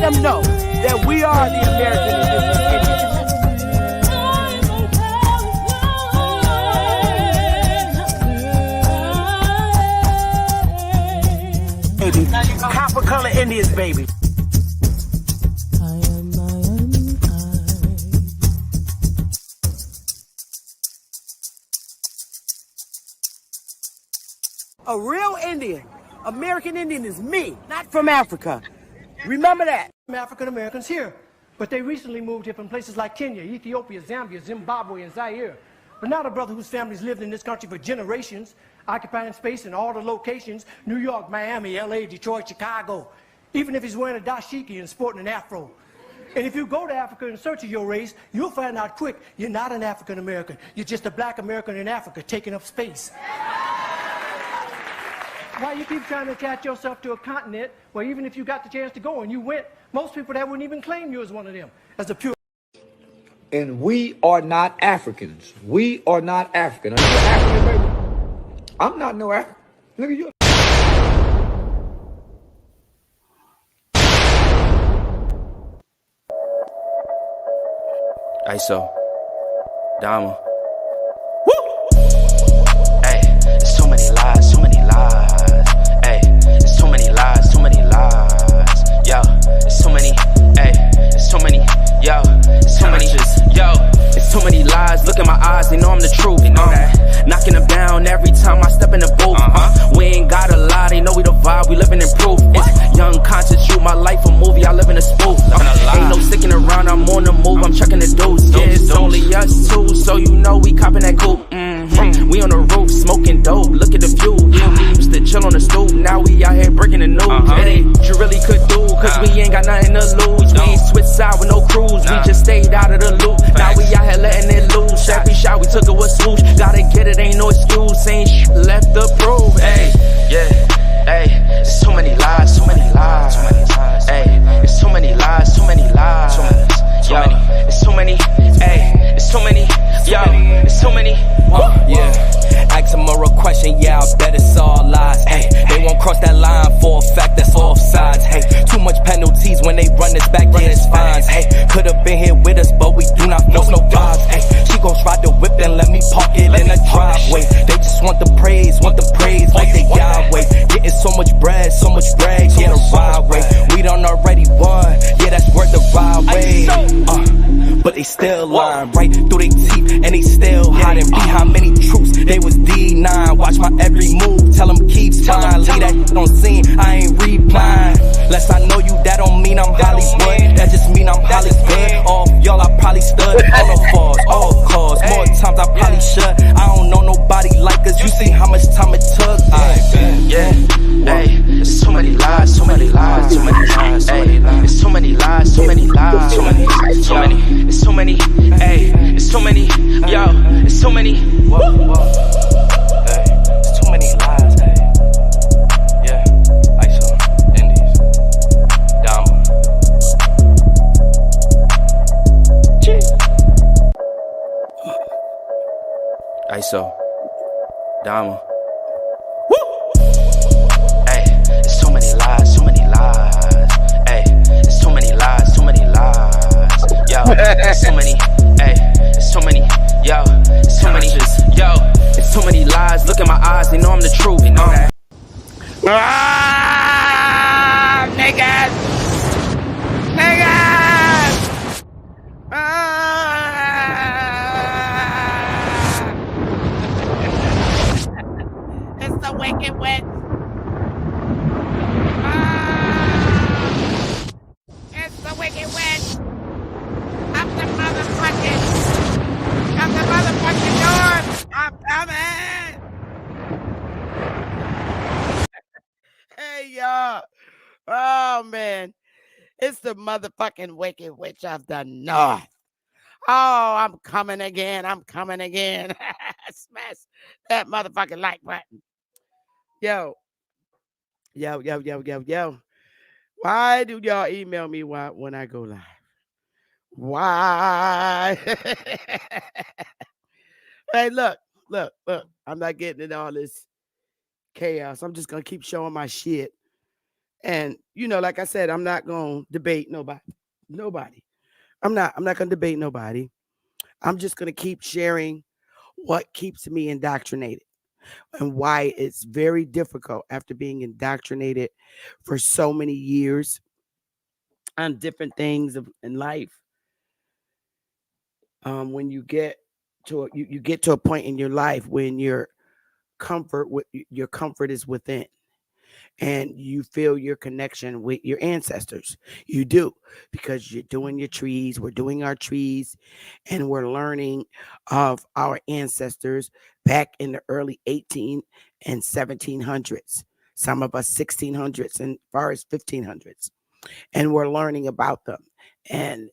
let them know that we are the American Indians. Baby. Copper color Indians, baby. A real Indian, American Indian is me, not from Africa. Remember that. African Americans here, but they recently moved here from places like Kenya, Ethiopia, Zambia, Zimbabwe, and Zaire. But now the brother whose family's lived in this country for generations, occupying space in all the locations, New York, Miami, LA, Detroit, Chicago, even if he's wearing a dashiki and sporting an afro. And if you go to Africa in search of your race, you'll find out quick, you're not an African American. You're just a black American in Africa taking up space. Why you keep trying to attach yourself to a continent where even if you got the chance to go and you went, most people that wouldn't even claim you as one of them, as a pure. And we are not Africans. We are not African. Are you African, baby? I'm not no African. Look at you. ISO. Dama. Woo! Hey, there's so many lies, so many lies. Hey, there's so many lies, so many lies. Yo, there's so many, hey, there's so many, yo, there's so many, yo, there's so many lies. Look in my eyes, they know I'm the truth. They know that. Knocking them down every time I step in the booth. We ain't gotta lie, they know we the vibe, we living in proof. It's young, conscious, you, my life a movie, I live in a spoof. Ain't no sticking around, I'm on the move, I'm checking the dudes. Yeah, it's only us two, so you know we copping that coupe. We on the roof, smoking dope, look at the view. Yeah, we used to chill on the stoop, now we out here breaking the news. It ain't what you really could do, cause we ain't got nothing to lose. We ain't switch side with no cruise, we just stayed out of the loop. Now we out here letting it loose, every shot we took it was swoosh. Gotta get it, ain't no excuse, ain't left to prove. Hey, yeah, hey, there's so many lies, so many lies. Hey, there's so many lies, so many lies. Yo, there's so many, hey, there's so many, yo, there's so many. Yeah, ask a moral question, yeah, I bet it's all lies. Hey, they won't cross that line for a fact that's off sides. Hey, too much penalties when they run this back, yeah, it's fines. Hey, could've been here with us, but we do not force no vibes. Hey, she gon' ride the whip and let me park it in the driveway. They just want the praise like they Yahweh. Getting so much bread, yeah, the ride way. We done already won, yeah, that's worth the ride way. But they still lying right through their teeth, and they still hiding behind many truths. They was D9, watch my every move, tell them keep trying. Leave that shit on scene, I ain't replying. Less I know you, that don't mean I'm Hollywood. That just mean I'm Hollywood. All y'all I probably stood all the falls, all cause. More times I probably should. I don't know nobody like us. You see how much time it took. Yeah, hey, there's so many lies, so many lies, so many lies. Hey, there's so many lies, so many lies, so many, so many. There's so many, hey, there's so many, yo, there's so many. Whoa. Hey, there's too many lies. Hey, yeah, ISO, Indies, Dama. ISO, Dama. Hey, there's so many lies, so many lies. Hey, there's so many lies, so many lies. Yo, there's so many, hey, there's so many, yo, there's so many, yo, there's so many lies. Look in my eyes, they know I'm the truth. They know that. Niggas! It's the wicked witch. It's the wicked witch. I'm the motherfucking doors. I'm coming. Hey, y'all. Oh, man. It's the motherfucking wicked witch of the north. Oh, I'm coming again. Smash that motherfucking like button. Yo. Why do y'all email me when I go live? Why? Hey, look. I'm not getting into all this chaos. I'm just going to keep showing my shit. And like I said, I'm not going to debate nobody. Nobody. I'm not going to debate nobody. I'm just going to keep sharing what keeps me indoctrinated and why it's very difficult after being indoctrinated for so many years on different things in life. When you get you get to a point in your life when your comfort is within, and you feel your connection with your ancestors. You do, because you're doing your trees. We're doing our trees, and we're learning of our ancestors back in the early 18 and 1700s. Some of us 1600s and far as 1500s, and we're learning about them. And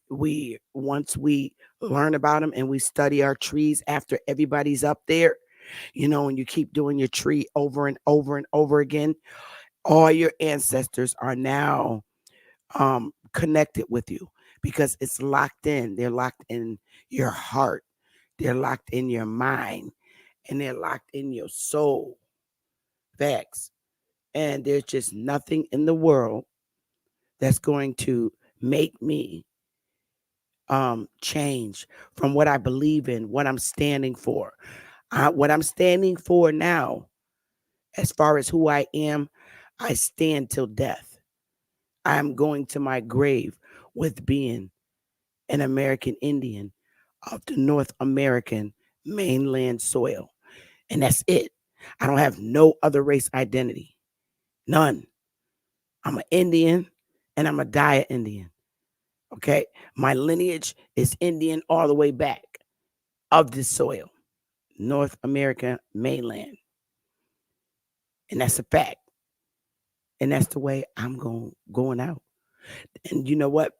once we learn about them and we study our trees after everybody's up there, and you keep doing your tree over and over and over again, all your ancestors are now connected with you because it's locked in. They're locked in your heart, they're locked in your mind, and they're locked in your soul. Facts. And there's just nothing in the world that's going to make me change from what I believe in, what I'm standing for. What I'm standing for now, as far as who I am, I stand till death. I'm going to my grave with being an American Indian of the North American mainland soil. And that's it. I don't have no other race identity. None. I'm an Indian, and I'm a die Indian. Okay. My lineage is Indian all the way back of this soil, North America mainland. And that's a fact. And that's the way I'm going out. And you know what?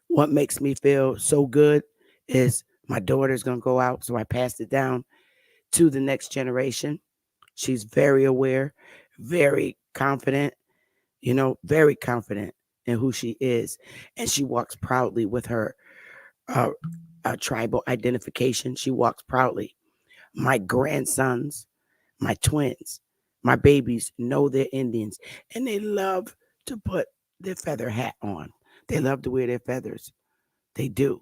What makes me feel so good is my daughter's going to go out. So I passed it down to the next generation. She's very aware, very confident, very confident in who she is. And she walks proudly with her uh, tribal identification. She walks proudly. My grandsons, my twins, my babies know they're Indians, and they love to put their feather hat on. They love to wear their feathers. They do.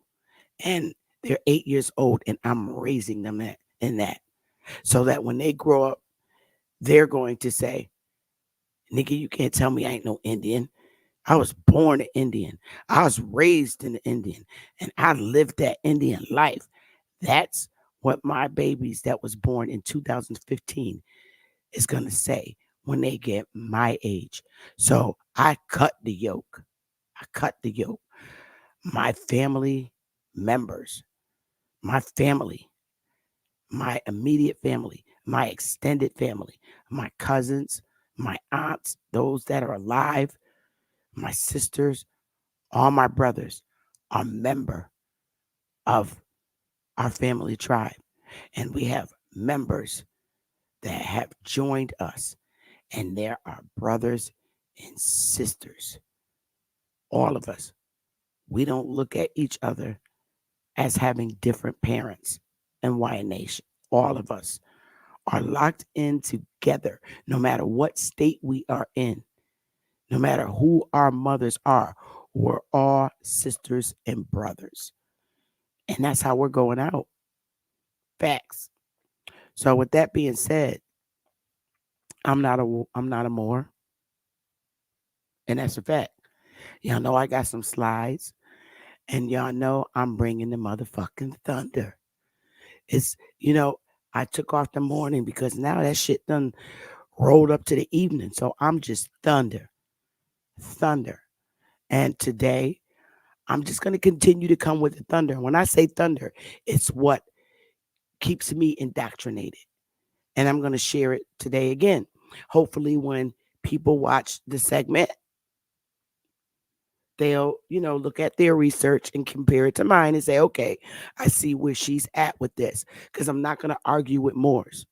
And they're 8 years old, and I'm raising them in that. So that when they grow up, they're going to say, nigga, you can't tell me I ain't no Indian. I was born an Indian. I was raised an Indian, and I lived that Indian life. That's what my babies that was born in 2015 is going to say when they get my age. So I cut the yoke. I cut the yoke. My family members, my family, my immediate family, my extended family, my cousins, my aunts, those that are alive, my sisters, all my brothers are member of our family tribe. And we have members that have joined us, and there are brothers and sisters. All of us. We don't look at each other as having different parents in Wyatt Nation. All of us are locked in together, no matter what state we are in, no matter who our mothers are. We're all sisters and brothers. And that's how we're going out. Facts. So with that being said, I'm not a Moor, and that's a fact. Y'all know I got some slides, and y'all know I'm bringing the motherfucking thunder. It's I took off the morning because now that shit done rolled up to the evening, so I'm just thunder. And today I'm just gonna continue to come with the thunder. When I say thunder, it's what keeps me indoctrinated, and I'm gonna share it today again. Hopefully, when people watch the segment, they'll look at their research and compare it to mine and say, okay, I see where she's at with this, because I'm not going to argue with Moors,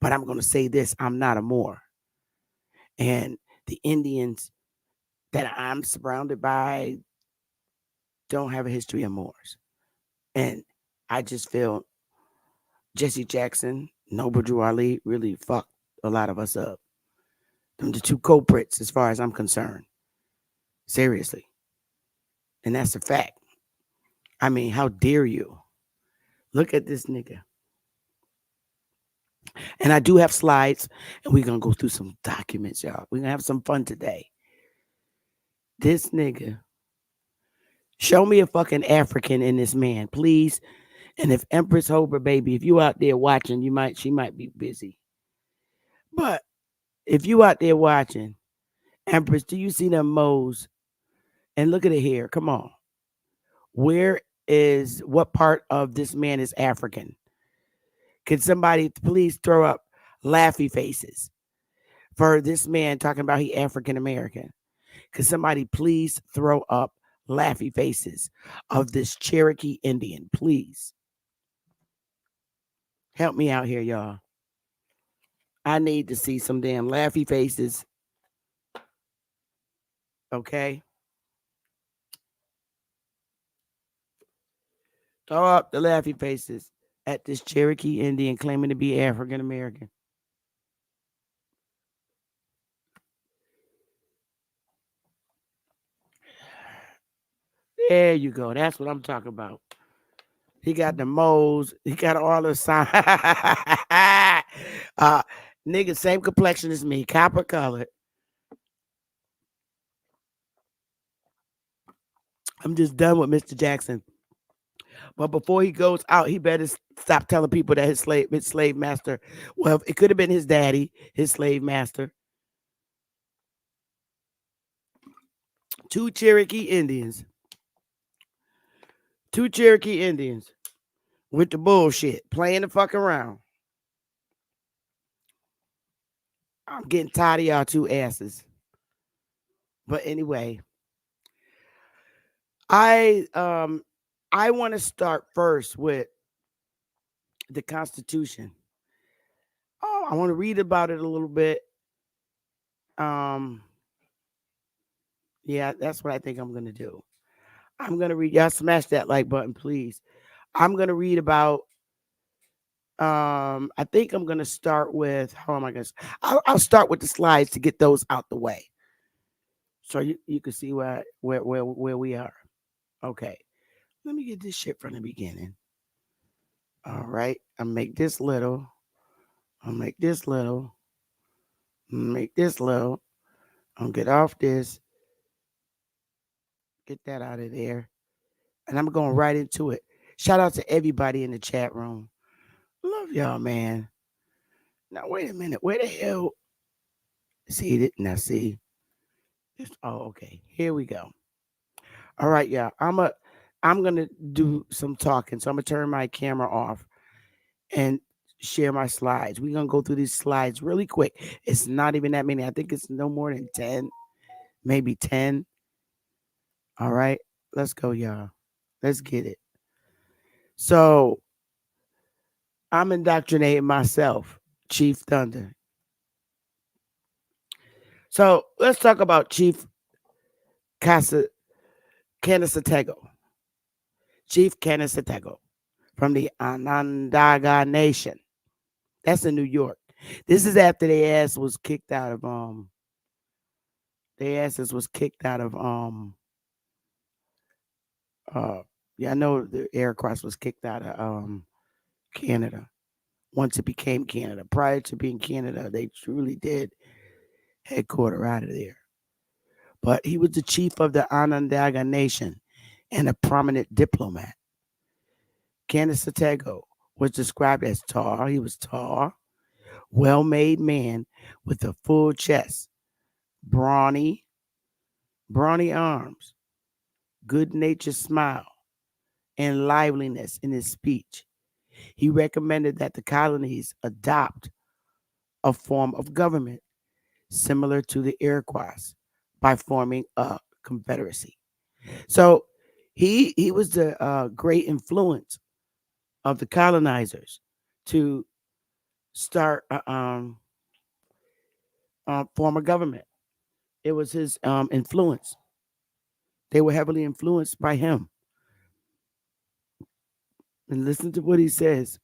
but I'm going to say this: I'm not a Moor, and the Indians that I'm surrounded by don't have a history of Moors. And I just feel Jesse Jackson, Noble Drew Ali really fucked a lot of us up. Them the two culprits as far as I'm concerned. Seriously. And that's a fact. I mean, how dare you? Look at this nigga. And I do have slides, and we're going to go through some documents, y'all. We're going to have some fun today. This nigga, show me a fucking African in this man, please. And if Empress Hober, baby, if you out there watching, she might be busy. But if you out there watching, Empress, do you see them moles? And look at it here. Come on. What part of this man is African? Can somebody please throw up laughy faces for this man talking about he African American? Could somebody please throw up laughy faces of this Cherokee Indian, please? Help me out here, y'all. I need to see some damn laughy faces. Okay? Throw up the laughy faces at this Cherokee Indian claiming to be African American. There you go. That's what I'm talking about. He got the moles. He got all the sign. Nigga, same complexion as me, copper colored. I'm just done with Mr. Jackson. But before he goes out, he better stop telling people that his slave master. Well, it could have been his daddy, his slave master. Two Cherokee Indians with the bullshit, playing the fuck around. I'm getting tired of y'all two asses. But anyway, I want to start first with the Constitution. Oh, I want to read about it a little bit. Yeah, that's what I think I'm gonna do. I'm gonna read. Y'all smash that like button, please. I'm gonna read about. I think I'm gonna start with. How am I gonna? I'll start with the slides to get those out the way, so you can see where we are. Okay, let me get this shit from the beginning. All right, I'll make this little. I'll make this little. Make this little. I'll get off this. Get that out of there. And I'm going right into it. Shout out to everybody in the chat room. Love y'all, man. Now, wait a minute. Where the hell? See it? Now, see. Oh, okay. Here we go. All right, y'all. I'm going to do some talking. So I'm going to turn my camera off and share my slides. We're going to go through these slides really quick. It's not even that many. I think it's no more than 10, maybe 10. All right. Let's go, y'all. Let's get it. So I'm indoctrinating myself, Chief Thunder. So let's talk about Chief Canasatego. Chief Canasatego from the Onondaga Nation. That's in New York. This is after their ass was kicked out of I know the Aircross was kicked out of Canada once it became Canada. Prior to being Canada, they truly did headquarter out of there. But he was the chief of the Onondaga Nation and a prominent diplomat. Canasatego was described as tall. He was tall, well-made man with a full chest, brawny arms, good-natured smile, and liveliness in his speech. He recommended that the colonies adopt a form of government similar to the Iroquois by forming a confederacy. So he was the great influence of the colonizers to start form a government. It was his influence. They were heavily influenced by him. And listen to what he says.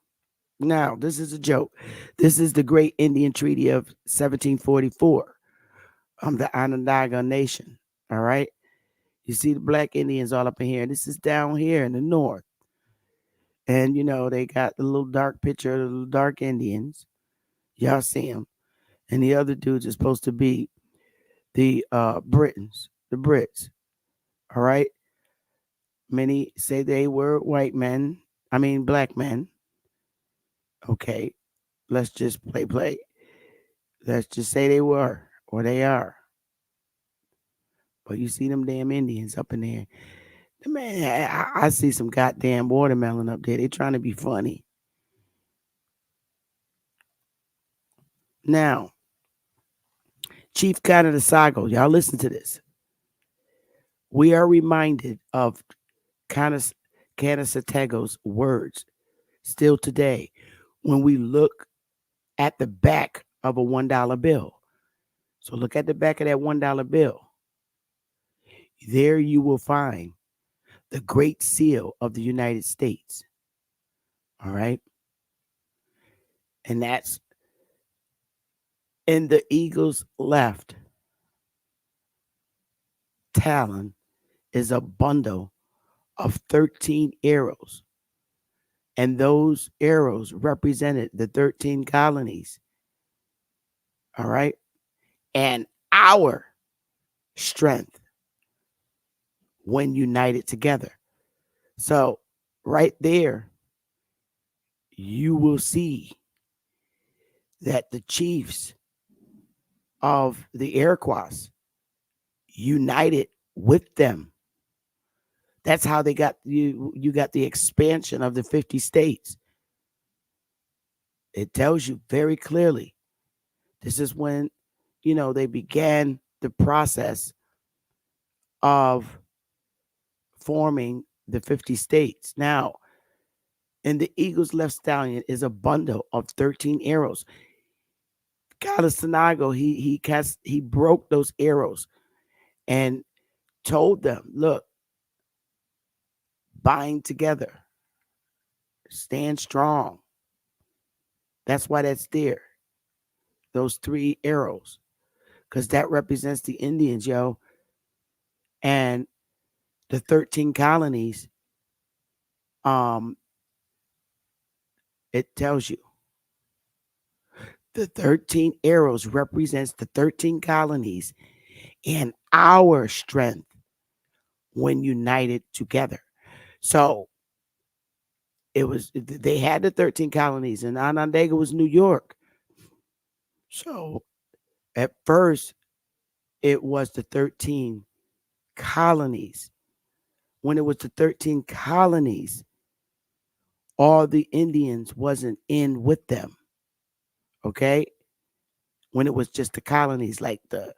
Now, this is a joke. This is the Great Indian Treaty of 1744. The Onondaga Nation. All right. You see the black Indians all up in here. This is down here in the north. And, they got the little dark picture of the little dark Indians. Y'all see them. And the other dudes are supposed to be the Britons, the Brits. All right. Many say they were white men. I mean, black men. Okay. Let's just play. Let's just say they were or they are. But you see them damn Indians up in there. Man, I see some goddamn watermelon up there. They trying to be funny. Now, Chief Canada Sago, y'all listen to this. We are reminded of Canasatago's words still today when we look at the back of a $1 bill. So look at the back of that $1 bill. There you will find the Great Seal of the United States. All right. And that's in the eagle's left talon is a bundle of 13 arrows. And those arrows represented the 13 colonies. All right. And our strength when united together. So, right there, you will see that the chiefs of the Iroquois united with them. That's how they got you got the expansion of the 50 states. It tells you very clearly. This is when, they began the process of forming the 50 states. Now, in the eagle's left stallion is a bundle of 13 arrows. Calasanago, he broke those arrows and told them, look, bind together, stand strong. That's why that's there. Those 3 arrows, because that represents the Indians, yo. And the 13 colonies, it tells you the 13 arrows represents the 13 colonies and our strength when united together. So they had the 13 colonies, and Onondaga was New York. So at first it was the 13 colonies. When it was the 13 colonies, all the Indians wasn't in with them. Okay? When it was just the colonies, like the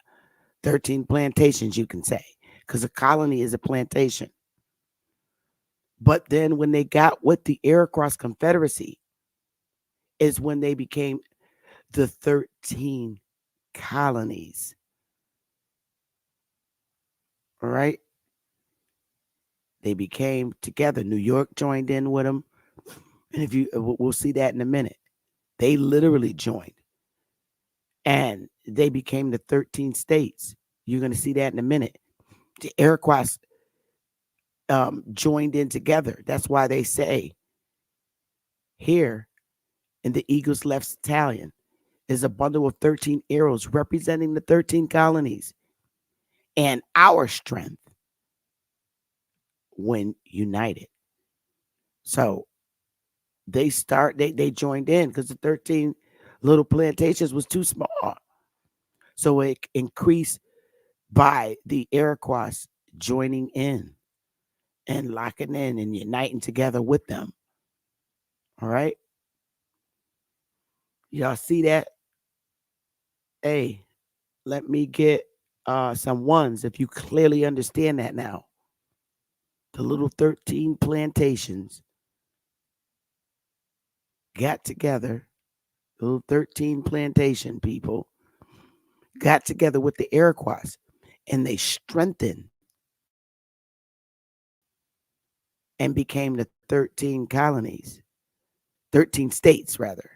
13 plantations, you can say, because a colony is a plantation. But then when they got with the Iroquois Confederacy is when they became the 13 colonies. All right? They became together. New York joined in with them. And we'll see that in a minute. They literally joined. And they became the 13 states. You're going to see that in a minute. The Iroquois joined in together. That's why they say here in the eagle's left stallion is a bundle of 13 arrows representing the 13 colonies and our strength when united. So they joined in because the 13 little plantations was too small. So it increased by the Iroquois joining in and locking in and uniting together with them. All right. Y'all see that? Hey, let me get some ones if you clearly understand that now. The little 13 plantations got together, little 13 plantation people got together with the Iroquois and they strengthened and became the 13 colonies, 13 states rather.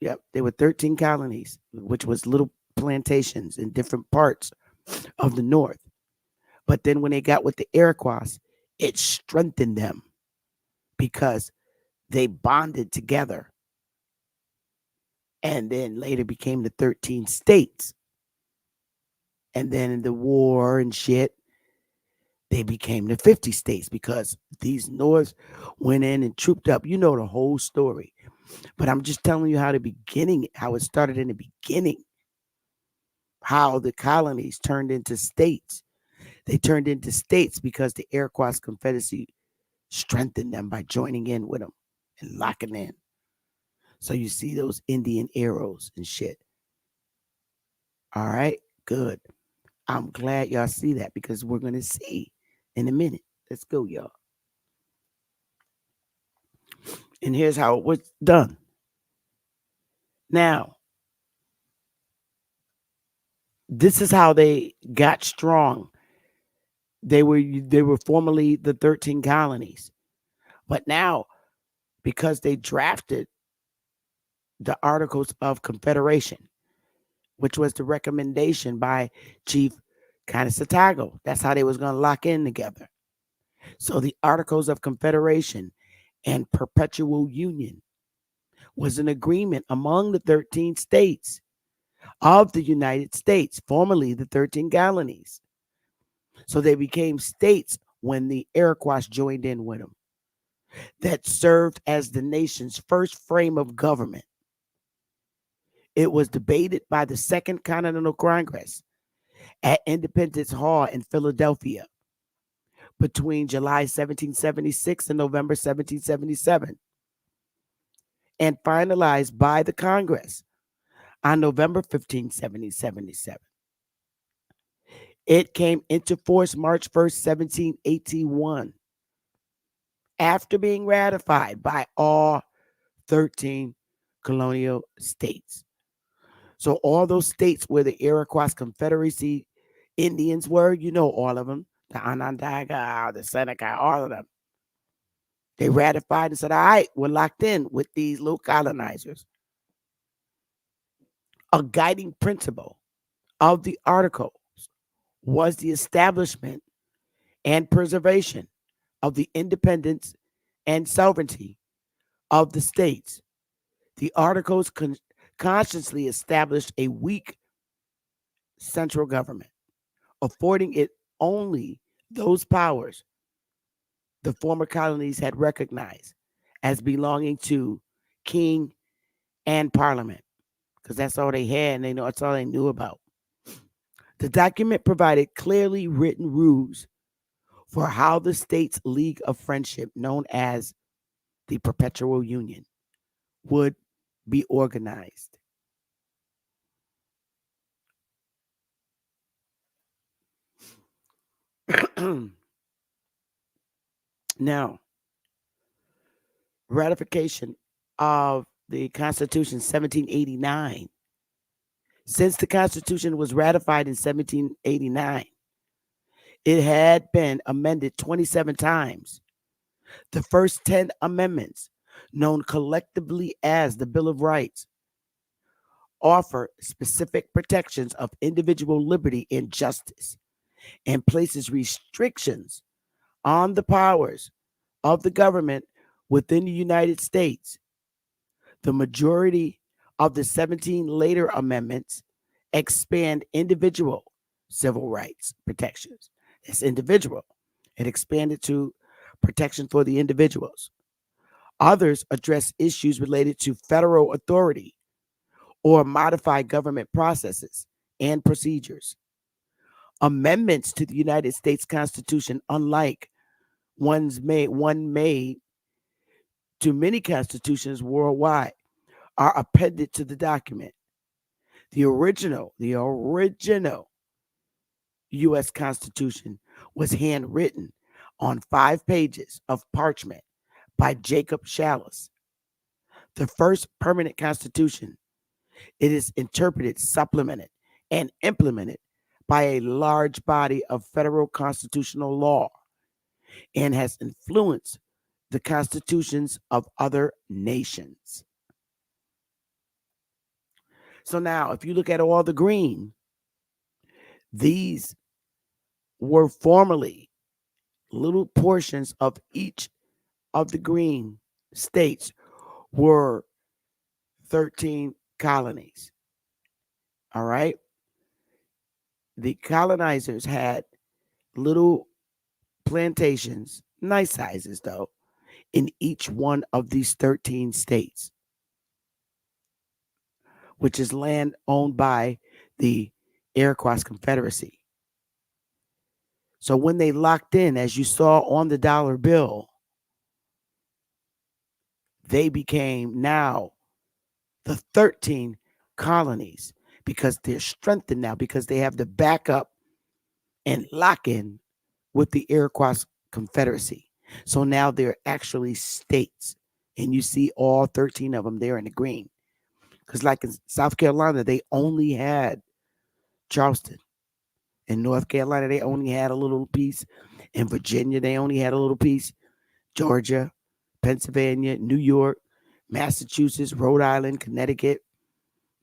Yep, they were 13 colonies, which was little plantations in different parts of the North. But then when they got with the Iroquois, it strengthened them because they bonded together and then later became the 13 states. And then in the war and shit, they became the 50 states because these Norths went in and trooped up. You know the whole story. But I'm just telling you how it started in the beginning, how the colonies turned into states. They turned into states because the Iroquois Confederacy strengthened them by joining in with them and locking in. So you see those Indian arrows and shit. All right, good. I'm glad y'all see that because we're going to see in a minute. Let's go, y'all. And here's how it was done. Now, this is how they got strong. They were formerly the 13 colonies. But now, because they drafted the Articles of Confederation, which was the recommendation by Chief Kanesatago. That's how they was going to lock in together. So the Articles of Confederation and Perpetual Union was an agreement among the 13 states of the United States, formerly the 13 colonies. So they became states when the Iroquois joined in with them. That served as the nation's first frame of government. It was debated by the Second Continental Congress at Independence Hall in Philadelphia between July 1776 and November 1777, and finalized by the Congress on November 15, 1777. It came into force March 1st, 1781, after being ratified by all 13 colonial states. So all those states where the Iroquois Confederacy Indians were, you know all of them, the Onondaga, the Seneca, all of them. They ratified and said, all right, we're locked in with these little colonizers. A guiding principle of the articles was the establishment and preservation of the independence and sovereignty of the states. The articles consciously established a weak central government, affording it only those powers the former colonies had recognized as belonging to king and parliament, because that's all they had and that's all they knew about. The document provided clearly written rules for how the states' League of Friendship, known as the Perpetual Union, would be organized. Now, ratification of the Constitution 1789. Since the Constitution was ratified in 1789, it had been amended 27 times. The first 10 amendments, known collectively as the Bill of Rights, offer specific protections of individual liberty and justice and places restrictions on the powers of the government within the United States. The majority of the 17 later amendments expand individual civil rights protections. It's individual. It expanded to protection for the individuals. Others address issues related to federal authority or modify government processes and procedures. Amendments to the United States Constitution, unlike one made to many constitutions worldwide, are appended to the document. The original U.S. Constitution was handwritten on 5 pages of parchment by Jacob Challis. The first permanent constitution, it is interpreted, supplemented, and implemented by a large body of federal constitutional law and has influenced the constitutions of other nations. So now, if you look at all the green, These were formerly little portions of each of the green states were 13 colonies. All right. The colonizers had little plantations, nice sizes though, in each one of these 13 states, which is land owned by the Iroquois Confederacy. So when they locked in, as you saw on the dollar bill, they became now the 13 colonies because they're strengthened now because they have the backup and lock in with the Iroquois Confederacy. So now they're actually states. And you see all 13 of them there in the green. Because, like in South Carolina, they only had Charleston. In North Carolina, they only had a little piece. In Virginia, they only had a little piece. Georgia, Pennsylvania, New York, Massachusetts, Rhode Island, Connecticut.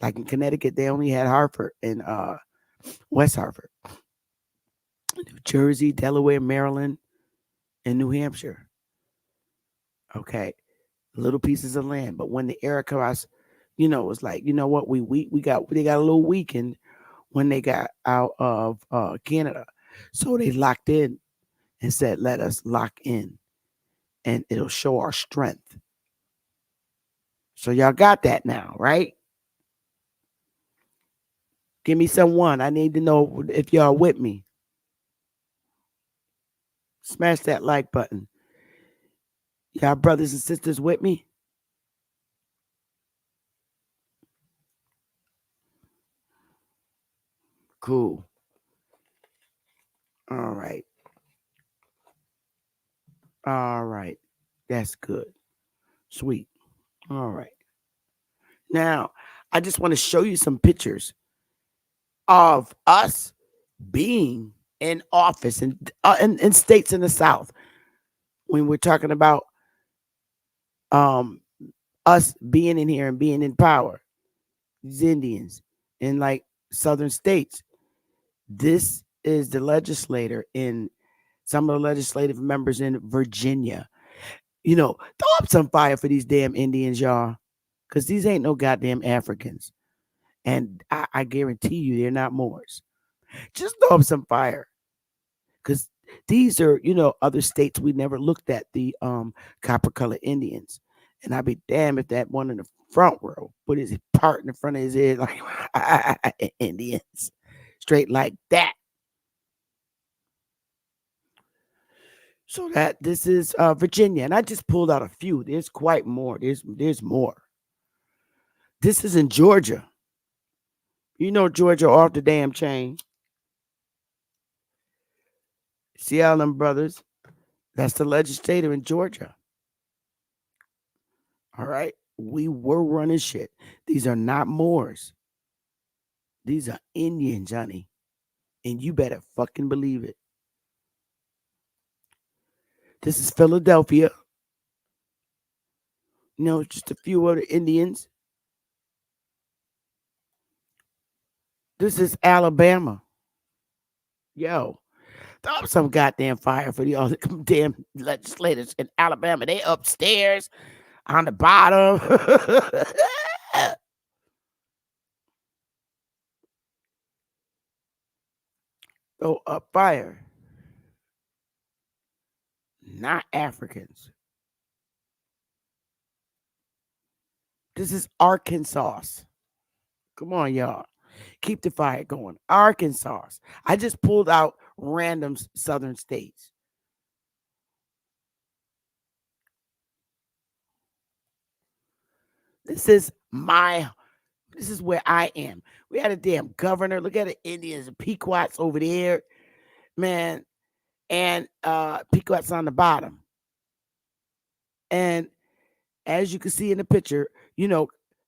Like in Connecticut, they only had Hartford and West Hartford. New Jersey, Delaware, Maryland, and New Hampshire. Okay, little pieces of land. But when the Iroquois, was like, you know what, we got they got a little weakened when they got out of Canada, so they locked in and said, let us lock in, and it'll show our strength. So y'all got that now, right? Give me someone. I need to know if y'all with me. Smash that like button. Y'all brothers and sisters with me? Cool. All right. All right. That's good. Sweet. All right. Now, I just want to show you some pictures of us being in office in states in the South when we're talking about um us being in here and being in power. These Indians in like southern states. This is the legislator in some of the legislative members in Virginia. Throw up some fire for these damn Indians, y'all. Because these ain't no goddamn Africans. And I guarantee you they're not Moors. Just throw up some fire. Because these are, other states we never looked at, the copper colored Indians. And I'd be damned if that one in the front row put his part in the front of his head like Indians. Straight like that. So that this is Virginia. And I just pulled out a few. There's quite more. There's more. This is in Georgia. Georgia off the damn chain. See all them brothers? That's the legislator in Georgia. All right. We were running shit. These are not Moors. These are Indians, honey. And you better fucking believe it. This is Philadelphia. Just a few other Indians. This is Alabama. Yo, throw up some goddamn fire for the other damn legislators in Alabama. They upstairs on the bottom. Throw up fire. Not Africans. This is Arkansas. Come on, y'all. Keep the fire going. Arkansas. I just pulled out random southern states. This is where I am. We had a damn governor. Look at the Indians and Pequots over there, man. And Pequots on the bottom. And as you can see in the picture,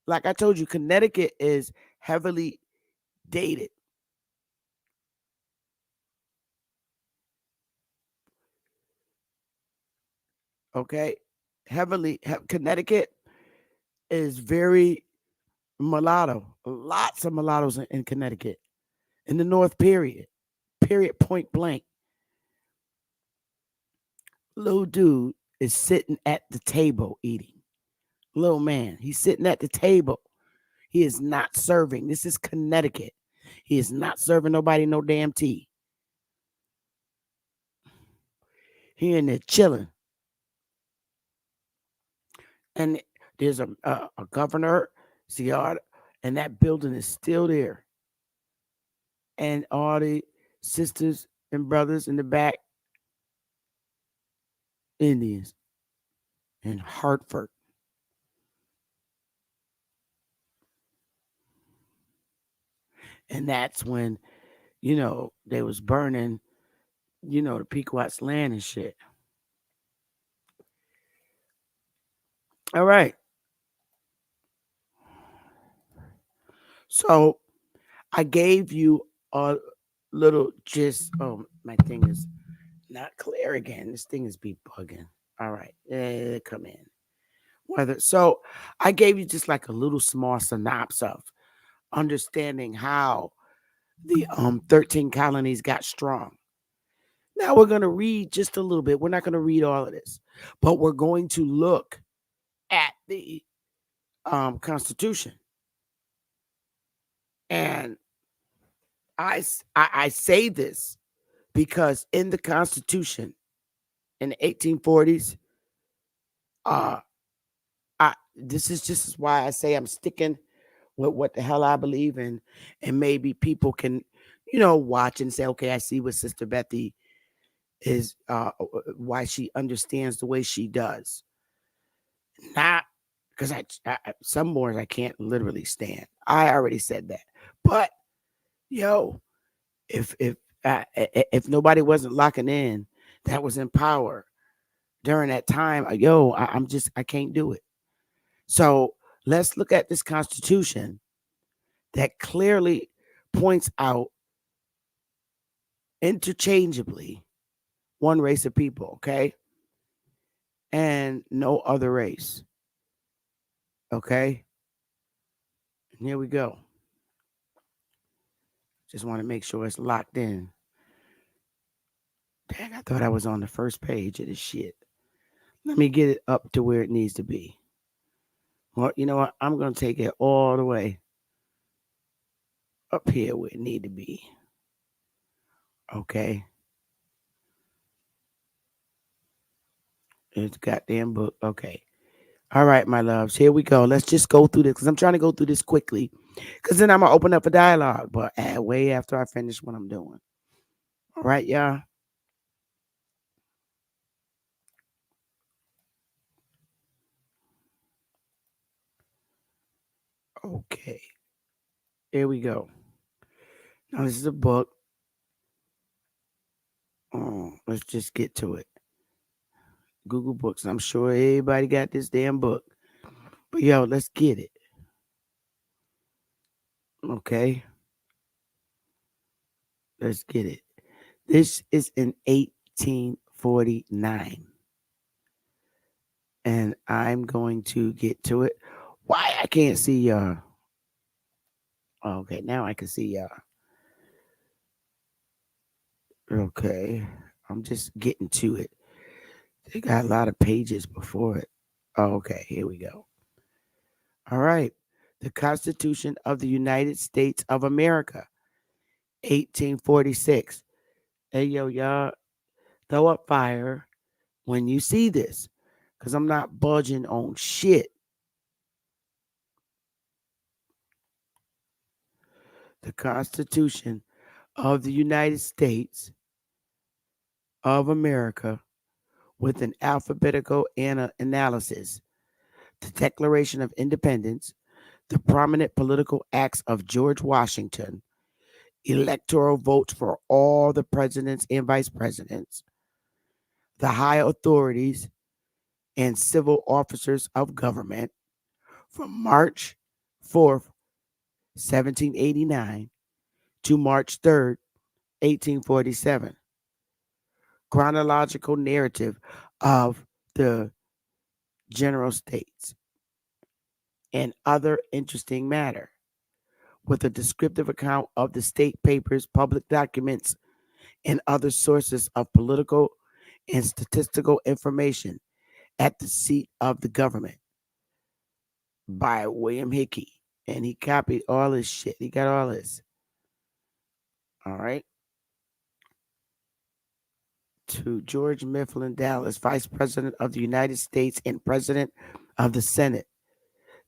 like I told you, Connecticut is heavily dated. Okay. Connecticut is very mulatto. Lots of mulattoes in Connecticut. in the North, period. Period, point blank. Little dude is sitting at the table eating. Little man, he's sitting at the table. He is not serving. This is Connecticut. He is not serving nobody no damn tea. He in there chilling. And there's a governor, see, and that building is still there. And all the sisters and brothers in the back, Indians in Hartford. And that's when, they was burning, the Pequot's land and shit. All right. So I gave you a little gist. Oh, my thing is not clear again. This thing is be bugging. All right. Come in. So I gave you just like a little small synopsis of understanding how the 13 colonies got strong. Now we're going to read just a little bit. We're not going to read all of this, but we're going to look at the Constitution. And I say this because in the Constitution in the 1840s, this is just why I say I'm sticking with what the hell I believe in, and maybe people can, watch and say, okay, I see what Sister Bethy is, why she understands the way she does. Not because some Moors I can't literally stand. I already said that, but if nobody wasn't locking in, that was in power during that time, I can't do it. So let's look at this Constitution that clearly points out interchangeably one race of people, okay? And no other race. Okay? And here we go. Just want to make sure it's locked in. Dang, I thought I was on the first page of this shit. Let me get it up to where it needs to be. Well, you know what? I'm going to take it all the way up here where it need to be. Okay? It's goddamn book. Okay. All right, my loves. Here we go. Let's just go through this because I'm trying to go through this quickly because then I'm going to open up a dialogue, but way after I finish what I'm doing. All right, y'all. Okay. Here we go. Now, this is a book. Let's just get to it. Google Books. I'm sure everybody got this damn book. But yo, let's get it. Okay. Let's get it. This is in 1849. And I'm going to get to it. Why I can't see y'all? Okay, now I can see y'all. Okay. I'm just getting to it. They got a lot of pages before it. Okay, here we go. All right. The Constitution of the United States of America, 1846. Hey, yo, y'all, throw up fire when you see this, because I'm not budging on shit. The Constitution of the United States of America with an alphabetical analysis. The Declaration of Independence, the prominent political acts of George Washington, electoral votes for all the presidents and vice presidents, the high authorities and civil officers of government from March 4th, 1789 to March 3rd, 1847. Chronological narrative of the general states and other interesting matter. with a descriptive account of the state papers, public documents, and other sources of political and statistical information at the seat of the government by William Hickey. And he copied all his shit. He got all this. All right. To George Mifflin Dallas, Vice President of the United States and President of the Senate.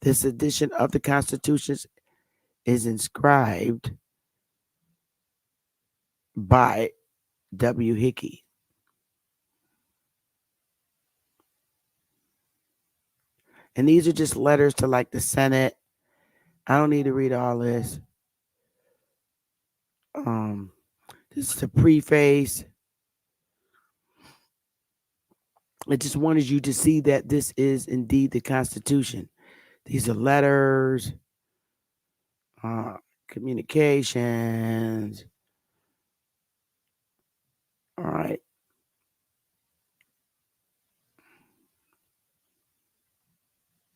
This edition of the Constitution is inscribed by W. Hickey. And these are just letters to like the Senate. I don't need to read all this. This is the preface. I just wanted you to see that this is indeed the Constitution. These are letters, communications. All right.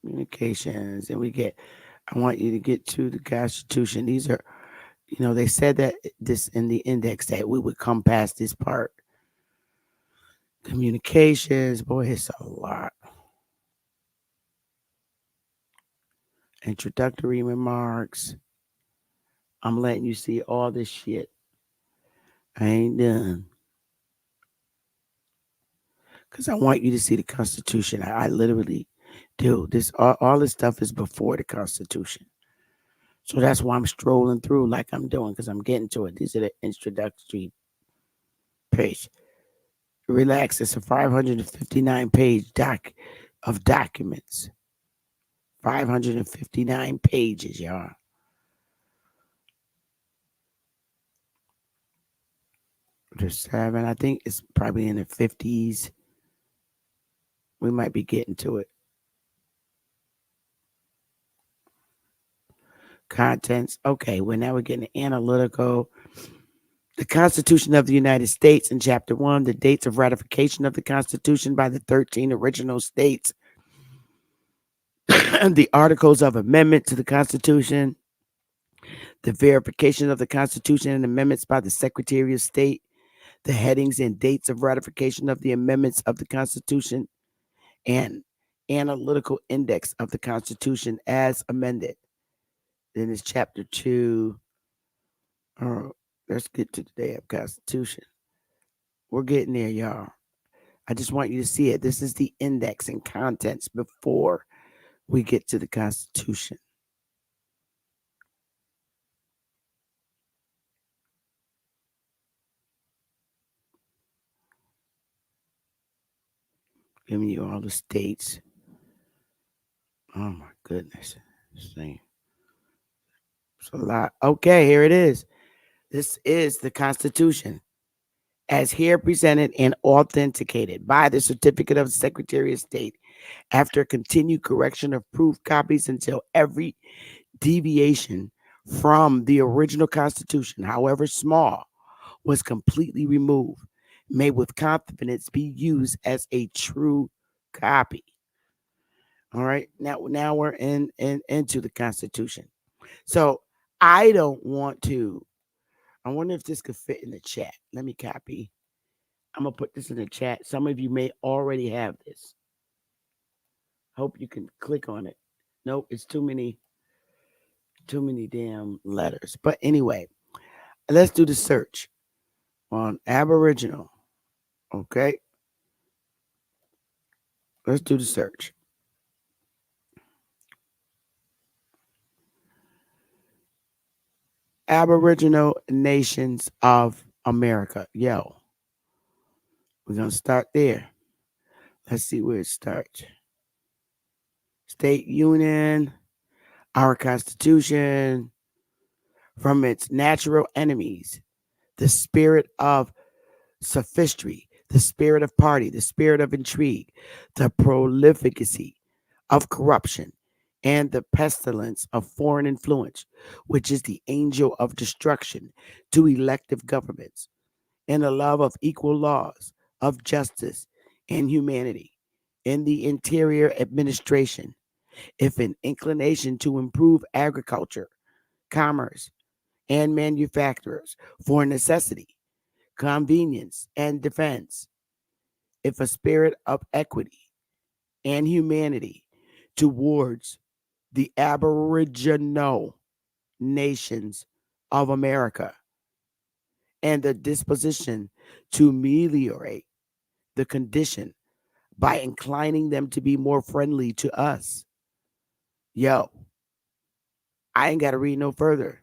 Communications. And I want you to get to the Constitution. These are, they said that this in the index that we would come past this part. Communications. Boy, it's a lot. Introductory remarks. I'm letting you see all this shit. I ain't done. Because I want you to see the Constitution. I literally do. All this stuff is before the Constitution. So that's why I'm strolling through like I'm doing, because I'm getting to it. These are the introductory page. Relax. It's a 559 page of documents. 559 pages, y'all. There's 7. I think it's probably in the 50s. We might be getting to it. Contents. Okay, well, now we're getting analytical. The Constitution of the United States in Chapter 1, the dates of ratification of the Constitution by the 13 original states, the Articles of Amendment to the Constitution, the verification of the Constitution and amendments by the Secretary of State, the headings and dates of ratification of the amendments of the Constitution, and analytical index of the Constitution as amended. Then it's Chapter 2. Let's get to the day of Constitution. We're getting there, y'all. I just want you to see it. This is the index and contents before we get to the Constitution. Giving you all the states. Oh my goodness. This thing. It's a lot. Okay, here it is. This is the Constitution as here presented and authenticated by the Certificate of the Secretary of State after continued correction of proof copies until every deviation from the original Constitution, however small, was completely removed, may with confidence be used as a true copy. All right, now we're into the Constitution. So I don't want to. I wonder if this could fit in the chat. Let me copy. I'm gonna put this in the chat. Some of you may already have this. Hope you can click on it. Nope, it's too many damn letters. But anyway, let's do the search on Aboriginal. Okay. Let's do the search. Aboriginal nations of America. Yo. We're going to start there. Let's see where it starts. State Union, our Constitution, from its natural enemies, the spirit of sophistry, the spirit of party, the spirit of intrigue, the prolificacy of corruption, and the pestilence of foreign influence, which is the angel of destruction to elective governments, and the love of equal laws, of justice and humanity in the interior administration, if an inclination to improve agriculture, commerce, and manufacturers for necessity, convenience, and defense. If a spirit of equity and humanity towards the Aboriginal nations of America and the disposition to ameliorate the condition by inclining them to be more friendly to us. Yo, I ain't got to read no further.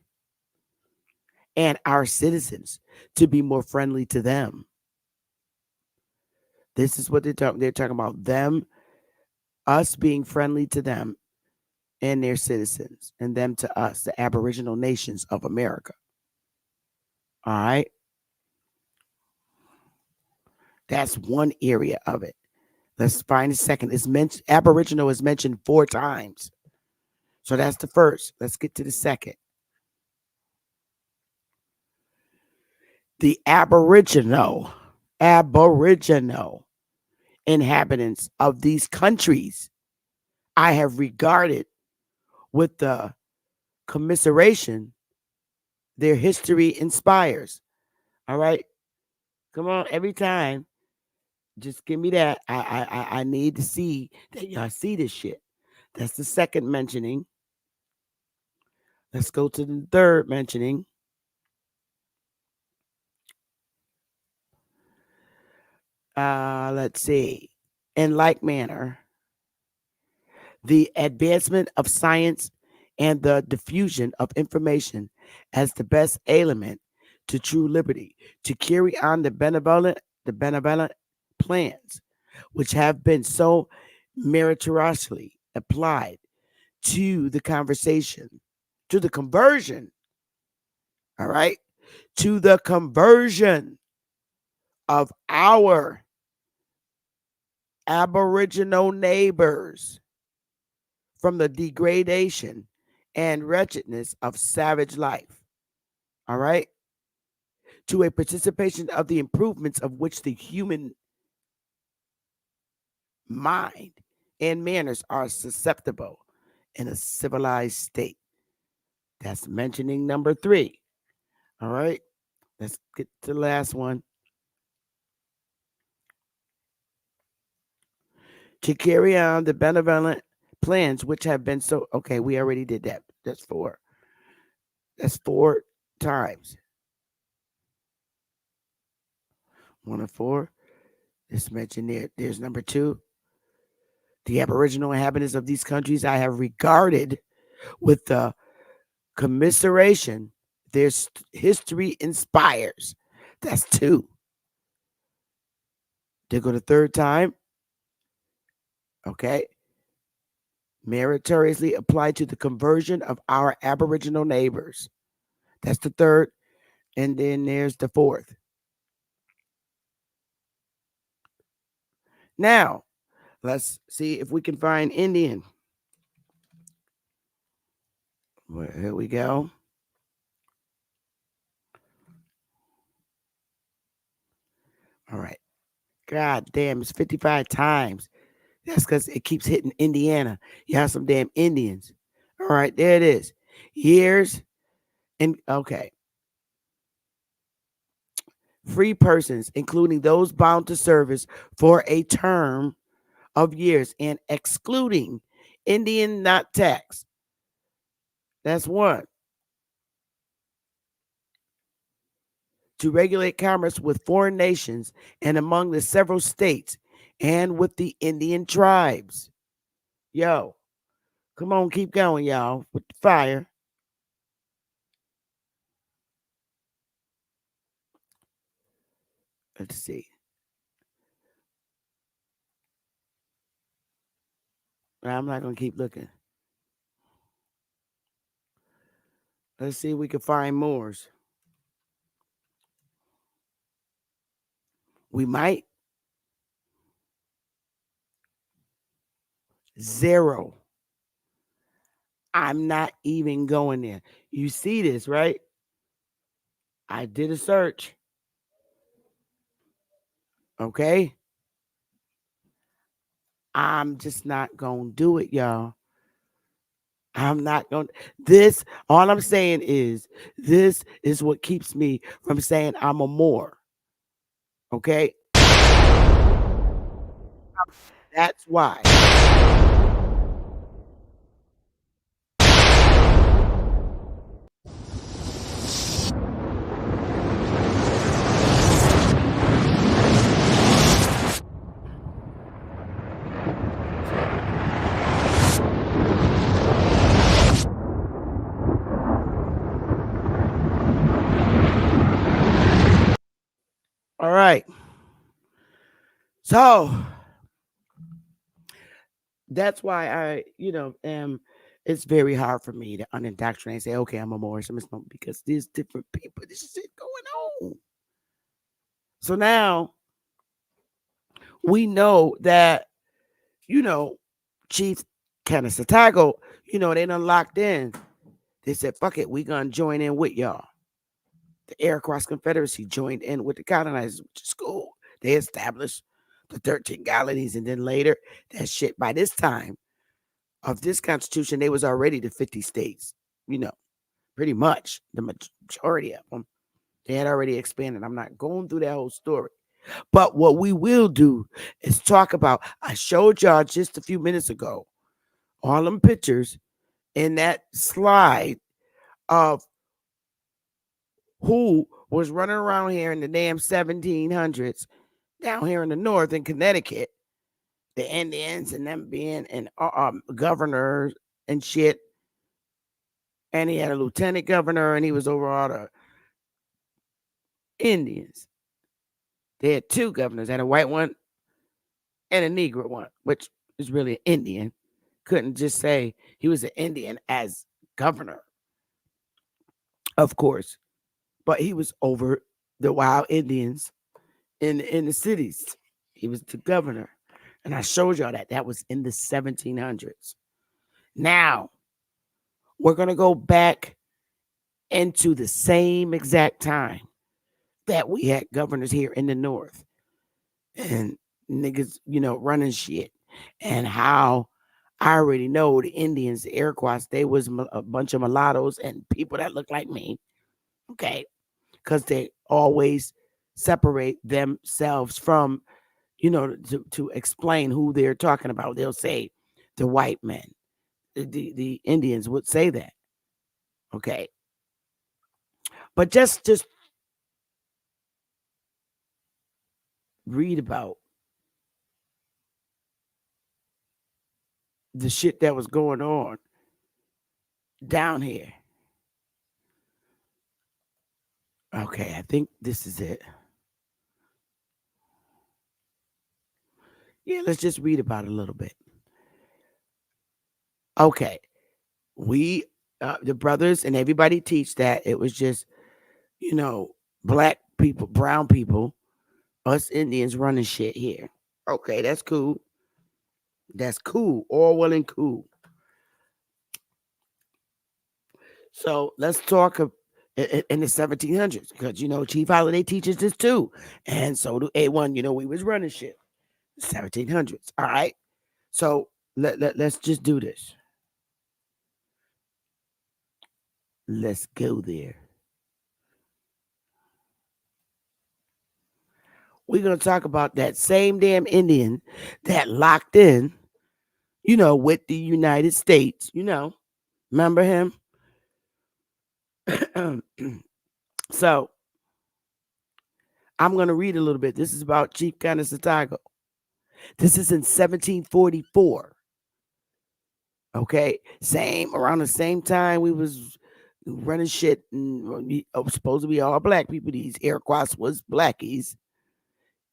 And our citizens to be more friendly to them. This is what they're talking. They're talking about them, us being friendly to them and their citizens, and them to us, the Aboriginal nations of America. All right, that's one area of it. Let's find a second. It's mentioned. Aboriginal is mentioned 4 times, so that's the first. Let's get to the second. The Aboriginal inhabitants of these countries, I have regarded with the commiseration their history inspires. All right, come on, every time, just give me that. I need to see that y'all see this shit. That's the second mentioning. Let's go to the third mentioning. Let's see. In like manner, the advancement of science and the diffusion of information as the best element to true liberty, to carry on the benevolent plans which have been so meritoriously applied to the conversation, to the conversion, all right, to the conversion of our Aboriginal neighbors from the degradation and wretchedness of savage life, all right, to a participation of the improvements of which the human mind and manners are susceptible in a civilized state. That's mentioning number 3. All right, let's get to the last one. To carry on the benevolent plans which have been so, okay, we already did that. That's 4. That's 4 times. 1 and 4. It's mentioned there. There's number 2. The Aboriginal inhabitants of these countries I have regarded with the commiseration their history inspires. That's 2. They go the third time. Okay. Meritoriously applied to the conversion of our Aboriginal neighbors. That's the third. And then there's the fourth. Now, let's see if we can find Indian. Well, here we go. All right. God damn, it's 55 times. That's because it keeps hitting Indiana. You have some damn Indians. All right, there it is. Years and okay. Free persons, including those bound to service for a term of years and excluding Indian not tax. That's 1. To regulate commerce with foreign nations and among the several states and with the Indian tribes. Yo, come on, keep going, y'all, with the fire. Let's see. I'm not going to keep looking. Let's see if we can find Moors. We might. 0. I'm not even going there. You see this, right? I did a search. Okay? I'm just not going to do it, y'all. I'm not going to. This, all I'm saying is, this is what keeps me from saying I'm a Moor. Okay? That's why. All right. So that's why am it's very hard for me to unindoctrinate and say, okay, I'm a Morris, because there's different people, this shit going on. So now we know that, you know, Chief Kanasatago, they done locked in. They said, fuck it, we gonna join in with y'all. The Air Cross Confederacy joined in with the colonizers, which is cool. They established the 13 colonies, and then later, that shit, by this time of this constitution, they was already the 50 states, you know, pretty much the majority of them. They had already expanded. I'm not going through that whole story. But what we will do is talk about, I showed y'all just a few minutes ago, all them pictures in that slide of who was running around here in the damn 1700s down here in the north in Connecticut, the Indians and them being and governors and shit. And he had a lieutenant governor and he was over all the Indians. They had two governors, had a white one and a Negro one, which is really an Indian. Couldn't just say he was an Indian as governor, of course, but he was over the wild Indians in the cities. He was the governor. And I showed y'all that was in the 1700s. Now, we're going to go back into the same exact time that we had governors here in the north and niggas, running shit. And how I already know the Indians, the Iroquois, they was a bunch of mulattoes and people that look like me. Okay. Because they always separate themselves from, to explain who they're talking about. They'll say the white men. The Indians would say that. Okay. But just read about the shit that was going on down here. Okay, I think this is it. Yeah, let's just read about it a little bit. Okay, we, the brothers and everybody teach that it was just, black people, brown people, us Indians running shit here. Okay, that's cool. That's cool. All well and cool. So let's talk in the 1700s because, Chief Holiday teaches this too. And so do A1, we was running shit. 1700s. All right. So let's just do this. Let's go there. We're going to talk about that same damn Indian that locked in, with the United States, remember him? So I'm going to read a little bit. This is about Chief Kanasatago. This is in 1744. Okay, around the same time we was running shit, and we supposed to be all black people. These Iroquois was blackies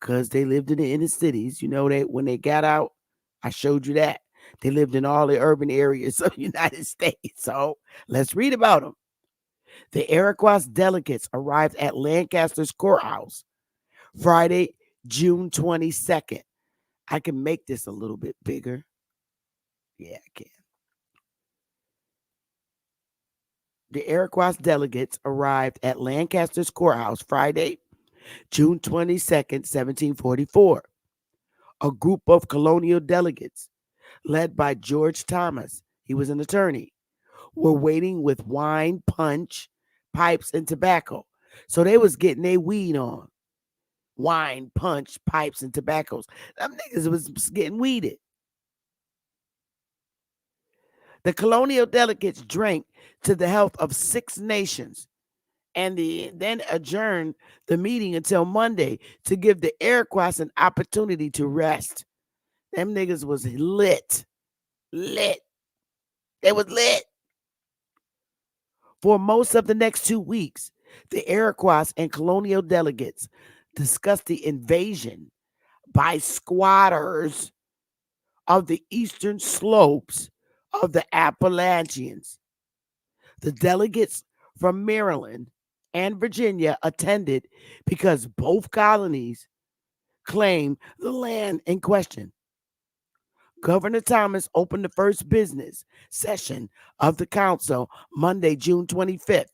because they lived in the inner cities. They when they got out, I showed you that they lived in all the urban areas of the United States. So let's read about them. The Iroquois delegates arrived at Lancaster's courthouse Friday, June 22nd. I can make this a little bit bigger. Yeah, I can. The Iroquois delegates arrived at Lancaster's courthouse Friday, June 22nd, 1744. A group of colonial delegates led by George Thomas, he was an attorney, were waiting with wine, punch, pipes, and tobacco. So they was getting their weed on. Wine, punch, pipes, and tobaccos. Them niggas was getting weeded. The colonial delegates drank to the health of 6 nations and then adjourned the meeting until Monday to give the Iroquois an opportunity to rest. Them niggas was lit. Lit. They was lit. For most of the next 2 weeks, the Iroquois and colonial delegates discussed the invasion by squatters of the eastern slopes of the Appalachians. The delegates from Maryland and Virginia attended because both colonies claimed the land in question. Governor Thomas opened the first business session of the council Monday, June 25th,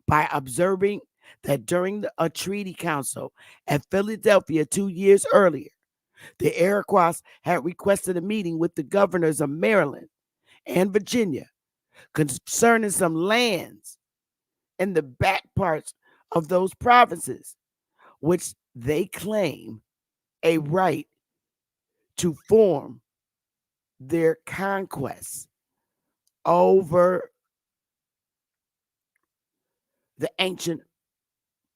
by observing that during a treaty council at Philadelphia 2 years earlier, the Iroquois had requested a meeting with the governors of Maryland and Virginia concerning some lands in the back parts of those provinces, which they claim a right to form their conquests over the ancient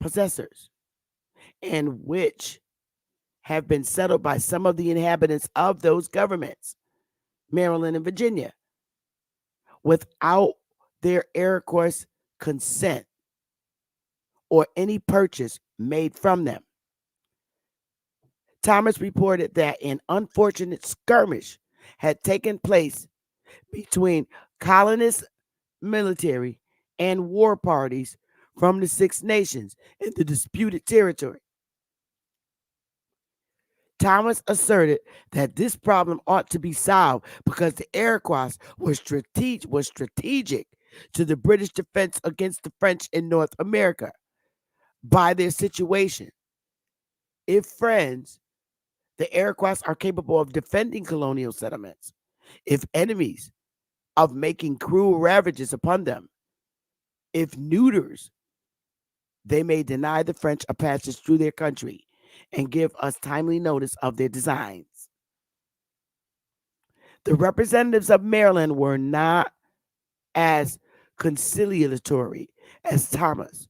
possessors, and which have been settled by some of the inhabitants of those governments, Maryland and Virginia, without their Iroquois consent or any purchase made from them. Thomas reported that an unfortunate skirmish had taken place between colonist military and war parties from the 6 nations in the disputed territory. Thomas asserted that this problem ought to be solved because the Iroquois was strategic to the British defense against the French in North America by their situation. If friends, the Iroquois are capable of defending colonial settlements. If enemies, of making cruel ravages upon them. If neuters, they may deny the French a passage through their country and give us timely notice of their designs. The representatives of Maryland were not as conciliatory as Thomas.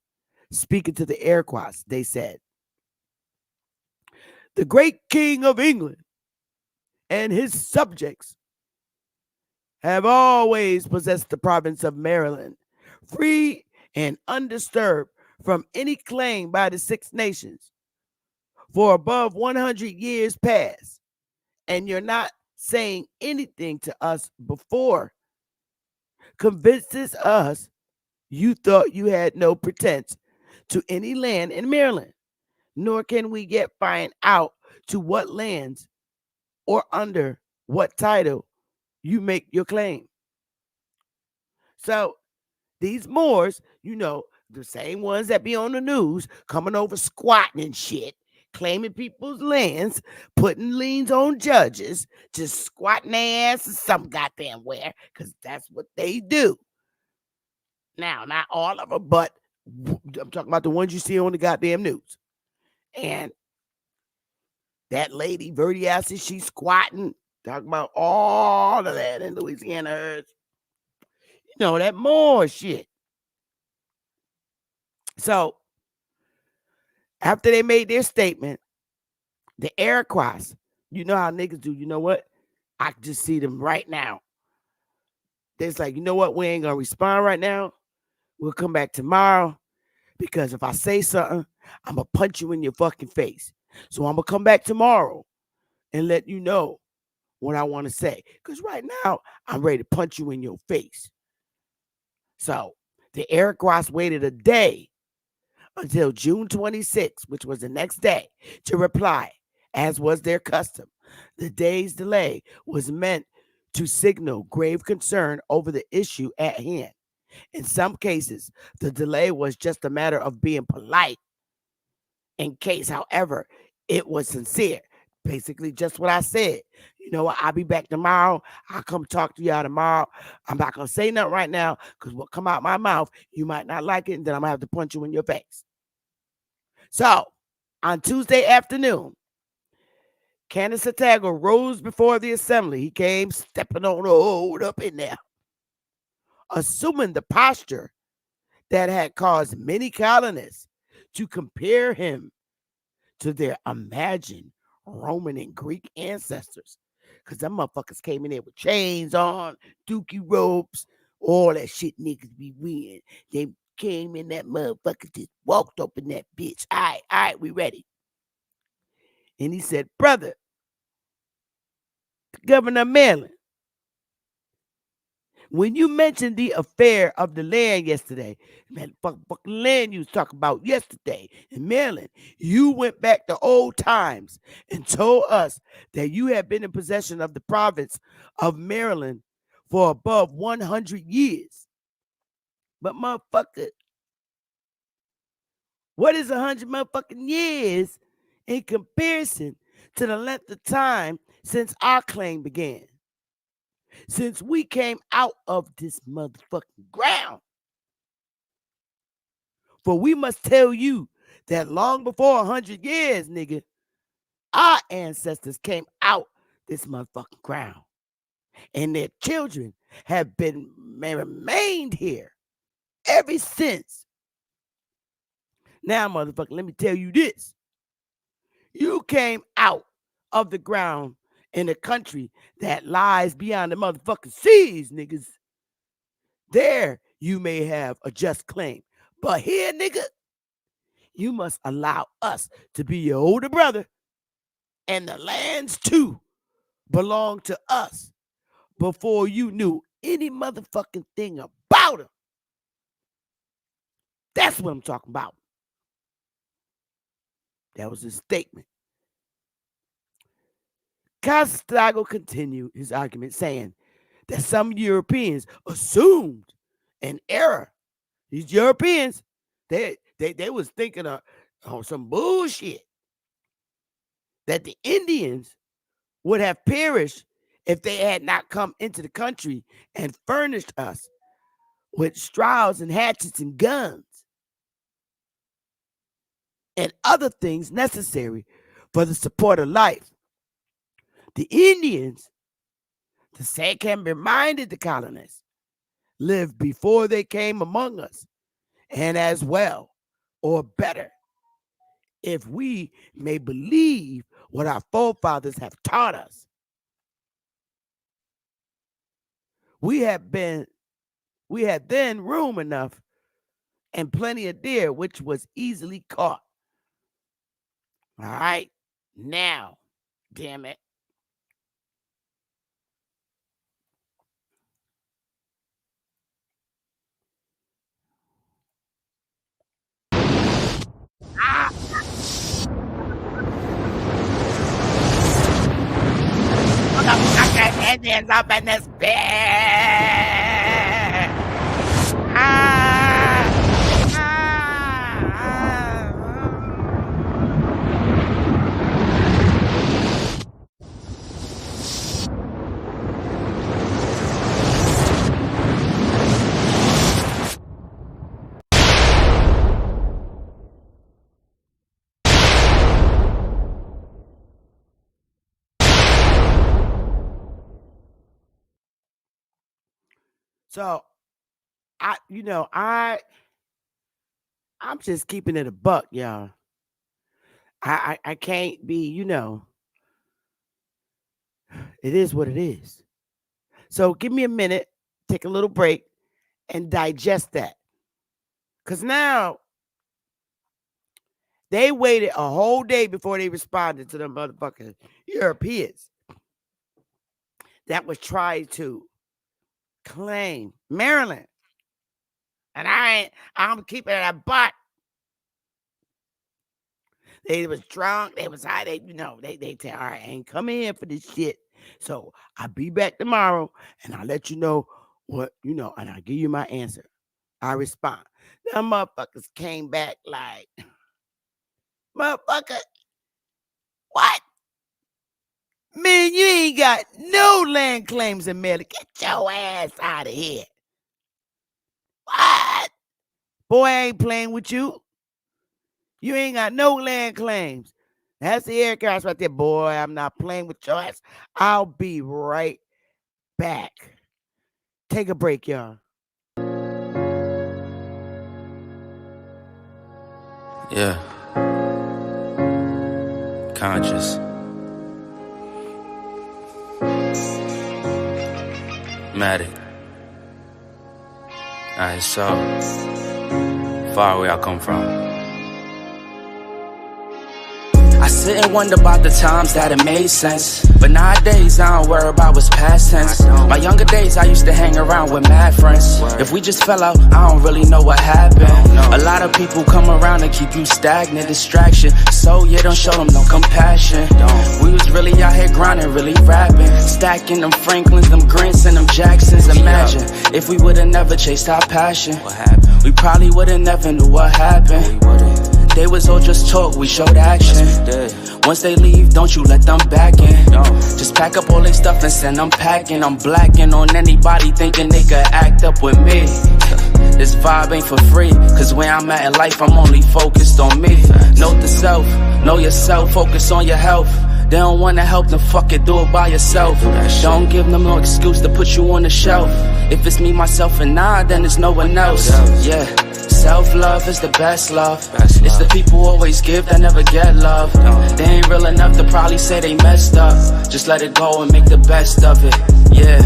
Speaking to the Iroquois, they said, "The great king of England and his subjects have always possessed the province of Maryland, free and undisturbed from any claim by the 6 nations for above 100 years past. And you're not saying anything to us before convinces us you thought you had no pretense to any land in Maryland, nor can we yet find out to what lands or under what title you make your claim." So these Moors, the same ones that be on the news, coming over squatting and shit, claiming people's lands, putting liens on judges, just squatting their asses some goddamn where, because that's what they do. Now, not all of them, but I'm talking about the ones you see on the goddamn news. And that lady, Verdi Acid, she's squatting, talking about all of that in Louisiana herds. That Moor shit. So, after they made their statement, the Iroquois, you know how niggas do, you know what? I can just see them right now. They're like, you know what? We ain't going to respond right now. We'll come back tomorrow because if I say something, I'm going to punch you in your fucking face. So I'm going to come back tomorrow and let you know what I want to say. Because right now, I'm ready to punch you in your face. So the Iroquois waited a day until June 26th, which was the next day, to reply, as was their custom. The day's delay was meant to signal grave concern over the issue at hand. In some cases, the delay was just a matter of being polite. In case, however, it was sincere. Basically, just what I said. know what? I'll be back tomorrow. I'll come talk to y'all tomorrow. I'm not gonna say nothing right now because what come out my mouth, you might not like it, and then I'm gonna have to punch you in your face. So on Tuesday afternoon, Candace Otago rose before the assembly. He came stepping on the hold up in there, assuming the posture that had caused many colonists to compare him to their imagined Roman and Greek ancestors. Because them motherfuckers came in there with chains on, dookie ropes, all that shit niggas be wearing. They came in that motherfucker, just walked up in that bitch. All right, we ready. And he said, brother, Governor Maryland, when you mentioned the affair of the land yesterday, man, fucking land you was talking about yesterday in Maryland, you went back to old times and told us that you had been in possession of the province of Maryland for above 100 years. But motherfucker, what is 100 motherfucking years in comparison to the length of time since our claim began? Since we came out of this motherfucking ground. For we must tell you that long before 100 years, nigga, our ancestors came out this motherfucking ground. And their children have been remained here ever since. Now, motherfucker, let me tell you this. You came out of the ground in a country that lies beyond the motherfucking seas, niggas. There you may have a just claim. But here, nigga, you must allow us to be your older brother. And the lands too belong to us before you knew any motherfucking thing about them. That's what I'm talking about. That was his statement. Costago continued his argument saying that some Europeans assumed an error. These Europeans, they was thinking of some bullshit. That the Indians would have perished if they had not come into the country and furnished us with straws and hatchets and guns and other things necessary for the support of life. The Indians, the said can reminded the colonists, lived before they came among us, and as well, or better, if we may believe what our forefathers have taught us. We had then room enough and plenty of deer, which was easily caught. All right, now, damn it. Motherfucking Indians up in this bitch. So I'm just keeping it a buck, y'all. I can't be, it is what it is. So give me a minute, take a little break, and digest that. Because now they waited a whole day before they responded to the motherfucking Europeans that was trying to claim Maryland. And I'm keeping it a buck. They was drunk. They was high. They tell, all right, I ain't coming here for this shit. So I'll be back tomorrow and I'll let you know what, and I'll give you my answer. I respond. Them motherfuckers came back like, motherfucker, what? Man, you ain't got no land claims in Maryland. Get your ass out of here. What? Boy, I ain't playing with you. You ain't got no land claims. That's the air guys right there. Boy, I'm not playing with your ass. I'll be right back. Take a break, y'all. Yeah. Conscious. Matic. Alright, so far where I come from. I sit and wonder about the times that it made sense. But nowadays I don't worry about what's past tense. My younger days I used to hang around with mad friends. If we just fell out, I don't really know what happened. A lot of people come around and keep you stagnant, distraction. So yeah, don't show them no compassion. We was really out here grinding, really rapping, stacking them Franklins, them Grants and them Jacksons. Imagine if we would've never chased our passion. We probably would've never knew what happened. They was all just talk, we showed action. Once they leave, don't you let them back in. Just pack up all their stuff and send them packing. I'm blacking on anybody thinking they could act up with me. This vibe ain't for free, cause where I'm at in life, I'm only focused on me. Note the self, know yourself, focus on your health. They don't wanna help, then fuck it, do it by yourself. Don't give them no excuse to put you on the shelf. If it's me, myself, and I, then it's no one else. Yeah. Self-love is the best love. It's the people who always give that never get love. They ain't real enough to probably say they messed up. Just let it go and make the best of it. Yeah,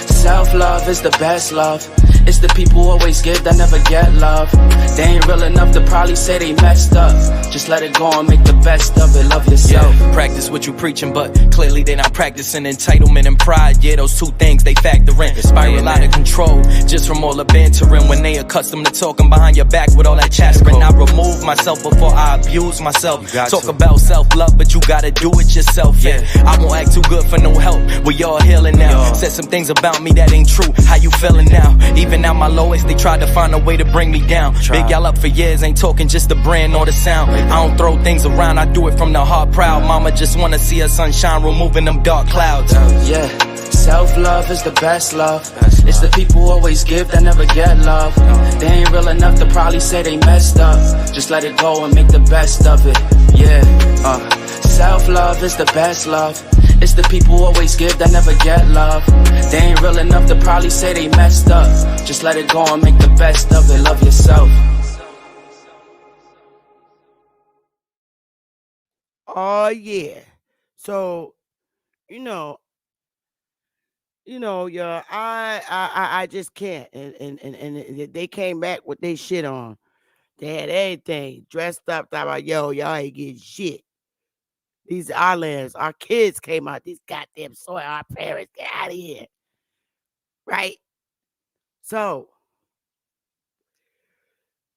self-love is the best love. It's the people who always give that never get love. They ain't real enough to probably say they messed up. Just let it go and make the best of it. Love yourself. Yeah, practice what you preaching, but clearly they not practicing entitlement and pride. Yeah, those two things they factor in. Spiral out of control just from all the bantering. When they accustomed to talking behind your back with all that chattering, I remove myself before I abuse myself. Talk about self-love, but you gotta do it yourself. Yeah, I won't act too good for no help. We all healing now. Said some things about me that ain't true. How you feeling now? Even at my lowest, they tried to find a way to bring me down. Big y'all up for years, ain't talking just the brand or the sound. I don't throw things around, I do it from the heart proud. Mama just wanna see her sunshine, removing them dark clouds. Yeah, self-love is the best love. It's the people who always give that never get love. They ain't real enough to probably say they messed up. Just let it go and make the best of it. Yeah, self-love is the best love. It's the people who always give that never get love. They ain't real enough to probably say they messed up. Just let it go and make the best of it. Love yourself. Oh yeah. So, yeah, I just can't. And they came back with their shit on. They had everything dressed up. Thought about, yo, y'all ain't getting shit. These our lands, our kids came out. These goddamn soil, our parents, get out of here. Right? So,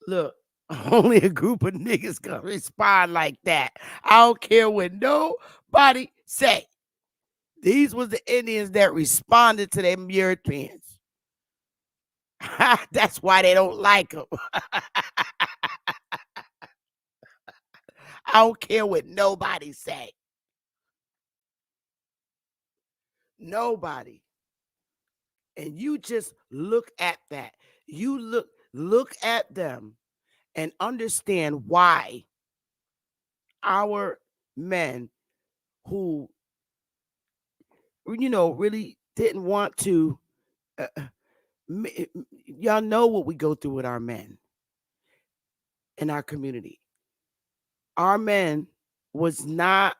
look, only a group of niggas gonna respond like that. I don't care what nobody say. These was the Indians that responded to them Europeans. That's why they don't like them. I don't care what nobody say. Nobody. And you just look at that. You look at them and understand why our men who really didn't want to y'all know what we go through with our men in our community. Our men was not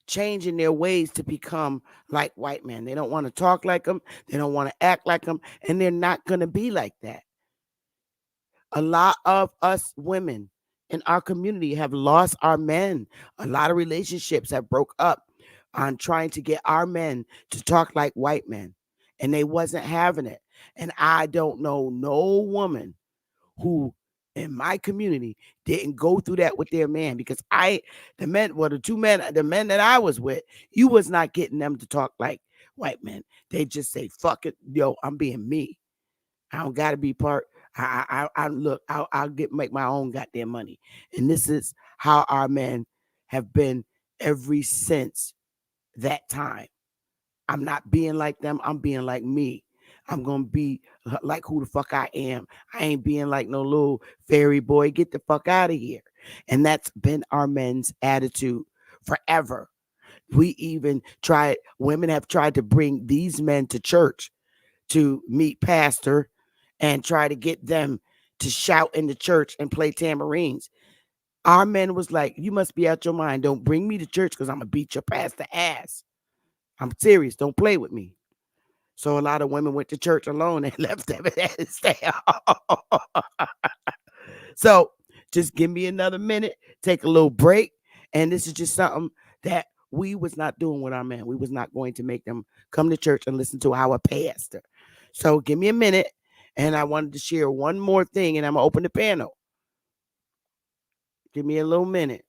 changing their ways to become like white men. They don't want to talk like them. They don't want to act like them. And they're not going to be like that. A lot of us women in our community have lost our men. A lot of relationships have broke up on trying to get our men to talk like white men. And they wasn't having it. And I don't know no woman who in my community didn't go through that with their man, because the men that I was with, you was not getting them to talk like white men. They just say, fuck it, yo, I'm being me. I don't gotta be part. I'll make my own goddamn money. And this is how our men have been ever since that time. I'm not being like them. I'm being like me. I'm going to be like who the fuck I am. I ain't being like no little fairy boy. Get the fuck out of here. And that's been our men's attitude forever. We even tried, women have tried to bring these men to church to meet pastor and try to get them to shout in the church and play tambourines. Our men was like, you must be out your mind. Don't bring me to church because I'm going to beat your pastor ass. I'm serious. Don't play with me. So a lot of women went to church alone and left them and stay. So just give me another minute, take a little break. And this is just something that we was not doing with our men. We was not going to make them come to church and listen to our pastor. So give me a minute. And I wanted to share one more thing, and I'm going to open the panel. Give me a little minute.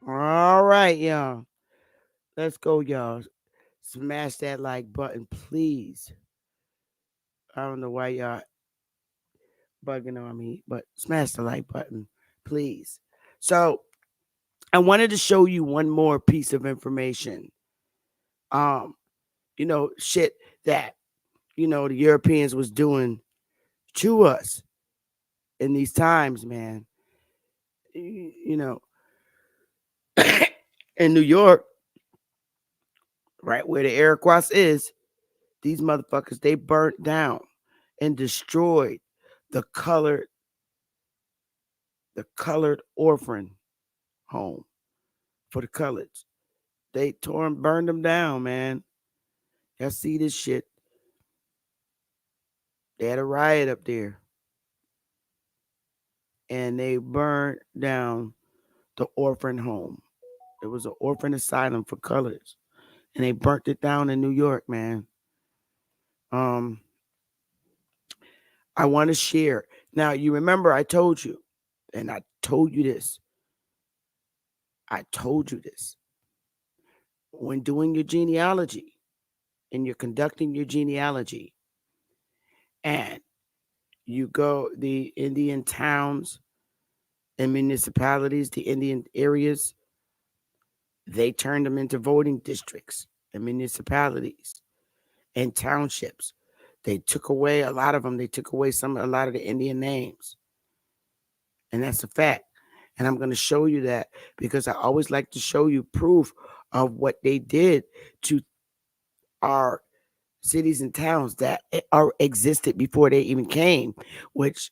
All right, y'all. Let's go, y'all. Smash that like button, please. I don't know why y'all bugging on me, but smash the like button, please. So I wanted to show you one more piece of information. Shit that, the Europeans was doing to us in these times, man. You know, in New York, right where the Iroquois is, these motherfuckers, they burnt down and destroyed the colored orphan home for the coloreds. They tore and burned them down, man. Y'all see this shit? They had a riot up there, and they burned down the orphan home. It was an orphan asylum for coloreds, and they burnt it down in New York, man. Um, I want to share. Now, you remember I told you, and I told you this. I told you this. When doing your genealogy, and you're conducting your genealogy, and you go the Indian towns and municipalities, the Indian areas, they turned them into voting districts and municipalities and townships. They took away a lot of them. They took away a lot of the Indian names. And that's a fact. And I'm going to show you that because I always like to show you proof of what they did to our cities and towns that are existed before they even came, which,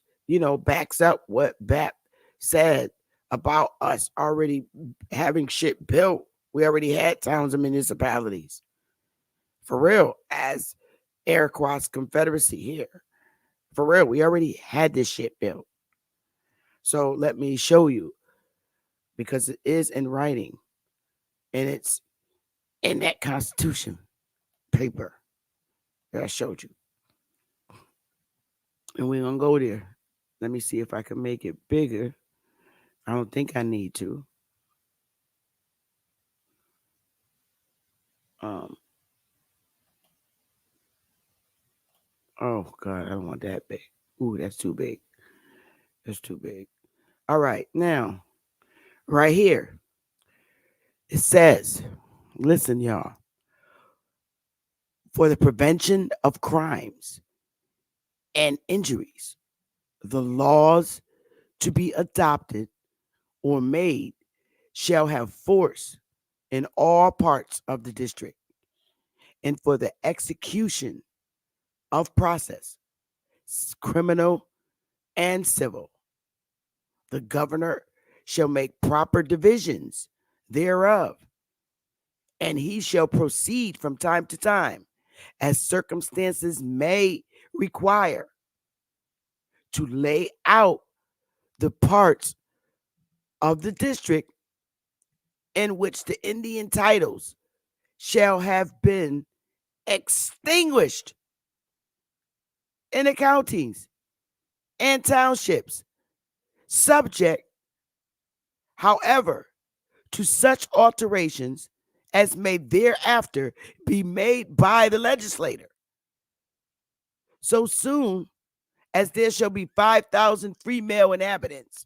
backs up what BAP said about us already having shit built. We already had towns and municipalities. For real, as Iroquois Confederacy here. For real, we already had this shit built. So let me show you, because it is in writing and it's in that Constitution paper that I showed you. And we're gonna go there. Let me see if I can make it bigger. I don't think I need to. Um. Oh God, I don't want that big. Ooh, that's too big. That's too big. All right, now right here it says, listen, y'all, for the prevention of crimes and injuries, the laws to be adopted or made shall have force in all parts of the district, and for the execution of process, criminal and civil, the governor shall make proper divisions thereof, and he shall proceed from time to time, as circumstances may require, to lay out the parts of the district in which the Indian titles shall have been extinguished in the counties and townships, subject, however, to such alterations as may thereafter be made by the legislator. So soon as there shall be 5,000 free male inhabitants,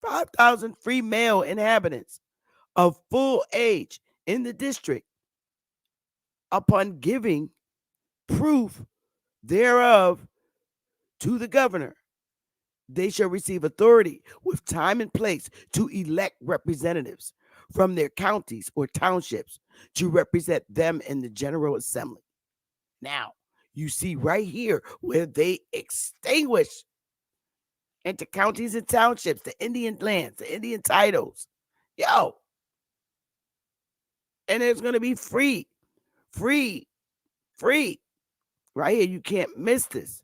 5,000 free male inhabitants of full age in the district, upon giving proof thereof to the governor, they shall receive authority with time and place to elect representatives from their counties or townships to represent them in the General Assembly. Now, you see right here where they extinguish into counties and townships the Indian lands, the Indian titles. Yo, and it's going to be free, free, free. Right here, you can't miss this.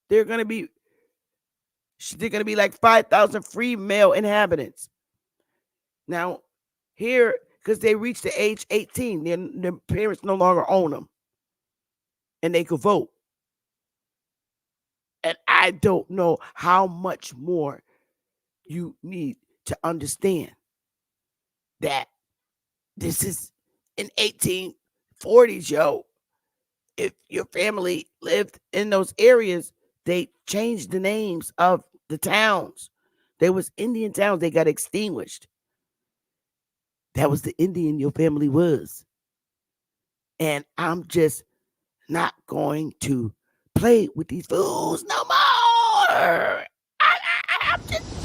They're going to be like 5,000 free male inhabitants. Now, here, because they reach the age 18, their parents no longer own them, and they could vote. And I don't know how much more you need to understand that this is in 1840s, yo. If your family lived in those areas, they changed the names of the towns. There was Indian towns, they got extinguished. That was the Indian your family was. And I'm just not going to play with these fools no more. I'm just...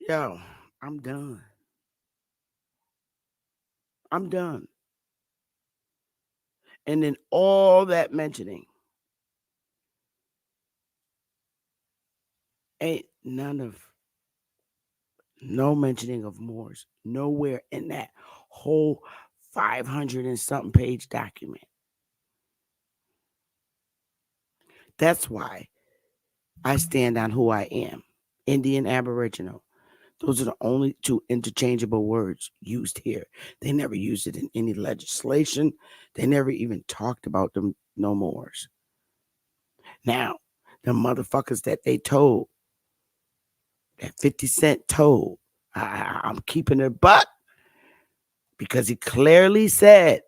Yo, I'm done. I'm done. And then all that mentioning ain't no mentioning of Moors nowhere in that whole 500 and something page document. That's why I stand on who I am, Indian Aboriginal. Those are the only two interchangeable words used here. They never used it in any legislation. They never even talked about them no mores. Now, the motherfuckers that they told, that 50 Cent told, I'm keeping it buck, because he clearly said,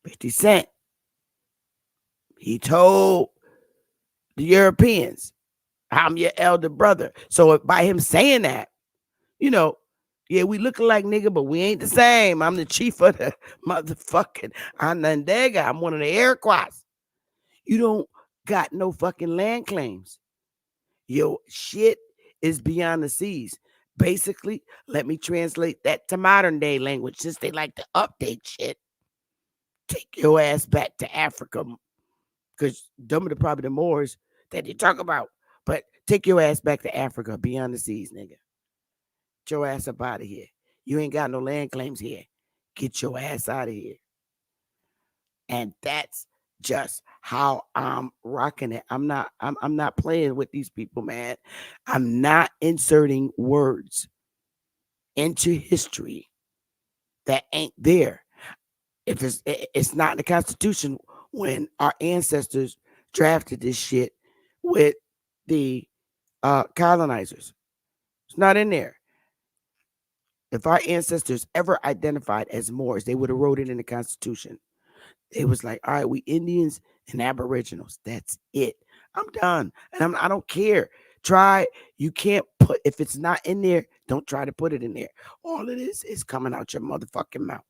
50 Cent, he told the Europeans, I'm your elder brother. So by him saying that, you know, yeah, we looking like nigga, but we ain't the same. I'm the chief of the motherfucking Anandega. I'm one of the Iroquois. You don't got no fucking land claims. Your shit is beyond the seas. Basically, let me translate that to modern day language, since they like to update shit. Take your ass back to Africa, because them are probably the Moors that they talk about. But take your ass back to Africa, beyond the seas, nigga. Get your ass up out of here. You ain't got no land claims here. Get your ass out of here. And that's just how I'm rocking it. I'm not playing with these people, man. I'm not inserting words into history that ain't there. If it's not in the Constitution when our ancestors drafted this shit with the colonizers. It's not in there. If our ancestors ever identified as Moors, they would have wrote it in the Constitution. It was like, all right, we Indians and Aboriginals. That's it. I'm done. And I don't care. Try. You can't put, if it's not in there, don't try to put it in there. All it is coming out your motherfucking mouth.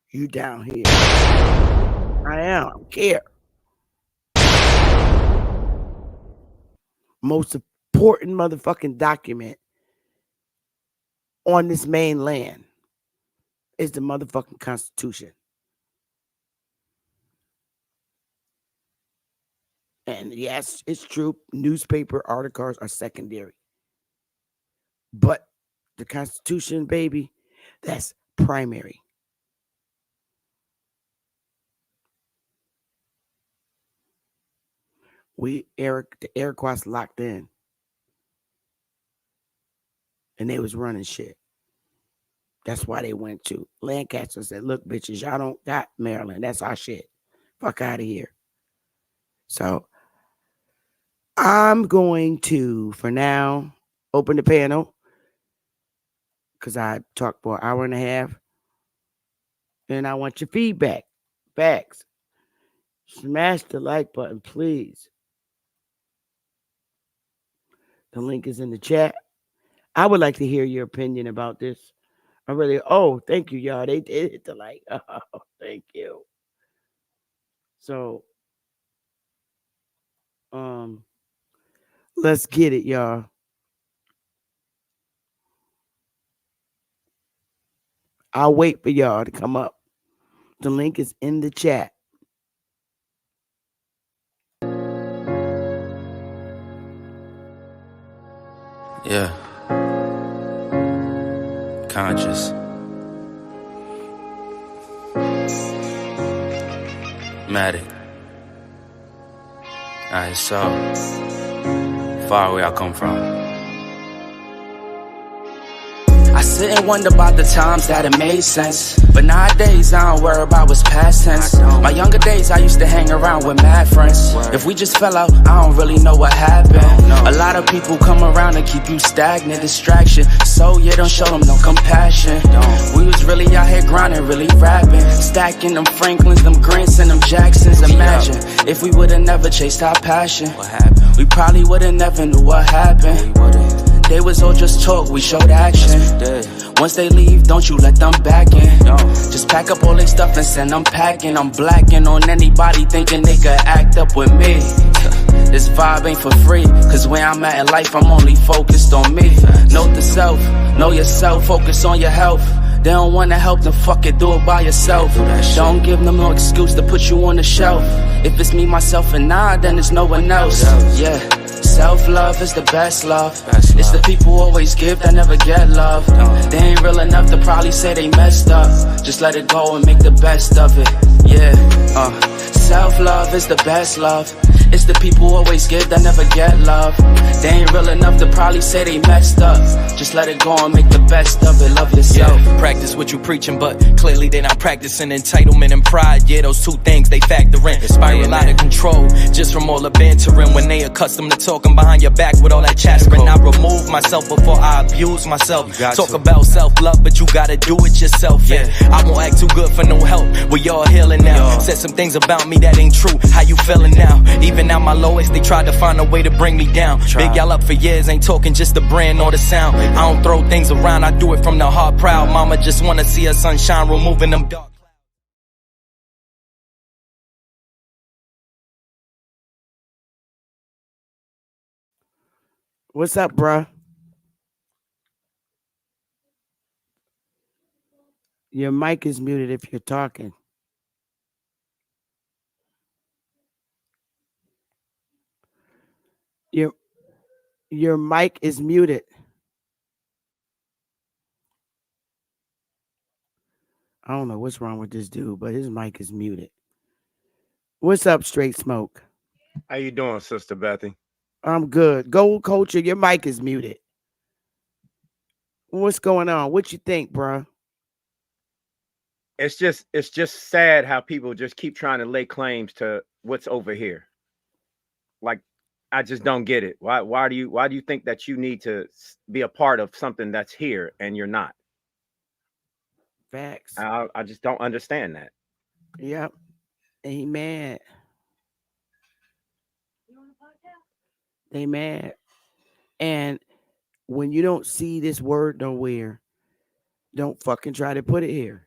You down here. I don't care. Most important motherfucking document on this main land is the motherfucking Constitution. And yes, it's true. Newspaper articles are secondary. But the Constitution, baby, that's primary. The Iroquois locked in. And they was running shit. That's why they went to Lancaster and said, look, bitches, y'all don't got Maryland. That's our shit. Fuck out of here. So I'm going to, for now, open the panel because I talked for an hour and a half. And I want your feedback. Facts. Smash the like button, please. The link is in the chat. I would like to hear your opinion about this. I really, thank you, y'all. They did hit the like. Oh, thank you. So, let's get it, y'all. I'll wait for y'all to come up. The link is in the chat. Yeah. Conscious. Matic. Alright, so far away I come from. I sit and wonder about the times that it made sense. But nowadays I don't worry about what's past tense. My younger days I used to hang around with mad friends. If we just fell out, I don't really know what happened. A lot of people come around and keep you stagnant, distraction. So you don't show them no compassion. We was really out here grinding, really rapping, stacking them Franklins, them Grants and them Jacksons. Imagine if we would've never chased our passion. We probably would've never knew what happened. They was all just talk, we showed action. Once they leave, don't you let them back in. Just pack up all their stuff and send them packing. I'm blacking on anybody thinking they could act up with me. This vibe ain't for free, cause where I'm at in life, I'm only focused on me. Note the self, know yourself, focus on your health. They don't wanna help, then fuck it, do it by yourself. Don't give them no excuse to put you on the shelf. If it's me, myself, and I, then it's no one else. Yeah. Self-love is the best love. It's the people who always give that never get love. They ain't real enough to probably say they messed up. Just let it go and make the best of it. Yeah, self-love is the best love. It's the people who always give that never get love. They ain't real enough to probably say they messed up. Just let it go and make the best of it. Love yourself. Yeah, practice what you preaching, but clearly they not practicing entitlement and pride. Yeah, those two things they factor in. Spiral out of control just from all the bantering. When they accustomed to talking behind your back with all that chattering. I remove myself before I abuse myself. Talk about self-love, but you gotta do it yourself. Yeah, I won't act too good for no help. We all healing now. Said some things about me that ain't true. How you feeling now? Even at my lowest, they tried to find a way to bring me down. Big y'all up for years, ain't talking just the brand or the sound. I don't throw things around, I do it from the heart proud. Mama just wanna see her sunshine, removing them dark. What's up, bruh? Your mic is muted if you're talking. Your mic is muted. I don't know what's wrong with this dude, but his mic is muted. What's up, Straight Smoke? How you doing, Sister Bethy? I'm good. Gold Culture, your mic is muted. What's going on? What you think, bro? It's just sad how people just keep trying to lay claims to what's over here. Like, I just don't get it. Why do you think that you need to be a part of something that's here and you're not? Facts. I just don't understand that. Yep. They mad. They mad. And when you don't see this word nowhere, don't fucking try to put it here.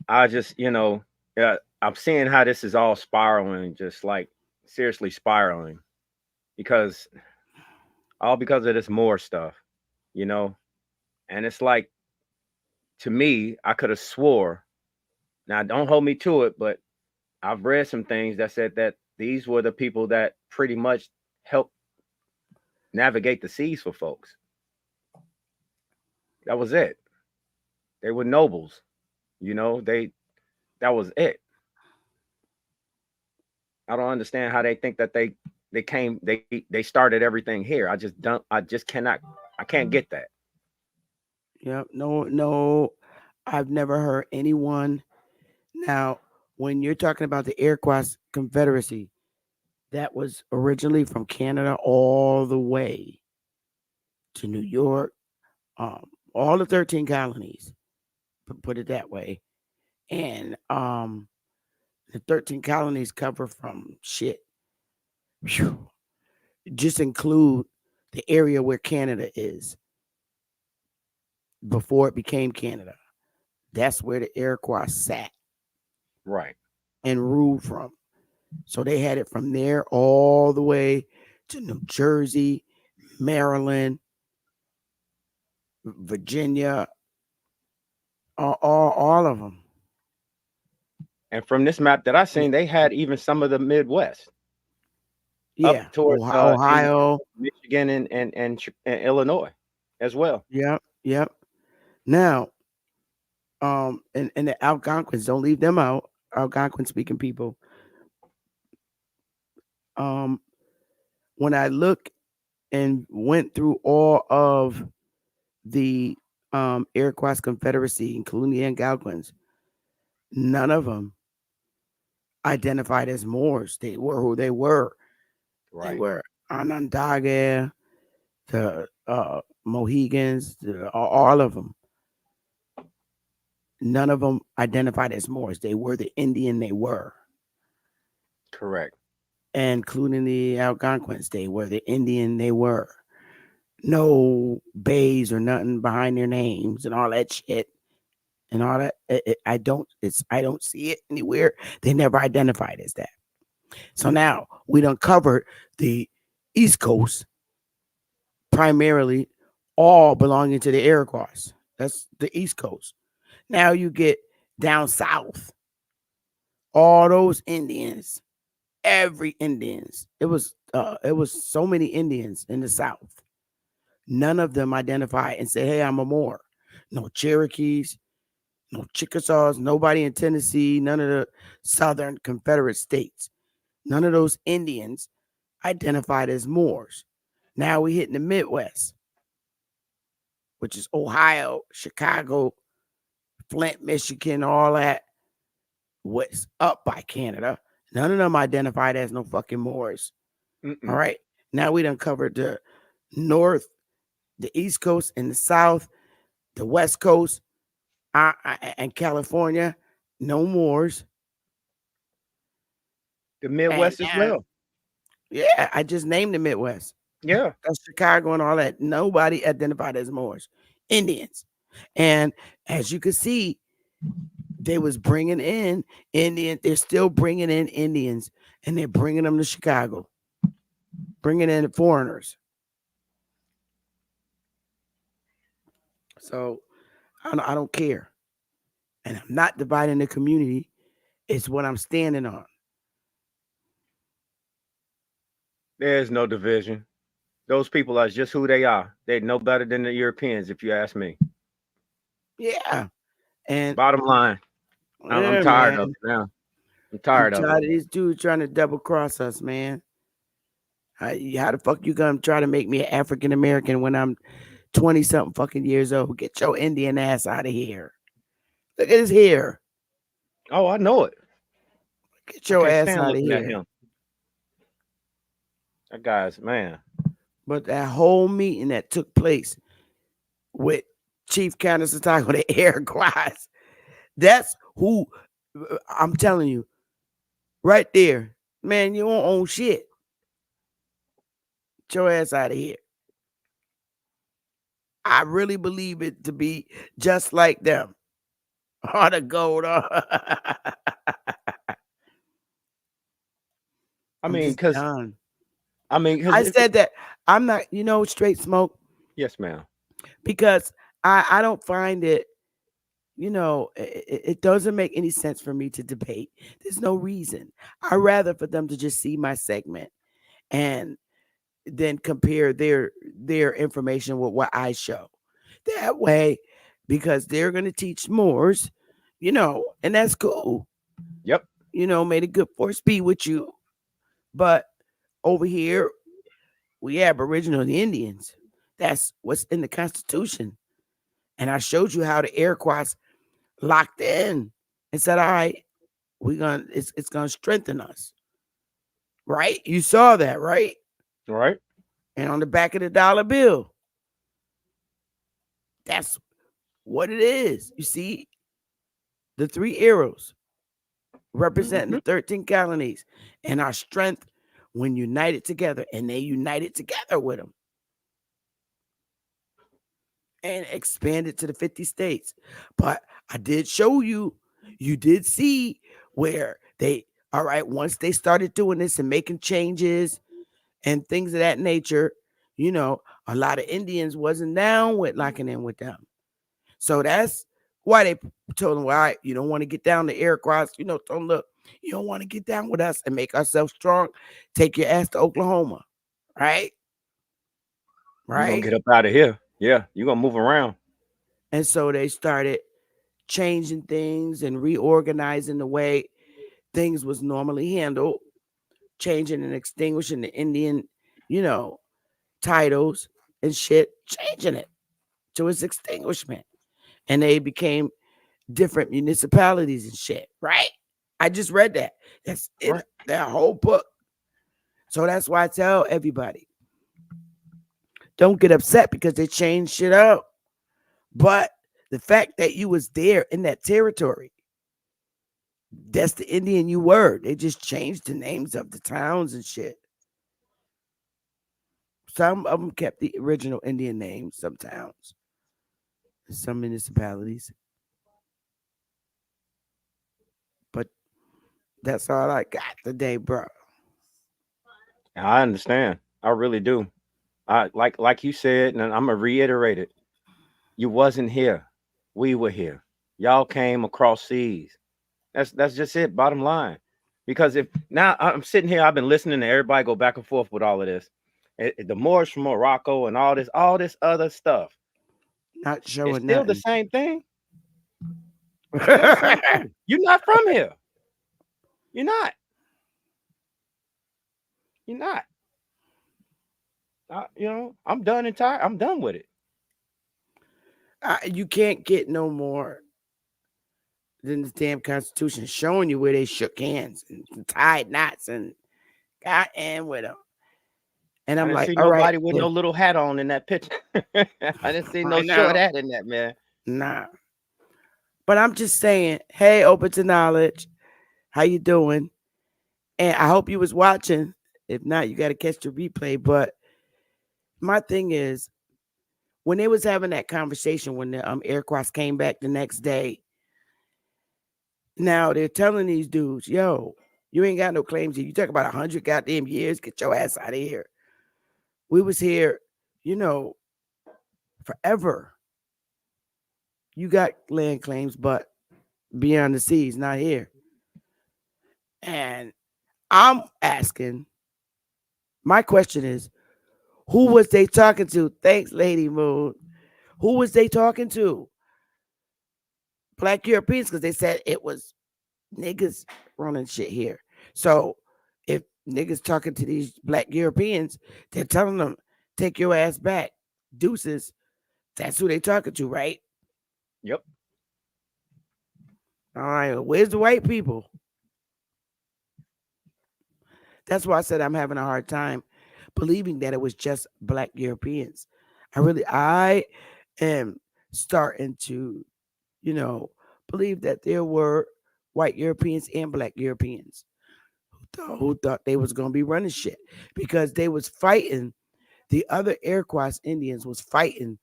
I just, I'm seeing how this is all spiraling, just like seriously spiraling, because all because of this more stuff, you know. And it's like, to me, I could have swore. Now, don't hold me to it, but I've read some things that said that these were the people that pretty much helped navigate the seas for folks. That was it. They were nobles, they that was it. I don't understand how they think that they started everything here. I just cannot, I can't get that. Yep. No, no. I've never heard anyone. Now, when you're talking about the Iroquois Confederacy, that was originally from Canada all the way to New York, all the 13 colonies, put it that way. And the 13 colonies cover from shit. Whew, just include the area where Canada is before it became Canada. That's where the Iroquois sat Right. and ruled from. So they had it from there all the way to New Jersey, Maryland, Virginia, all of them. And from this map that I seen, they had even some of the Midwest Yeah, up towards Ohio. Michigan and Illinois as well. Yep, yep. Now, and the Algonquins, don't leave them out. Algonquin speaking people. Um, when I look and went through all of the Iroquois Confederacy, including the Algonquins, none of them identified as Moors. They were who they were. They Right. were Onondaga, the Mohegans, all of them. None of them identified as Moors. They were the Indian they were. Correct. Including the Algonquins. They were the Indian they were. No bays or nothing behind their names and all that shit and all that. I don't see it anywhere. They never identified as that. So now we done covered the East Coast, primarily all belonging to the Iroquois. That's the East Coast. Now you get down south, all those Indians, every Indians. It was so many Indians in the South. None of them identify and say, "Hey, I'm a Moor." No Cherokees, no Chickasaws, nobody in Tennessee, none of the Southern Confederate states. None of those Indians identified as Moors. Now we hit in the Midwest, which is Ohio, Chicago, Flint, Michigan, all that. What's up by Canada? None of them identified as no fucking Moors. Mm-mm. All right. Now we done covered the North, the East Coast, and the South, the West Coast, and California. No Moors. The And Midwest as now, well. yeah, I just named the Midwest. Yeah. That's Chicago and all that. Nobody identified as Moors, Indians. And as you can see, they was bringing in Indian. They're still bringing in Indians, and they're bringing them to Chicago, bringing in foreigners. So I don't care, and I'm not dividing the community. It's what I'm standing on. There's no division. Those people are just who they are. They're no better than the Europeans, if you ask me. Yeah. And Bottom line, I'm yeah, tired of man. it now. I'm I'm tired of it. tired of these dudes trying to double cross us, man. How the fuck you gonna try to make me an African American when I'm 20 something fucking years old? Get your Indian ass out of here. Look at his hair. Oh, I know it. Get I your can't ass stand out of looking at here. him. That guy's man. But that whole meeting that took place with Chief Candace Otago, the air quads, that's who I'm telling you, right there. Man, you don't own shit. Get your ass out of here. I really believe it to be just like them. All the gold. I I'm mean, just because done. because I said that I'm not, straight smoke yes, ma'am. because I don't find it, it doesn't make any sense for me to debate. There's no reason. I'd rather for them to just see my segment and then compare their information with what I show. That way, because they're gonna teach Moors, and that's cool. Yep. May the good force be with you. But over here, we Aboriginal and Indians. That's what's in the Constitution. And I showed you how the air quads locked in and said, all right, it's gonna strengthen us. Right? You saw that, right? Right. And on the back of the dollar bill, that's what it is. You see, the three arrows representing Hmm. the 13 colonies and our strength when united together, and they united together with them and expanded to the 50 states. But I did show you, you did see where all right, once they started doing this and making changes and things of that nature, a lot of Indians wasn't down with locking in with them. So that's why they told them, well, all right, you don't want to get down the air cross, told them, look, you don't want to get down with us and make ourselves strong. Take your ass to Oklahoma. Right? You're gonna Right? get up out of here. Yeah, you're gonna move around. And so they started changing things and reorganizing the way things was normally handled, changing and extinguishing the Indian, you know, titles and shit, changing it to its extinguishment. And they became different municipalities and shit, right? I just read that. That's in Right. that whole book. So that's why I tell everybody, don't get upset because they changed shit up. But the fact that you was there in that territory, that's the Indian you were. They just changed the names of the towns and shit. Some of them kept the original Indian names, some towns, some municipalities. But that's all I got today, bro. I understand. I really do. I like you said, and I'm gonna reiterate it. You wasn't here. We were here. Y'all came across seas. That's just it. Bottom line. Because if now I'm sitting here, I've been listening to everybody go back and forth with all of this. The Moors from Morocco and all this other stuff. Not It's showing still the nothing. same thing. Still the same thing. You're not from here. You're not. You're not. I'm done and tired. I'm done with it. You can't get no more than the damn Constitution showing you where they shook hands and tied knots and got in with them. And I I'm didn't like, see all right, nobody with no well, little hat on in that picture. I didn't see no I short know. hat in that, man. Nah. But I'm just saying, hey, open to knowledge. How you doing? And I hope you was watching. If not, you got to catch the replay. But my thing is, when they was having that conversation, when the aircraft came back the next day, now they're telling these dudes, yo, you ain't got no claims here. You talk about 100 goddamn years, get your ass out of here. We was here, you know, forever. You got land claims, but beyond the seas, not here. And I'm asking, my question is, Who was they talking to? Thanks, Lady Moon. Who was they talking to? Black Europeans, because they said it was niggas running shit here. So if niggas talking to these black Europeans, they're telling them, take your ass back. Deuces. That's who they talking to, right? Yep. All right. Where's the white people? That's why I said I'm having a hard time believing that it was just black Europeans. I am starting to, you know, believe that there were white Europeans and black Europeans who thought they was gonna be running shit because they was fighting the other Iroquois Indians was fighting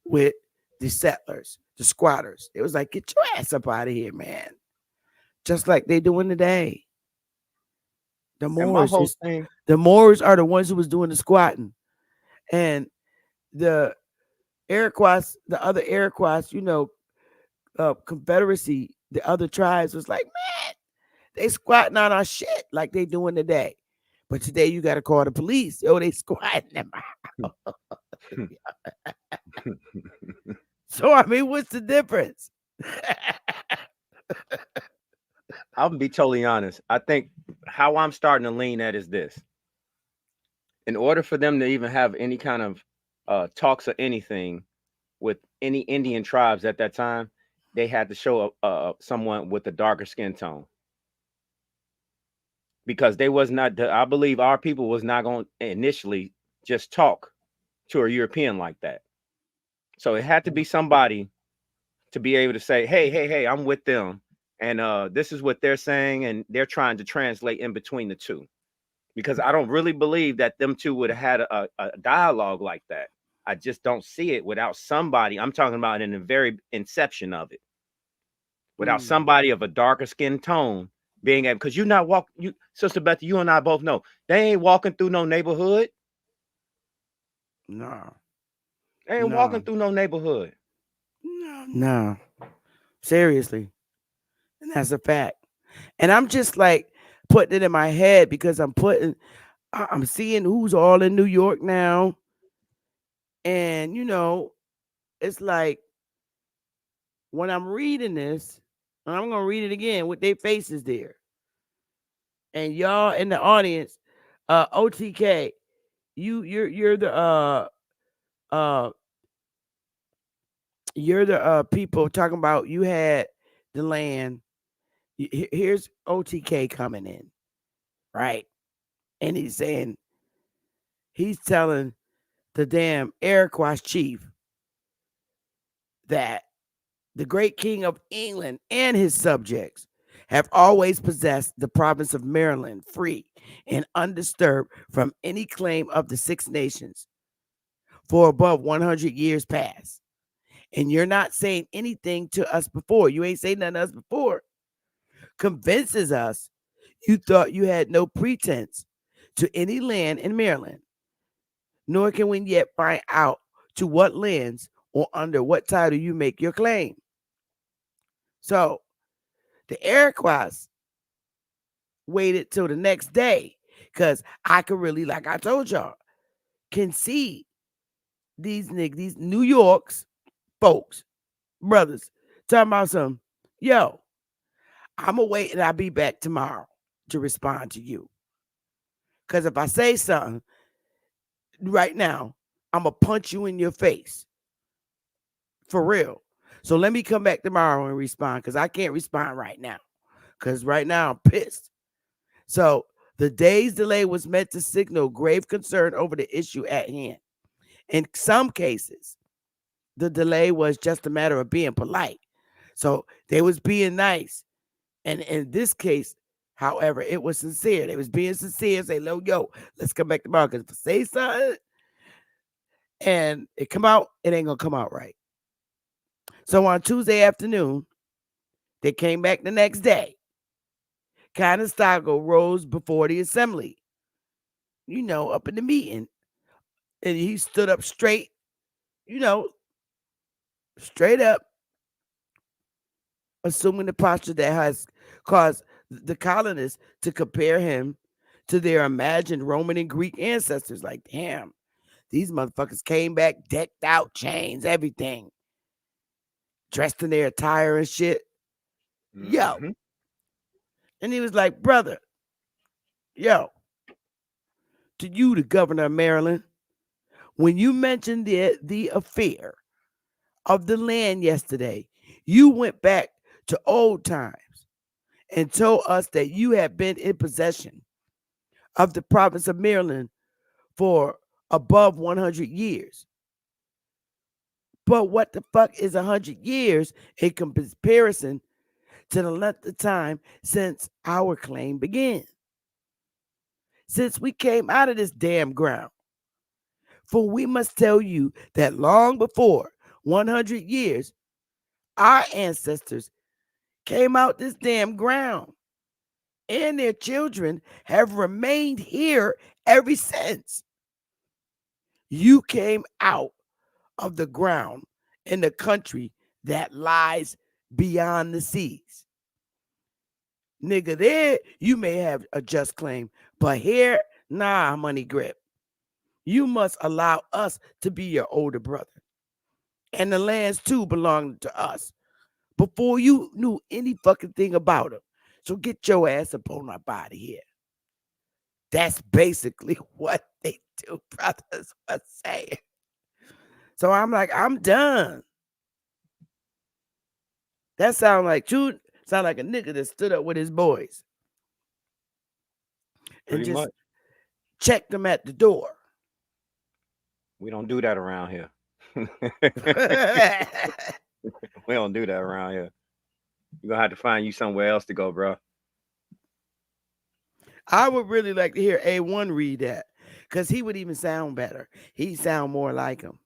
with the settlers, the squatters. It was like, get your ass up out of here, man. Just like they doing today. The And my Moors whole is thing, the Moors are the ones who was doing the squatting. And the Iroquois, the other Iroquois, Confederacy, the other tribes was like, man, they squatting on our shit like they doing today. But today you got to call the police. Yo, they squatting them. So, I mean, what's the difference? I'm gonna be totally honest. I think how I'm starting to lean at is this: in order for them to even have any kind of talks or anything with any Indian tribes at that time, they had to show someone with a darker skin tone because they was not. I believe our people was not going to initially just talk to a European like that. So it had to be somebody to be able to say, "Hey, hey, hey, I'm with them, and this is what they're saying," and they're trying to translate in between the two. Because I don't really believe that them two would have had a dialogue like that. I just don't see it without somebody. I'm talking about in the very inception of it, without somebody of a darker skin tone being able. Because you, Sister Beth, you and I both know they ain't walking through no neighborhood. No, They ain't walking no, through no neighborhood. no. Seriously. And that's a fact. And I'm just like putting it in my head because I'm seeing who's all in New York now. And, it's like when I'm reading this, and I'm going to read it again with their faces there. And y'all in the audience, OTK, you're the uh you're the people talking about you had the land. Here's OTK coming in, right? And he's telling the damn Iroquois chief that the great king of England and his subjects have always possessed the province of Maryland free and undisturbed from any claim of the Six Nations for above 100 years past. And you're not saying anything to us before. You ain't saying nothing to us before. Convinces us you thought you had no pretense to any land in Maryland, nor can we yet find out to what lands or under what title you make your claim. So the Iroquois waited till the next day because I could really, like I told y'all, can see these niggas, these New York's folks, brothers, talking about some, yo, I'm going to wait and I'll be back tomorrow to respond to you. Because if I say something right now, I'm going to punch you in your face. For real. So let me come back tomorrow and respond because I can't respond right now. Because right now I'm pissed. So the day's delay was meant to signal grave concern over the issue at hand. In some cases, the delay was just a matter of being polite. So they was being nice. And in this case, however, it was sincere. They was being sincere, say, yo, let's come back tomorrow. Because if I say something and it come out, it ain't going to come out right. So on Tuesday afternoon, they came back the next day. Conestoga rose before the assembly, up in the meeting. And he stood up straight, straight up, assuming the posture that has caused the colonists to compare him to their imagined Roman and Greek ancestors. Like, damn, These motherfuckers came back, decked out, chains, everything, dressed in their attire and shit. Yo. Mhm. And he was like, brother, yo, to you, the governor of Maryland, when you mentioned the affair of the land yesterday, you went back to old times and told us that you had been in possession of the province of Maryland for above 100 years. But what the fuck is 100 years in comparison to the length of time since our claim began? Since we came out of this damn ground. For we must tell you that long before 100 years, our ancestors came out this damn ground, and their children have remained here ever since. You came out of the ground in the country that lies beyond the seas. Nigga, there you may have a just claim, but here, nah, money grip. You must allow us to be your older brother. And the lands too belong to us before you knew any fucking thing about them. So get your ass up on our body here. That's basically what they do, brothers. What's saying? So I'm like, I'm done. That sound like a nigga that stood up with his boys and Pretty just much. checked them at the door. We don't do that around here. We don't do that around here. You're gonna have to find you somewhere else to go, bro. I would really like to hear A1 read that, because he would even sound better. He'd sound more like him.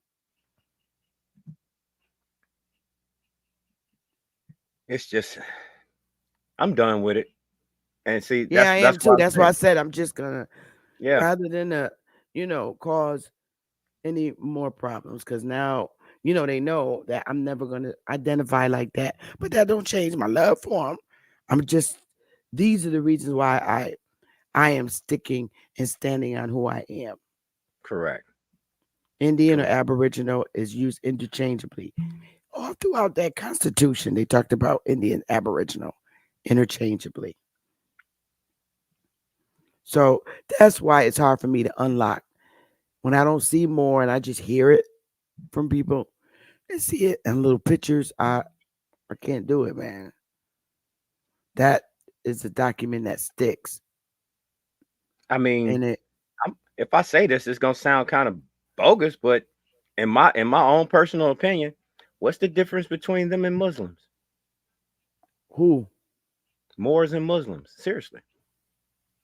It's just, I'm done with it. And see, Yeah, I am that's too. why I'm That's why saying, I said I'm just gonna, yeah, rather than cause any more problems, because now they know that I'm never gonna identify like that. But that don't change my love for them. These are the reasons why I am sticking and standing on who I am. correct. Indian or Correct. Aboriginal is used interchangeably. All throughout that Constitution, they talked about Indian, Aboriginal interchangeably. So that's why it's hard for me to unlock. When I don't see more and I just hear it from people and see it in little pictures, I can't do it, man. That is a document that sticks. I mean, And if I say this, it's gonna sound kind of bogus, but in my own personal opinion, what's the difference between them and Muslims? who? Moors and Muslims, seriously.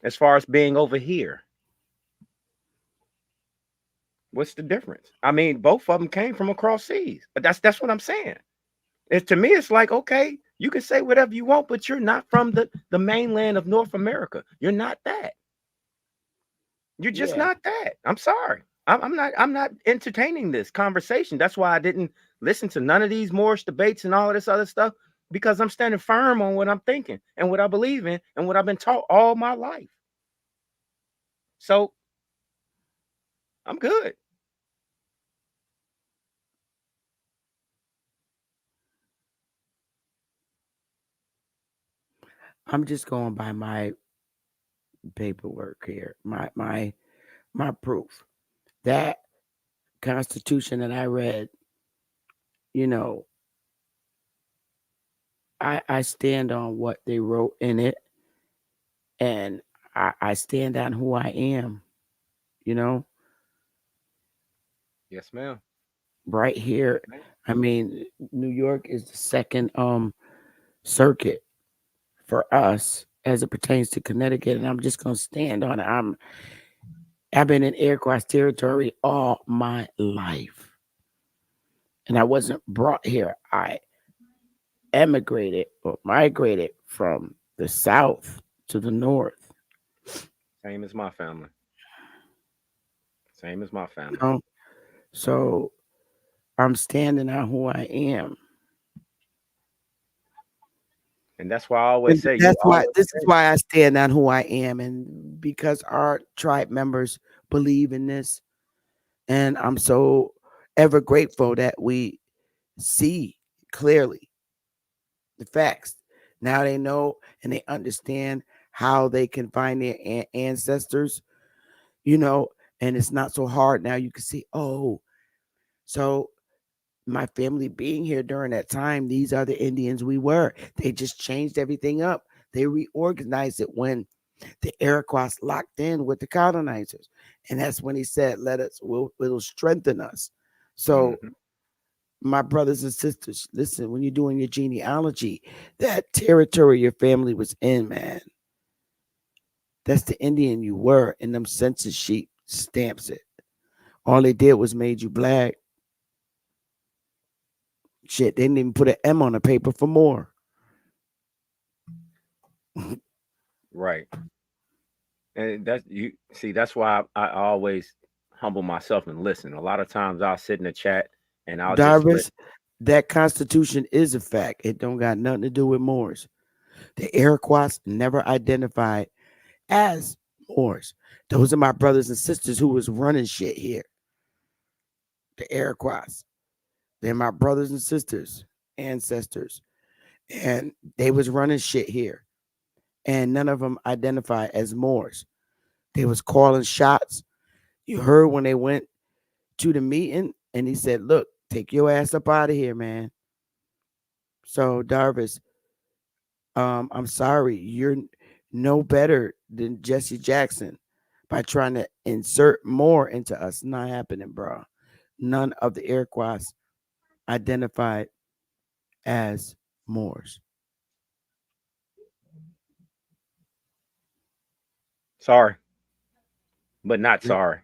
As far as being over here, what's the difference? I mean, both of them came from across seas. But that's what I'm saying. To me, it's like, okay, you can say whatever you want, but you're not from the mainland of North America. You're not that. You're just Yeah. not that. I'm sorry. I'm not entertaining this conversation. That's why I didn't listen to none of these Moorish debates and all of this other stuff, because I'm standing firm on what I'm thinking and what I believe in and what I've been taught all my life. So I'm good. I'm just going by my paperwork here, my proof. That Constitution that I read, you know, I stand on what they wrote in it, and I stand on who I am, you know, Yes, ma'am. right here. Ma'am. I mean, New York is the second circuit for us as it pertains to Connecticut, and I'm just gonna stand on it. I've been in Air Cross territory all my life, and I wasn't brought here. I emigrated or migrated from the south to the north. Same as my family. Same as my You family. know? So I'm standing on who I am. And that's why I always And say, you that's why always this is say, why I stand on who I am. And because our tribe members believe in this, And I'm so ever grateful that we see clearly the facts. Now they know and they understand how they can find their ancestors, you know, and it's not so hard now. You can see, oh, so my family being here during that time, these are the Indians we were. They just changed everything up. They reorganized it when the Iroquois locked in with the colonizers. And that's when he said, let us, it'll strengthen us. So, Hmm. my brothers and sisters, listen, when you're doing your genealogy, that territory your family was in, man, that's the Indian you were, and them census sheet stamps it. All they did was made you black. Shit, they didn't even put an M on the paper for more. Right. And that's you see, that's why I always humble myself and listen. A lot of times I'll sit in the chat and I'll just Darvis, listen. that Constitution is a fact. It don't got nothing to do with Moors. The Iroquois never identified as Moors. Those are my brothers and sisters who was running shit here. The Iroquois. They're my brothers and sisters, ancestors. And they was running shit here. And none of them identified as Moors. They was calling shots. You heard when they went to the meeting and he said, look, take your ass up out of here, man. So Darvis, I'm sorry, you're no better than Jesse Jackson by trying to insert more into us. Not happening, bro. None of the Iroquois identified as Moors. Sorry, but not sorry.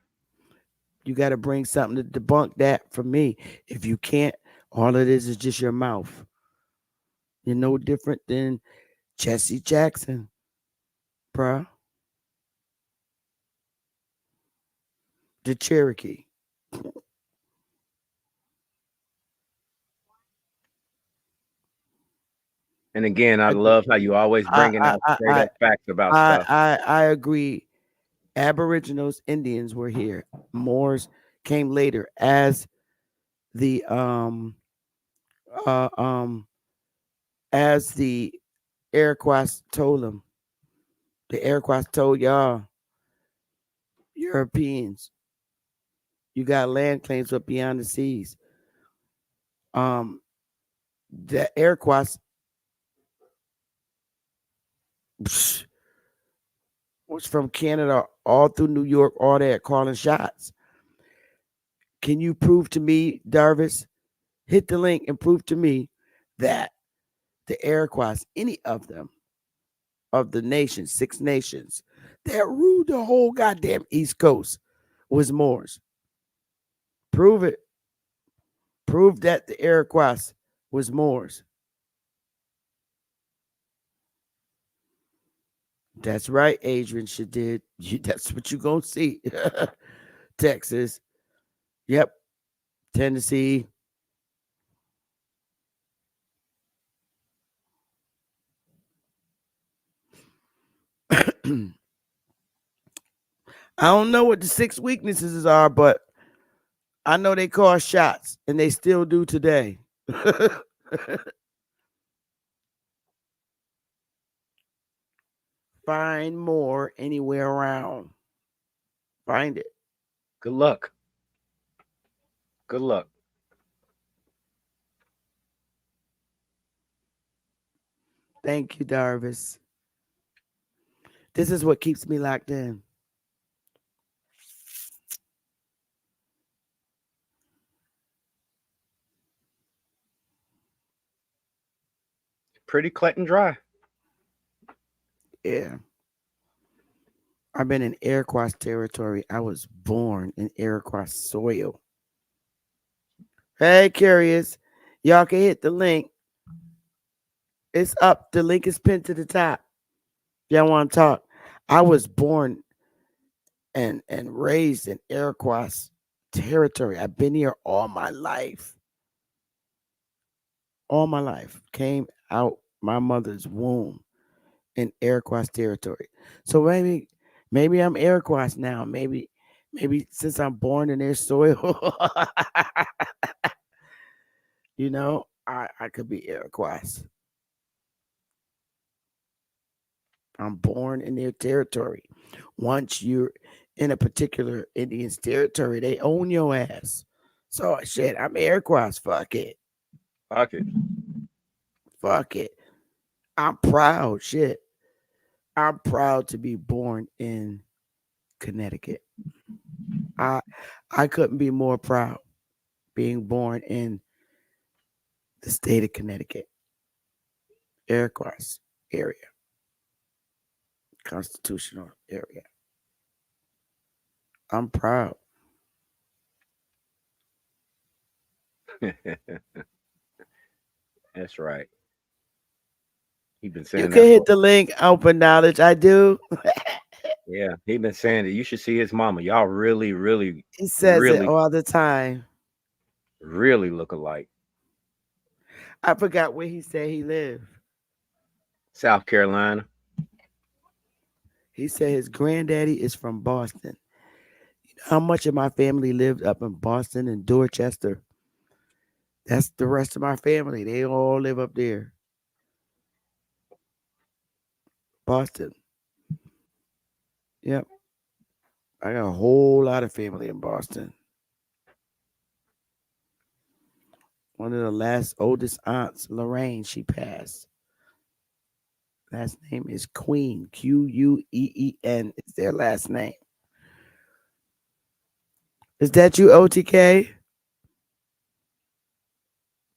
You got to bring something to debunk that for me. If you can't, all it is just your mouth. You're no different than Jesse Jackson, bruh. The Cherokee. And again, I I do. love how you always I bringing I out I straight I up facts about I stuff. I agree. Aboriginals, Indians were here. Moors came later as the uh um as the Iroquois told them. The Iroquois told y'all Europeans, you got land claims up beyond the seas. Um, the Iroquois was from Canada all through New York, all that calling shots. Can you prove to me, Darvis? Hit the link and prove to me that the Iroquois, any of them, of the nations, 6 nations that ruled the whole goddamn East Coast was Moors. Prove it. Prove that the Iroquois was Moors. That's right, Adrian Shadid. That's what you're going to see. Texas. Yep. Tennessee. I don't know what the 6 weaknesses are, but I know they call shots, and they still do today. Find more anywhere around. Find it. Good luck. Good luck. Thank you, Darvis. This is what keeps me locked in. Pretty cut and dry. Yeah. I've been in Iroquois territory. I was born in Iroquois soil. Hey, curious. Y'all can hit the link. It's up. The link is pinned to the top. Y'all want to talk? I was born and raised in Iroquois territory. I've been here all my life. All my life. Came out my mother's womb in Iroquois territory. So maybe I'm Iroquois now. Maybe Maybe since I'm born in their soil, I could be Iroquois. I'm born in their territory. Once you're in a particular Indian's territory, they own your ass. So shit, I'm Iroquois. Fuck it. Fuck it. Fuck it. I'm proud. Shit. I'm proud to be born in Connecticut. I I couldn't be more proud being born in the state of Connecticut, Iroquois area, constitutional area. I'm proud. That's right. He been You saying can that hit for. the link, open knowledge. I do. Yeah, he been saying that you should see his mama. Y'all really, really, He says it really, all the time. really look alike. I forgot where he said he lived. South Carolina. He said his granddaddy is from Boston. You know how much of my family lived up in Boston and Dorchester? That's the rest of my family. They all live up there. Boston. Yep. I got a whole lot of family in Boston. One of the last oldest aunts, Lorraine, she passed. Last name is Queen. Queen is their last name. Is that you, OTK?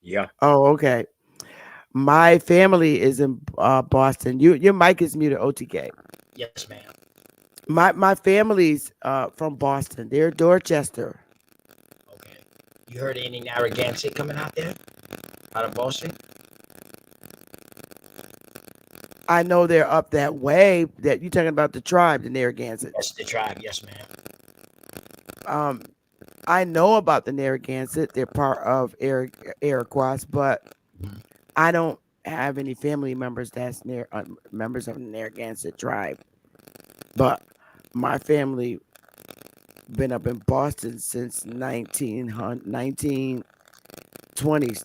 Yeah. Oh, okay. My family is in Boston. Your mic is muted, OTK. Yes, ma'am. My family's from Boston. They're Dorchester. Okay. You heard any Narragansett coming out there? Out of Boston? I know they're up that way. That you talking about the tribe, the Narragansett. That's the tribe, yes, ma'am. I know about the Narragansett. They're part of Iroquois, but I don't have any family members that's members of the Narragansett tribe. But my family been up in Boston since 1920s,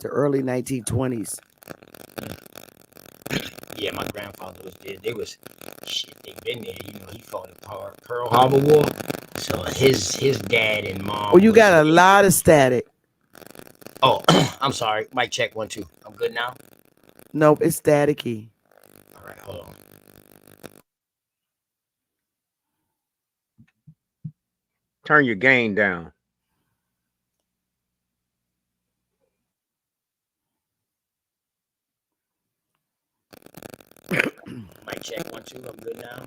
the early 1920s. Yeah, my grandfather was there. They've been there. He fought the Pearl Harbor War. So his dad and mom. Oh, you got a lot of static. Oh, I'm sorry. Mic check 1 2. I'm good now. Nope, it's staticky. All right, hold on. Turn your gain down. Mic check 1 2. I'm good now.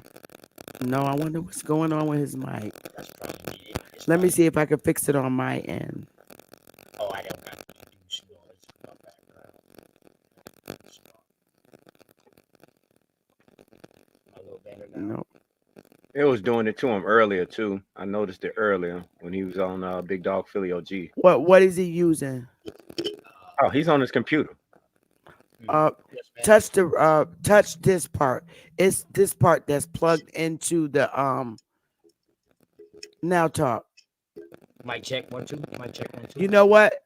No, I wonder what's going on with his mic. That's probably it. Let me see if I can fix it on my end. Oh, I don't got to do it's my background. A little better now. No. It was doing it to him earlier too. I noticed it earlier when he was on Big Dog Philly OG. What is he using? Oh, he's on his computer. Touch this part. It's this part that's plugged into the now talk. Mic check 1 2. Mic check 1 2. You know what?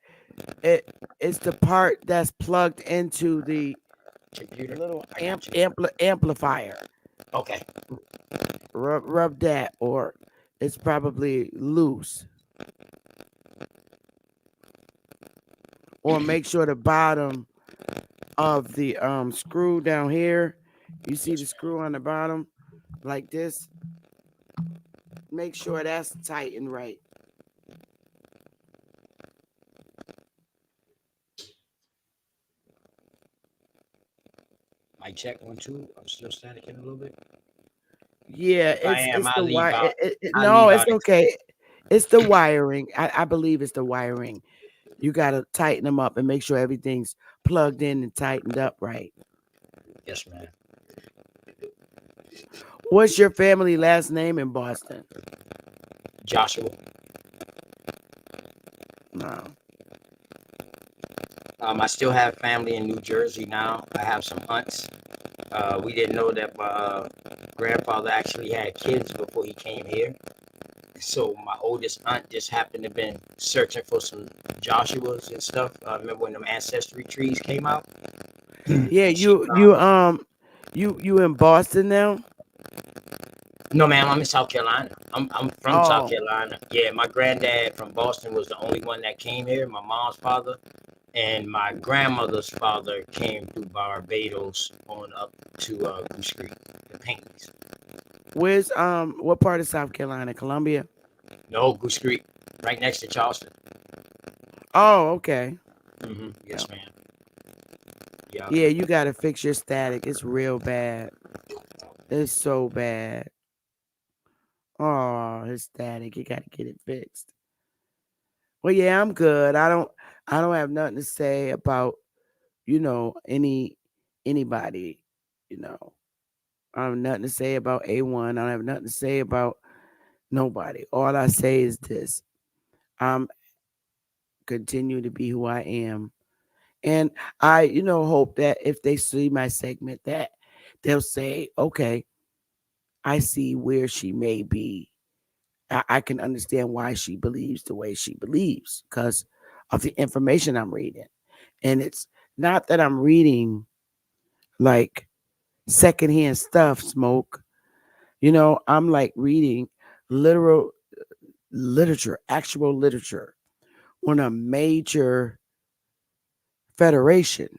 It's the part that's plugged into the Computer. little amplifier. Okay. Rub that, or it's probably loose. Or make sure the bottom of the screw down here, you see the screw on the bottom like this, make sure that's tight and right. Mic check 1 2. I'm still staticking a little bit. Yeah, It's the wire. No, it's okay. It's the wiring. I believe it's the wiring. You got to tighten them up and make sure everything's plugged in and tightened up right. Yes, ma'am. What's your family last name in Boston? Joshua. No. I still have family in New Jersey now. I have some aunts. We didn't know that my grandfather actually had kids before he came here. So my oldest aunt just happened to been searching for some Joshuas and stuff. I remember when them ancestry trees came out. Yeah, She you in Boston now? No, ma'am, I'm in South Carolina. I'm from South Oh, Carolina. Yeah, my granddad from Boston was the only one that came here. My mom's father and my grandmother's father came through Barbados on up to Goose Creek, the Pinckneys. where's what part of South Carolina? Columbia? No, Goose Creek, right next to Charleston. Oh, okay. Yeah. Yes, ma'am. Yeah. Yeah, you gotta fix your static. It's real bad. It's so bad. Oh, it's static. You gotta get it fixed. Well, yeah, I'm good. I don't have nothing to say about, anybody, you know. I have nothing to say about A1. I don't have nothing to say about nobody. All I say is this. I'm continue to be who I am. And I, hope that if they see my segment that they'll say, okay, I see where she may be. I can understand why she believes the way she believes because of the information I'm reading. And it's not that I'm reading like secondhand stuff, smoke. I'm like reading literal literature, actual literature on a major federation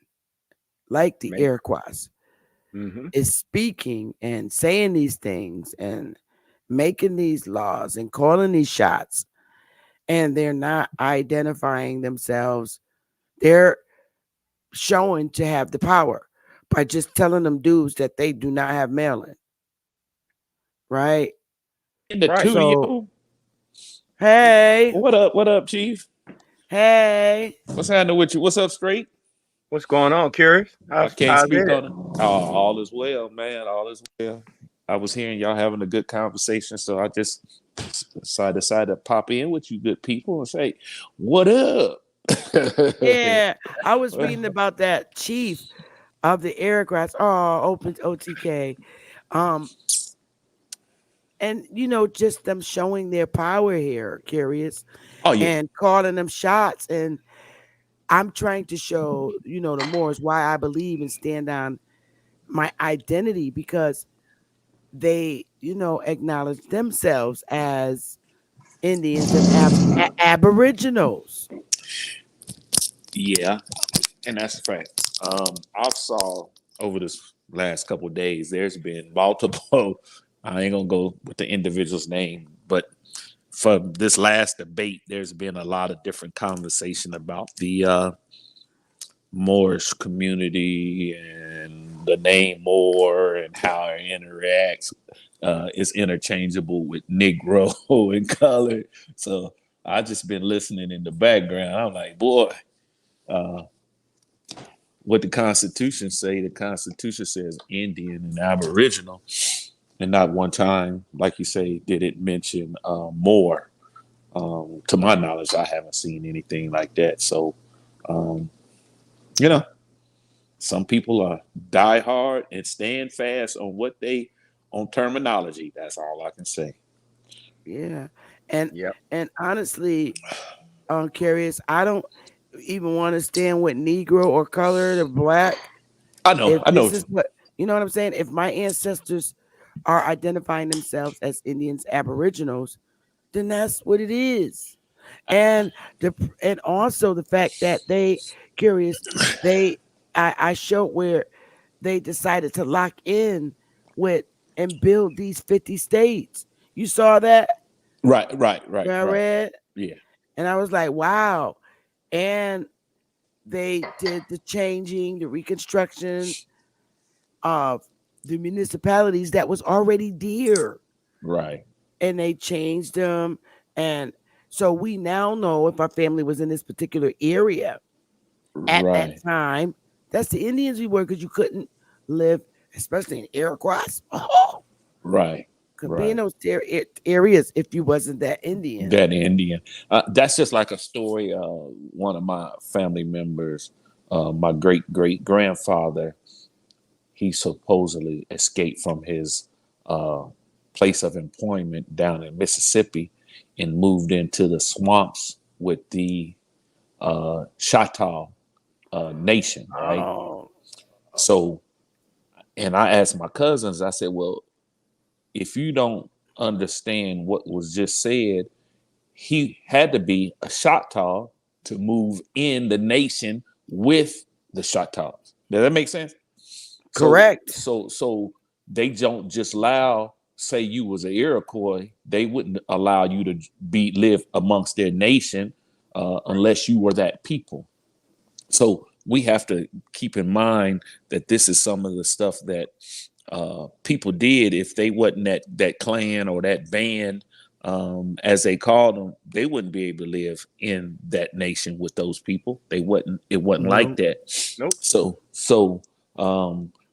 like the Man. Iroquois Mm-hmm. is speaking and saying these things and making these laws and calling these shots, and they're not identifying themselves. They're showing to have the power by just telling them dudes that they do not have mailing, right? In the Right. So, studio. hey, What up? What up, Chief? hey, What's happening with you? What's up, straight? What's going on, Curious? I How's can't how's speak it? on it. Oh, all is well, man. All is well. I was hearing y'all having a good conversation, so I just decided to pop in with you good people and say, what up? yeah. I was reading about that chief of the Aircrafts. Oh, open OTK. Um, and just them showing their power here, curious, Oh, yeah. and calling them shots. And I'm trying to show, the Moors why I believe and stand on my identity because they, acknowledge themselves as Indians and Aboriginals. Yeah, and that's a fact. I saw over this last couple of days, there's been multiple. I ain't gonna go with the individual's name, but for this last debate, there's been a lot of different conversation about the Moorish community and the name Moor and how it interacts is interchangeable with Negro and color. So I just been listening in the background. I'm like, boy, uh, what the Constitution say? The Constitution says Indian and Aboriginal, and not one time, like you say, did it mention Moor. To my knowledge, I haven't seen anything like that. So, um, you know, some people are die hard and stand fast on what they on terminology. That's all I can say. Yeah. And Yep. and honestly, curious, I don't even want to stand with Negro or colored or black. If I know. this is what what I'm saying, if my ancestors are identifying themselves as Indians, Aboriginals, then that's what it is. And and also the fact that they curious, they I showed where they decided to lock in with and build these 50 states. You saw that? Right, Where I right. read? Yeah, And I was like, wow. And they did the changing, the reconstruction of the municipalities that was already there. right, And they changed them. And so we now know if our family was in this particular area at that right, time, that's the Indians we were because you couldn't live, especially in Iroquois. Oh, right, could be in right. those areas if you wasn't that Indian. That Indian. That's just like a story. One of my family members, my great grandfather, he supposedly escaped from his uh, place of employment down in Mississippi, and moved into the swamps with the Choctaw nation, right? Oh, So, and I asked my cousins, I said, well, if you don't understand what was just said, he had to be a Choctaw to move in the nation with the Choctaws. Does that make sense? So, correct. so they don't just allow, say you was an Iroquois, they wouldn't allow you to be live amongst their nation unless you were that people. So we have to keep in mind that this is some of the stuff that people did. If they wasn't that clan or that band, as they called them, they wouldn't be able to live in that nation with those people. They wouldn't. It wasn't like No, that. Nope.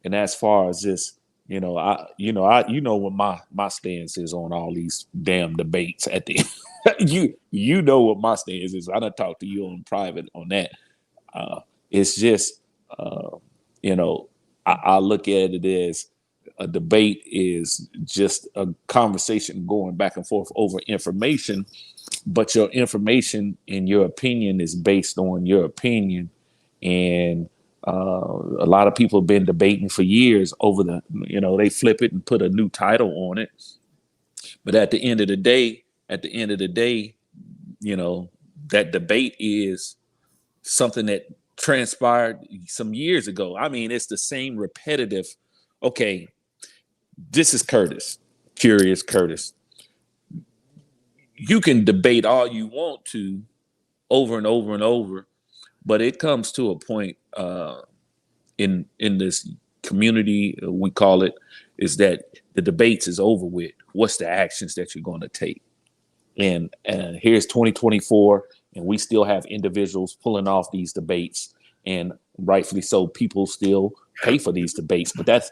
And as far as this, you know what my stance is on all these damn debates. At the you know what my stance is. I done talked to you on private on that. It's just, you know, I look at it as a debate is just a conversation going back and forth over information, but your information and your opinion is based on your opinion. And a lot of people have been debating for years over they flip it and put a new title on it. But at the end of the day, that debate is something that transpired some years ago. I mean, it's the same repetitive. Okay, this is Curtis, Curious Curtis. You can debate all you want to over and over and over, but it comes to a point in this community, we call it, is that the debates is over with. What's the actions that you're going to take? And here's 2024, and we still have individuals pulling off these debates, and rightfully so. People still pay for these debates, but that's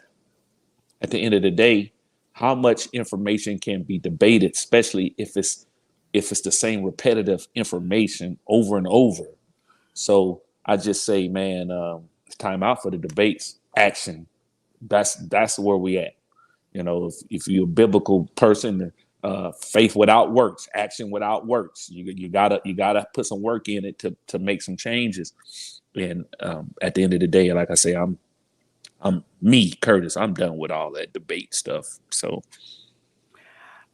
at the end of the day, how much information can be debated, especially if it's the same repetitive information over and over. So I just say, man, it's time out for the debates. Action. That's where we at. If you're a biblical person, faith without works, action without works. You gotta put some work in it to make some changes. And at the end of the day, like I say, I'm me, Curtis. I'm done with all that debate stuff. So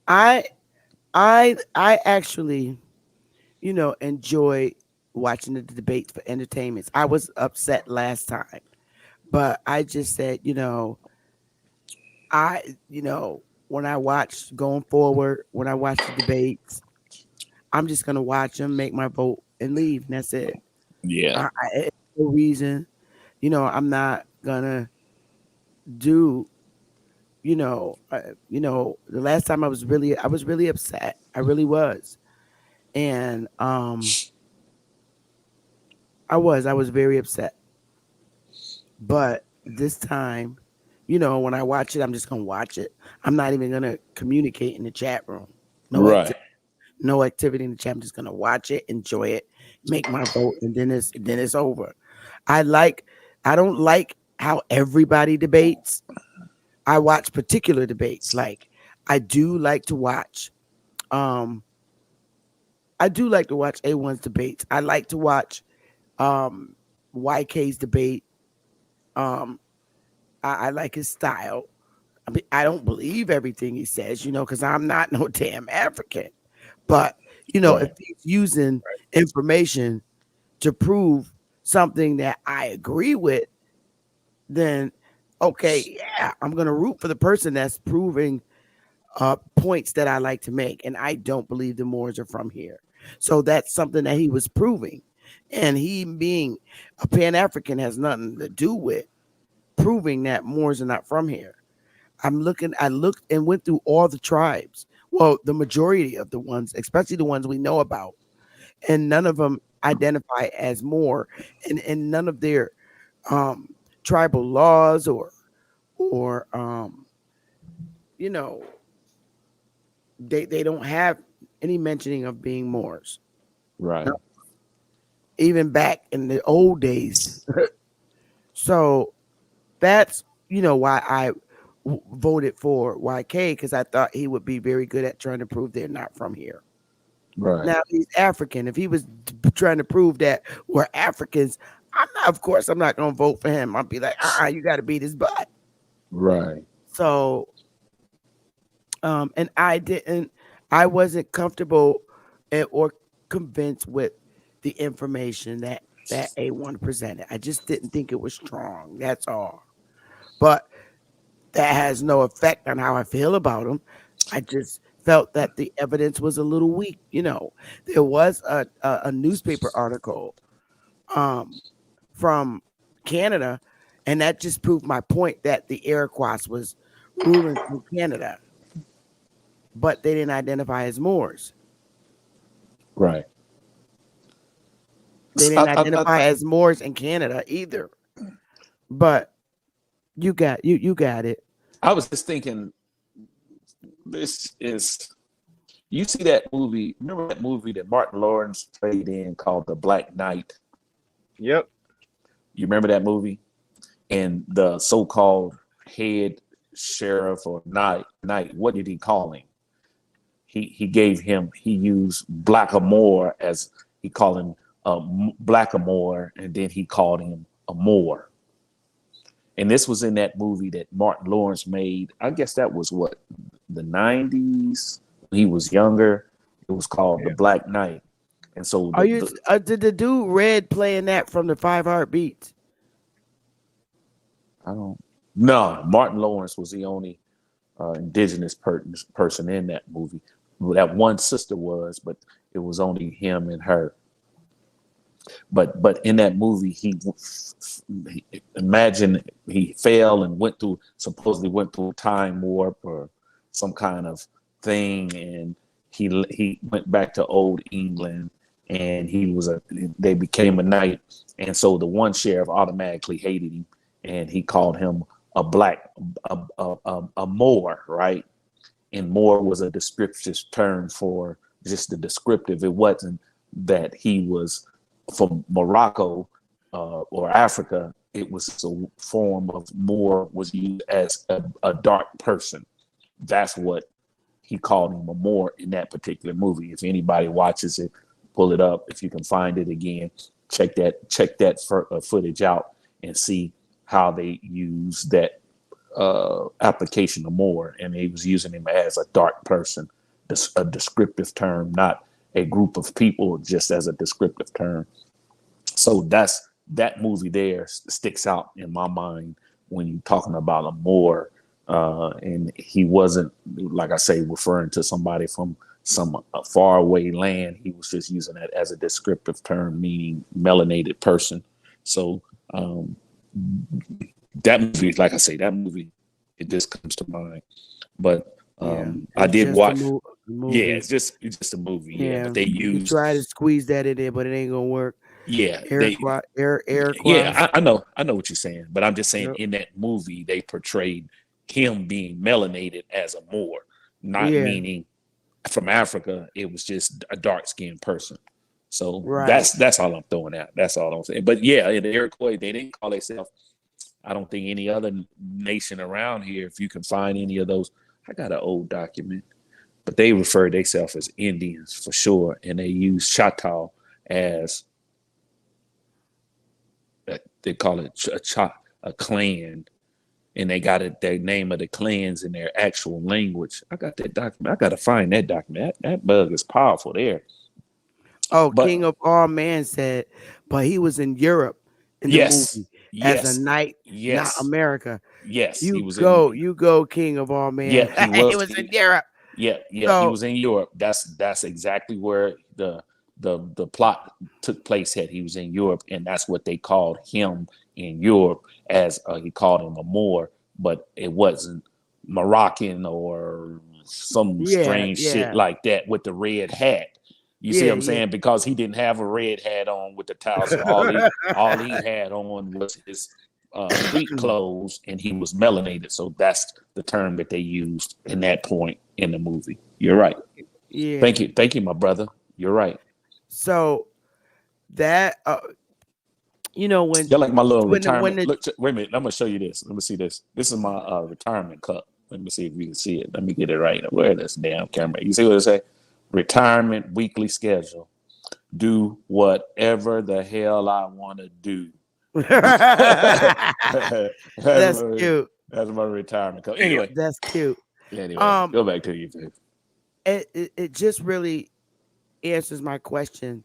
I actually, enjoy watching the debates for entertainment. I was upset last time, but I just said, when I watch going forward, when I watch the debates, I'm just gonna watch them, make my vote, and leave, and that's it. yeah, No reason, I'm not gonna do. The last time I was really upset. I really was, and I was very upset. But this time, when I watch it, I'm just gonna watch it. I'm not even gonna communicate in the chat room. No right, activity, no activity in the chat. I'm just gonna watch it, enjoy it, make my vote, and then it's over. I don't like how everybody debates. I watch particular debates. Like I do like to watch um A1's debates. I like to watch um YK's debate. Um I like his style. I mean, I don't believe everything he says, because I'm not no damn African. But, if right, he's using information to prove something that I agree with, then okay, yeah, I'm gonna root for the person that's proving points that I like to make. And I don't believe the Moors are from here. So that's something that he was proving. And he being a Pan African has nothing to do with proving that Moors are not from here. I looked and went through all the tribes. Well, the majority of the ones, especially the ones we know about, and none of them identify as Moor, and none of their um, tribal laws or you know they don't have any mentioning of being Moors. right. No, even back in the old days. So that's why I voted for YK, because I thought he would be very good at trying to prove they're not from here. Right. Now he's African. If he was trying to prove that we're Africans, of course, I'm not going to vote for him. I'll be like, you got to beat his butt. Right. So, and I wasn't comfortable or convinced with the information that A1 presented. I just didn't think it was strong. That's all. But that has no effect on how I feel about him. I just felt that the evidence was a little weak. There was a newspaper article from Canada, and that just proved my point that the Iroquois was ruling through Canada, but they didn't identify as Moors. Right. They didn't identify as Moors in Canada either. But you got it. I was just thinking, this is, you see that movie, remember that movie that Martin Lawrence played in called The Black Knight? Yep. You remember that movie? And the so-called head sheriff or knight, what did he call him? He used Blackamoor as, he called him Blackamoor, and then he called him a Moor. And this was in that movie that Martin Lawrence made. I guess that was what, the 90s? He was younger. It was called The Black Knight. And so did the dude Red playing that from the 5 Heartbeats? No, Martin Lawrence was the only indigenous person in that movie. That one sister was, but it was only him and her. But in that movie, he imagine he fell and supposedly went through a time warp or some kind of thing, and he went back to old England, and they became a knight, and so the one sheriff automatically hated him, and he called him a Moor, right? And Moor was a descriptive term for just the descriptive. It wasn't that he was from Morocco or Africa. It was a form of Moor was used as a dark person. That's what he called him, a Moor, in that particular movie. If anybody watches it, pull it up. If you can find it again, check that footage out and see how they use that application of Moor. And he was using him as a dark person, a descriptive term, not a group of people, just as a descriptive term. So that movie there sticks out in my mind when you're talking about a Moor. And he wasn't, like I say, referring to somebody from some faraway land. He was just using that as a descriptive term, meaning melanated person. So that movie, like I say, it just comes to mind. But I did watch. Yeah, it's just a movie. Yeah, but they used. You try to squeeze that in there, but it ain't gonna work. Yeah, Iroquois. Yeah, I know what you're saying, but I'm just saying in that movie they portrayed him being melanated as a Moor, not meaning from Africa. It was just a dark skinned person. So that's all I'm throwing out. That's all I'm saying. But yeah, in the Iroquois, they didn't call themselves. I don't think any other nation around here, if you can find any of those, I got an old document, but they refer to themselves as Indians for sure, and they use Choctaw as they call it a clan, and they got their name of the clans in their actual language. I got that document. I got to find that document. That bug is powerful there. King of all man said, but he was in Europe in the movie as a knight, not America. Yes, you go, King of all man. Yeah, he was in Europe. Yeah, so, he was in Europe. That's exactly where the plot took place at. He was in Europe, and that's what they called him in Europe, as he called him a Moor, but it wasn't Moroccan or some strange shit like that with the red hat. You see what I'm saying? Because he didn't have a red hat on with the towel. So all he had on was his street clothes, and he was melanated. So that's the term that they used in that point in the movie. You're right. Yeah. Thank you, my brother. You're right. So that when you're like my little retirement. Look, wait a minute. I'm gonna show you this. Let me see this. This is my retirement cup. Let me see if you can see it. Let me get it right. Where is this damn camera? You see what I say? retirement weekly schedule. Do whatever the hell I want to do. that's That's my cute. that's my retirement code. Anyway, That's cute. anyway, Um, go back to you, Vic. it just really answers my question.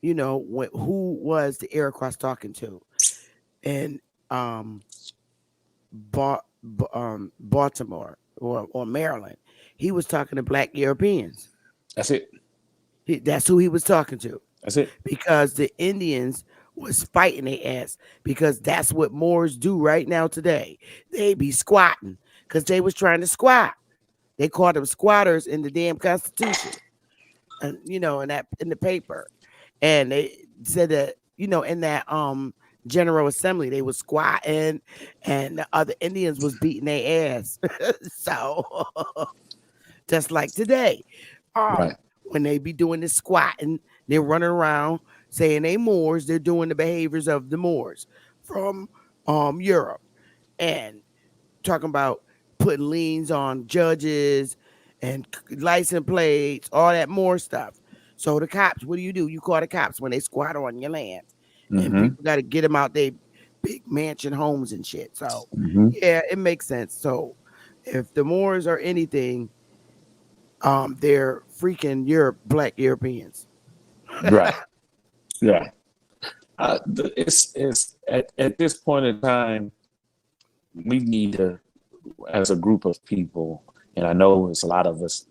Who was the Iroquois talking to? And Baltimore or Maryland. He was talking to black Europeans. That's it. That's who he was talking to, That's it. because the Indians was fighting their ass, because that's what Moors do right now today. They be squatting because they was trying to squat. They called them squatters in the damn Constitution, and in the paper, and they said that in that General Assembly they was squatting, and the other Indians was beating their ass. So just like today, Right. when they be doing this squatting, they're running around saying they Moors. They're doing the behaviors of the Moors from Europe, and talking about putting liens on judges and license plates, all that more stuff. So the cops, what do? You call the cops when they squat on your land, and Mm-hmm. people got to get them out they big mansion homes and shit. So Mm-hmm. yeah, it makes sense. So if the Moors are anything, they're freaking black Europeans. Right. Yeah. It's at this point in time, we need to, as a group of people, and I know it's a lot of us.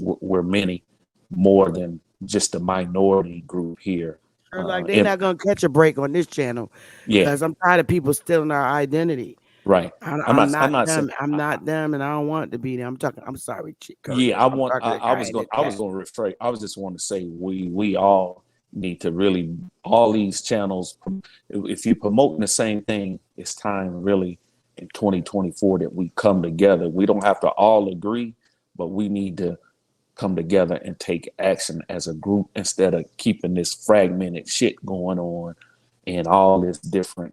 We're many more than just a minority group here. Like they're not gonna catch a break on this channel, Yeah. because I'm tired of people stealing our identity. Right. I'm not them. saying. I'm not them, and I don't want to be them. I'm talking. I'm sorry, Curtis. Yeah, I I'm want. talking to the I guy was in going. the I was chat. going to refer. I was just want to say we all need to really, all these channels. If you're promoting the same thing, it's time really in 2024 that we come together. We don't have to all agree, but we need to come together and take action as a group instead of keeping this fragmented shit going on and all this different,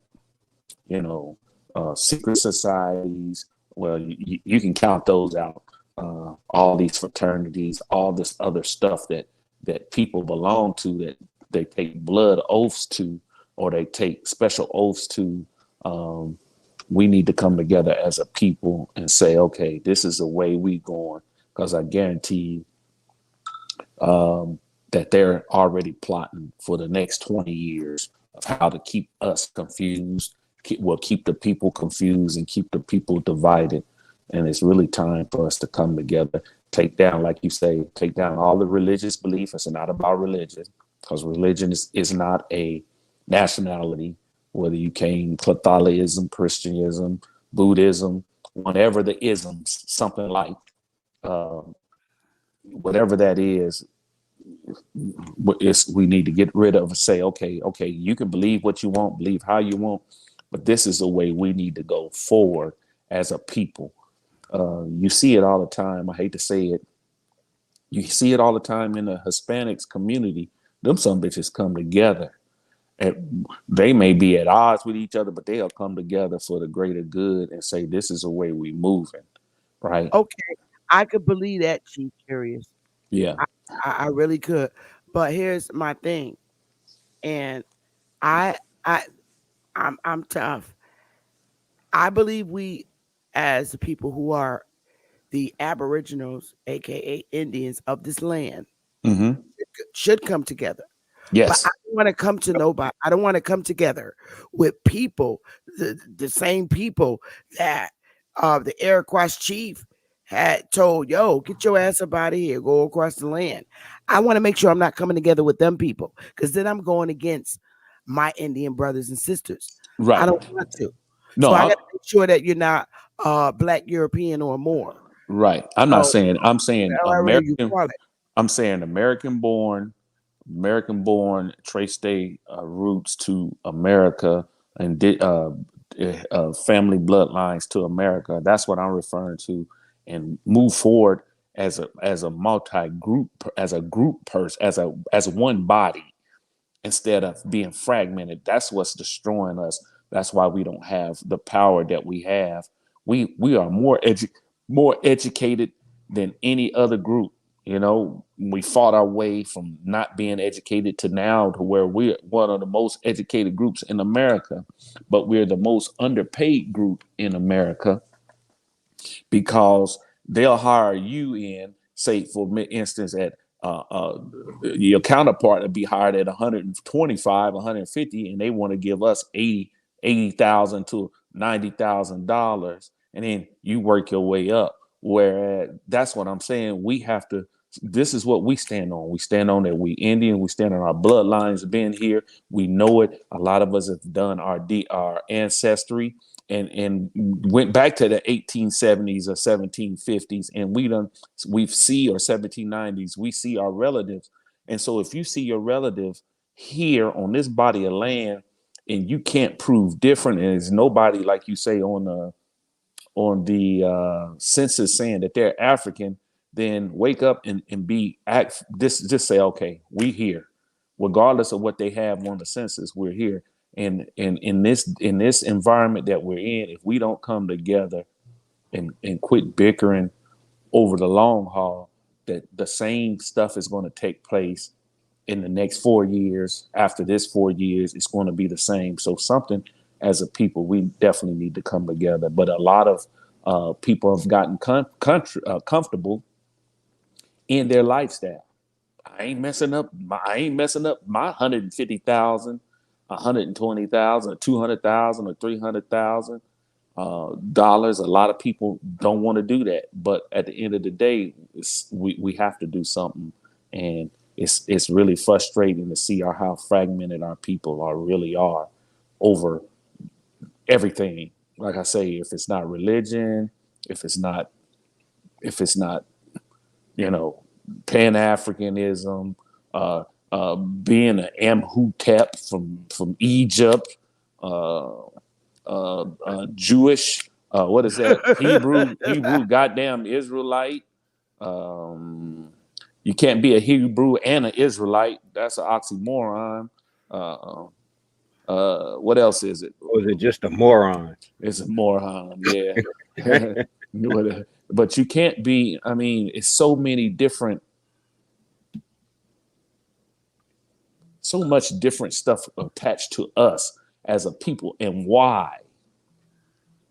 you know, secret societies. Well, you can count those out. All these fraternities, all this other stuff that people belong to, that they take blood oaths to, or they take special oaths to. We need to come together as a people and say, okay, this is the way we going, because I guarantee you that they're already plotting for the next 20 years of how to keep us confused, keep the people confused and keep the people divided. And it's really time for us to come together, take down, like you say, take down all the religious beliefs. It's not about religion, because religion is not a nationality, whether you came Catholicism, Christianism, Buddhism, whatever the isms, something like whatever that is, we need to get rid of and say, okay, you can believe what you want, believe how you want, but this is the way we need to go forward as a people. You see it all the time. I hate to say it. You see it all the time in the Hispanics community. Them some bitches come together. And they may be at odds with each other, but they'll come together for the greater good and say, this is the way we moving. Right. Okay, I could believe that, Chief Curious. Yeah. I really could. But here's my thing, and I I I'm tough. I believe we, as the people who are the Aboriginals, aka Indians of this land, Mm-hmm. should come together. But Yes. I don't want to come to nobody. I don't want to come together with people, the same people that the Iroquois chief had told, yo, get your ass up out of here, go across the land. I want to make sure I'm not coming together with them people, because then I'm going against my Indian brothers and sisters. I Right. don't want to. No, So I got to make sure that you're not black European or more. right. I'm not So saying, I'm saying however you American, call it. I'm saying American born, trace their roots to America and family bloodlines to America. That's what I'm referring to, and move forward as a multi group, as a group person, as one body, instead of being fragmented. That's what's destroying us. That's why we don't have the power that we have. We are more educated than any other group. You know, we fought our way from not being educated to now to where we're one of the most educated groups in America, but we're the most underpaid group in America because they'll hire you in, say, for instance, at your counterpart to be hired at 125, 150, and they want to give us 80,000 to $90,000, and then you work your way up. Whereas that's what I'm saying. We have to. This is what we stand on. We stand on that we Indian. We stand on our bloodlines being here. We know it. A lot of us have done our ancestry and went back to the 1870s or 1750s, and we see, or 1790s, we see our relatives. And so if you see your relative here on this body of land and you can't prove different, and there's nobody, like you say, on the census saying that they're African, then wake up and just say, okay, we here, regardless of what they have on the census, we're here. And in this environment that we're in, if we don't come together and quit bickering over the long haul, that the same stuff is going to take place in the next 4 years. After this 4 years, it's going to be the same. So something, as a people, we definitely need to come together. But a lot of people have gotten comfortable in their lifestyle. I ain't messing up my 150,000, 120,000, 200,000, or $300,000 dollars. A lot of people don't want to do that, but at the end of the day, we have to do something, and it's really frustrating to see how fragmented our people really are over everything. Like I say, if it's not religion, if it's not Pan-Africanism, being an Amhotep from Egypt, Jewish, what is that? Hebrew, goddamn Israelite. You can't be a Hebrew and an Israelite. That's an oxymoron. What else is it? Or is it just a moron? It's a moron, yeah. But you can't be. I mean, it's so much different stuff attached to us as a people, and why,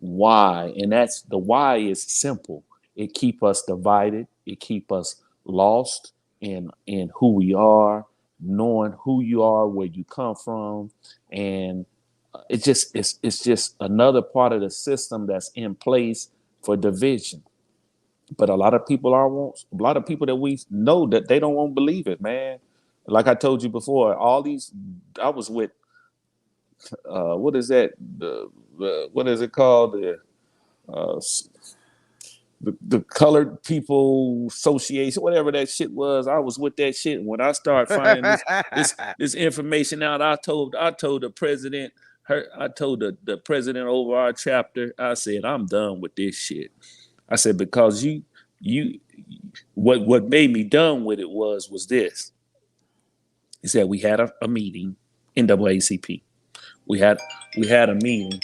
and that's the why is simple. It keep us divided. It keep us lost in who we are, knowing who you are, where you come from, and it's just another part of the system that's in place for division. But a lot of people that we know, that they don't want to believe it, man. Like I told you before, I was with what is that? What is it called? The Colored People Association, whatever that shit was. I was with that shit. When I started finding this information out, I told the president, I told the president over our chapter, I said, I'm done with this shit. I said, because what made me done with it was this. He said we had a meeting, NAACP. We had a meeting.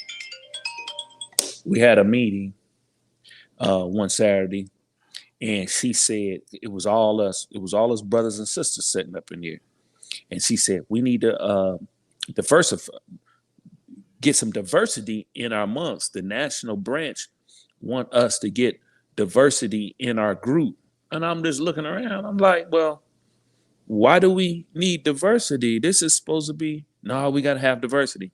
We had a meeting one Saturday, and she said it was all us. It was all us brothers and sisters sitting up in here, and she said we need to get some diversity in our months. The national branch want us to get diversity in our group, and I'm just looking around. I'm like, well, why do we need diversity? This is supposed to be, no, we got to have diversity.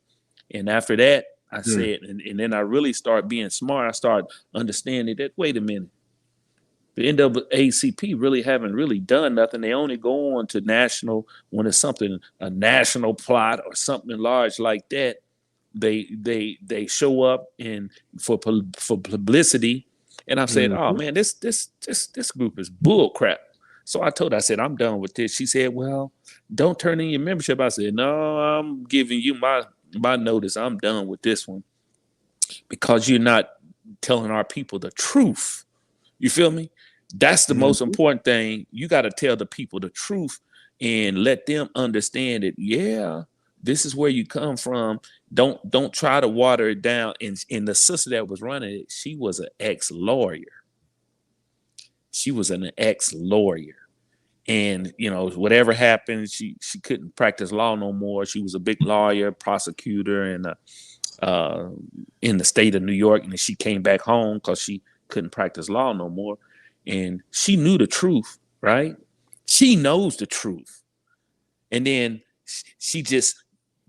And after that, I said, and then I really start being smart. I start understanding that, wait a minute, the NAACP really haven't really done nothing. They only go on to national when it's something, a national plot or something large like that. They show up for publicity. And I said, oh man, this group is bull crap. So I told her, I said, I'm done with this. She said, well, don't turn in your membership. I said, no, I'm giving you my notice. I'm done with this one because you're not telling our people the truth. You feel me? That's the most important thing. You got to tell the people the truth and let them understand it. Yeah, this is where you come from. Don't try to water it down. And the sister that was running it, she was an ex-lawyer. She was an ex-lawyer. And whatever happened, she couldn't practice law no more. She was a big lawyer, prosecutor, and uh, in the state of New York, and she came back home because she couldn't practice law no more. And she knew the truth, right? She knows the truth, and then she just,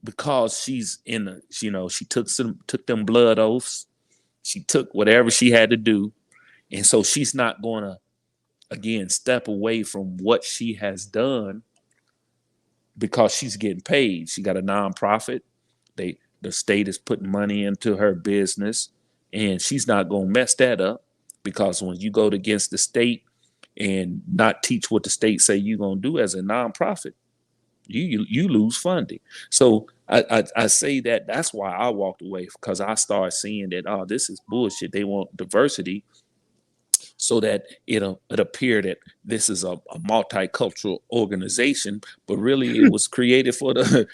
because she's in the, she took them blood oaths. She took whatever she had to do, and so she's not going to again step away from what she has done because she's getting paid. She got a nonprofit. The state is putting money into her business, and she's not gonna mess that up, because when you go against the state and not teach what the state say you're gonna do as a nonprofit, you lose funding. So I say that's why I walked away, because I started seeing that, oh, this is bullshit. They want diversity so that it appear that this is a multicultural organization, but really it was created for the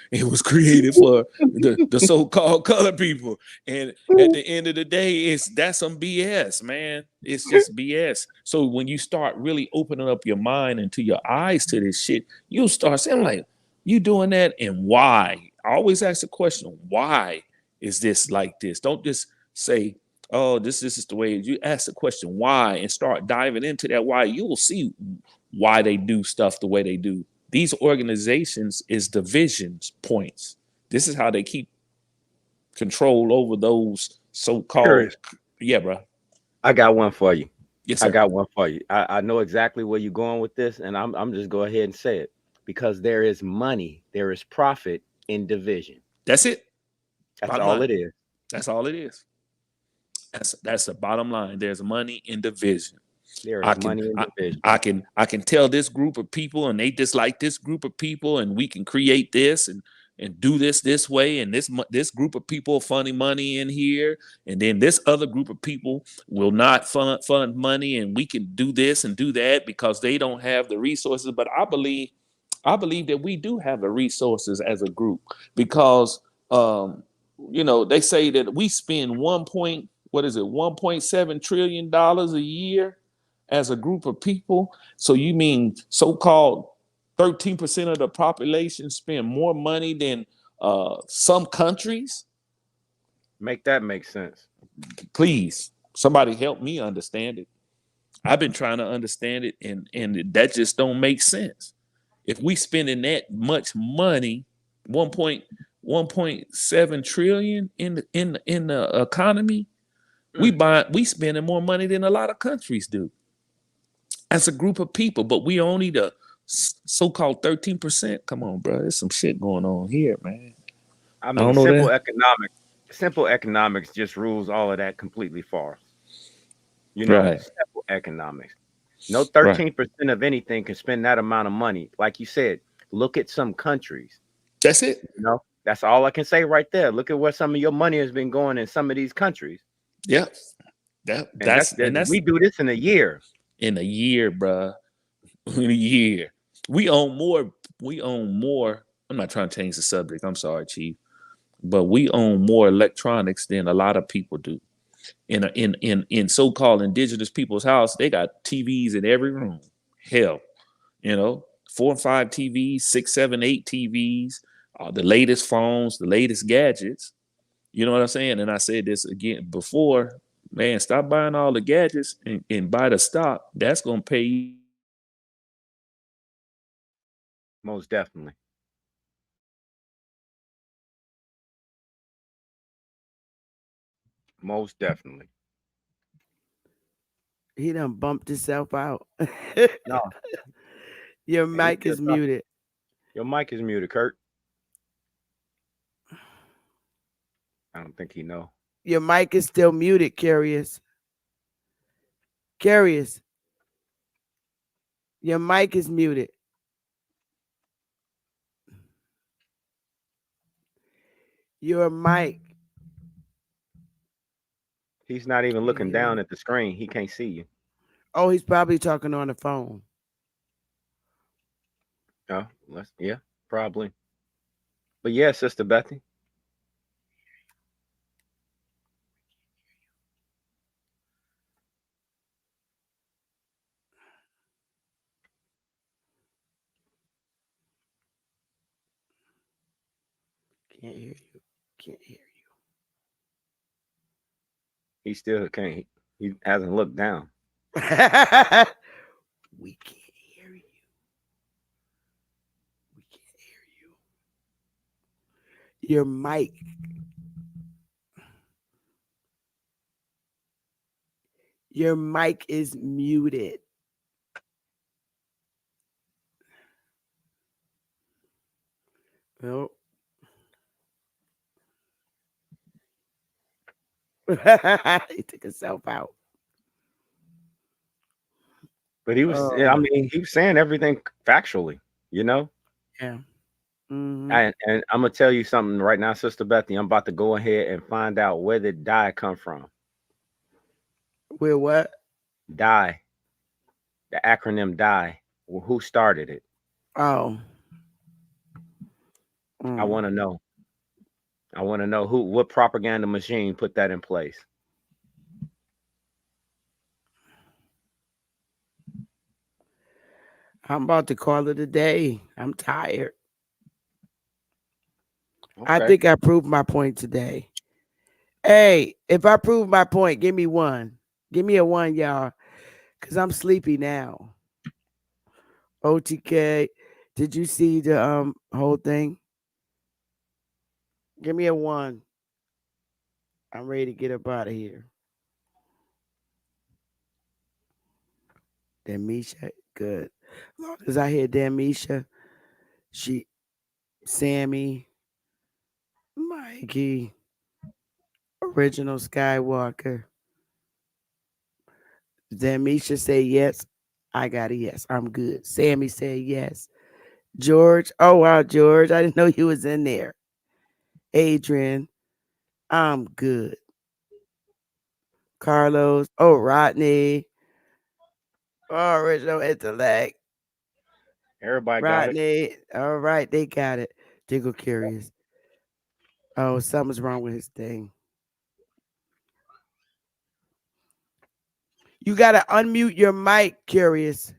so-called colored people. And at the end of the day, that's some BS, man. It's just BS. So when you start really opening up your mind and to your eyes to this shit, you'll start saying, like, you doing that, and why? I always ask the question, why is this like this? Don't just say, oh, this is the way. You ask the question why and start diving into that why. You will see why they do stuff the way they do. These organizations is divisions points. This is how they keep control over those so-called. Curious. Yeah, bro. I got one for you. Yes, sir. I got one for you. I know exactly where you're going with this, and I'm just go ahead and say it, because there is money, there is profit in division. That's it. That's Bottom all line. it is. That's all it is. That's the bottom line. There's money in division. There is money in division. I can tell this group of people, and they dislike this group of people, and we can create this and do this way, and this group of people funding money in here, and then this other group of people will not fund money, and we can do this and do that because they don't have the resources. But I believe that we do have the resources as a group, because they say that we spend 1.7 trillion dollars a year as a group of people. So you mean so-called 13% of the population spend more money than some countries? Make that make sense. Please, somebody help me understand it. I've been trying to understand it, and that just don't make sense. If we spending that much money, 1.7 trillion in the economy, we spending more money than a lot of countries do as a group of people, but we only the so-called 13%. Come on, bro, there's some shit going on here, man. I don't mean, know simple economics just rules all of that completely false. Right. Simple economics. No Right. 13% of anything can spend that amount of money. Like you said, look at some countries. That's it. That's all I can say right there. Look at where some of your money has been going in some of these countries. Yeah. We do this in a year. In a year, bro. In a year. We own more. I'm not trying to change the subject. I'm sorry, Chief. But we own more electronics than a lot of people do. In so-called indigenous people's house, they got TVs in every room. Hell, 4 and 5 TVs, 6, 7, 8 TVs, the latest phones, the latest gadgets. You know what I'm saying? And I said this again before, man, stop buying all the gadgets and buy the stock. That's going to pay you. Most definitely. Most definitely. He done bumped himself out. No. Your mic is muted. Your mic is muted, Kurt. I don't think he know. Your mic is still muted, Curious. Curious. Your mic is muted. Your mic. He's not even looking down at the screen. He can't see you. Oh, he's probably talking on the phone. Oh, yeah, probably. But yeah, Sister Bethy. Can't hear you. Can't hear He still can't. He hasn't looked down. you. We can't hear you. We can't hear you. Your mic. Your mic is muted. Oh. He took himself out. But he was, I mean, he was saying everything factually, you know. Yeah. Mm-hmm. And I'm gonna tell you something right now, Sister Bethany. I'm about to go ahead and find out where did die come from. Where what? Die. The acronym die. Who started it? Oh. I want to know. I want to know what propaganda machine put that in place. I'm about to call it a day. I'm tired. Okay. I think I proved my point today. Hey, if I prove my point, give me one. Give me a one, y'all. Because I'm sleepy now. OTK, did you see the whole thing? Give me a one. I'm ready to get up out of here. Damisha, good. As long as I hear Damisha, Sammy, Mikey, Original Skywalker. Damisha say yes. I got a yes. I'm good. Sammy said yes. George. Oh wow, George. I didn't know you was in there. Adrian. I'm good. Carlos. Oh, Rodney. Oh, Original Intellect. Everybody Rodney. got it. All right, they got it. Jiggle Curious. Oh, something's wrong with his thing. You gotta unmute your mic, Curious.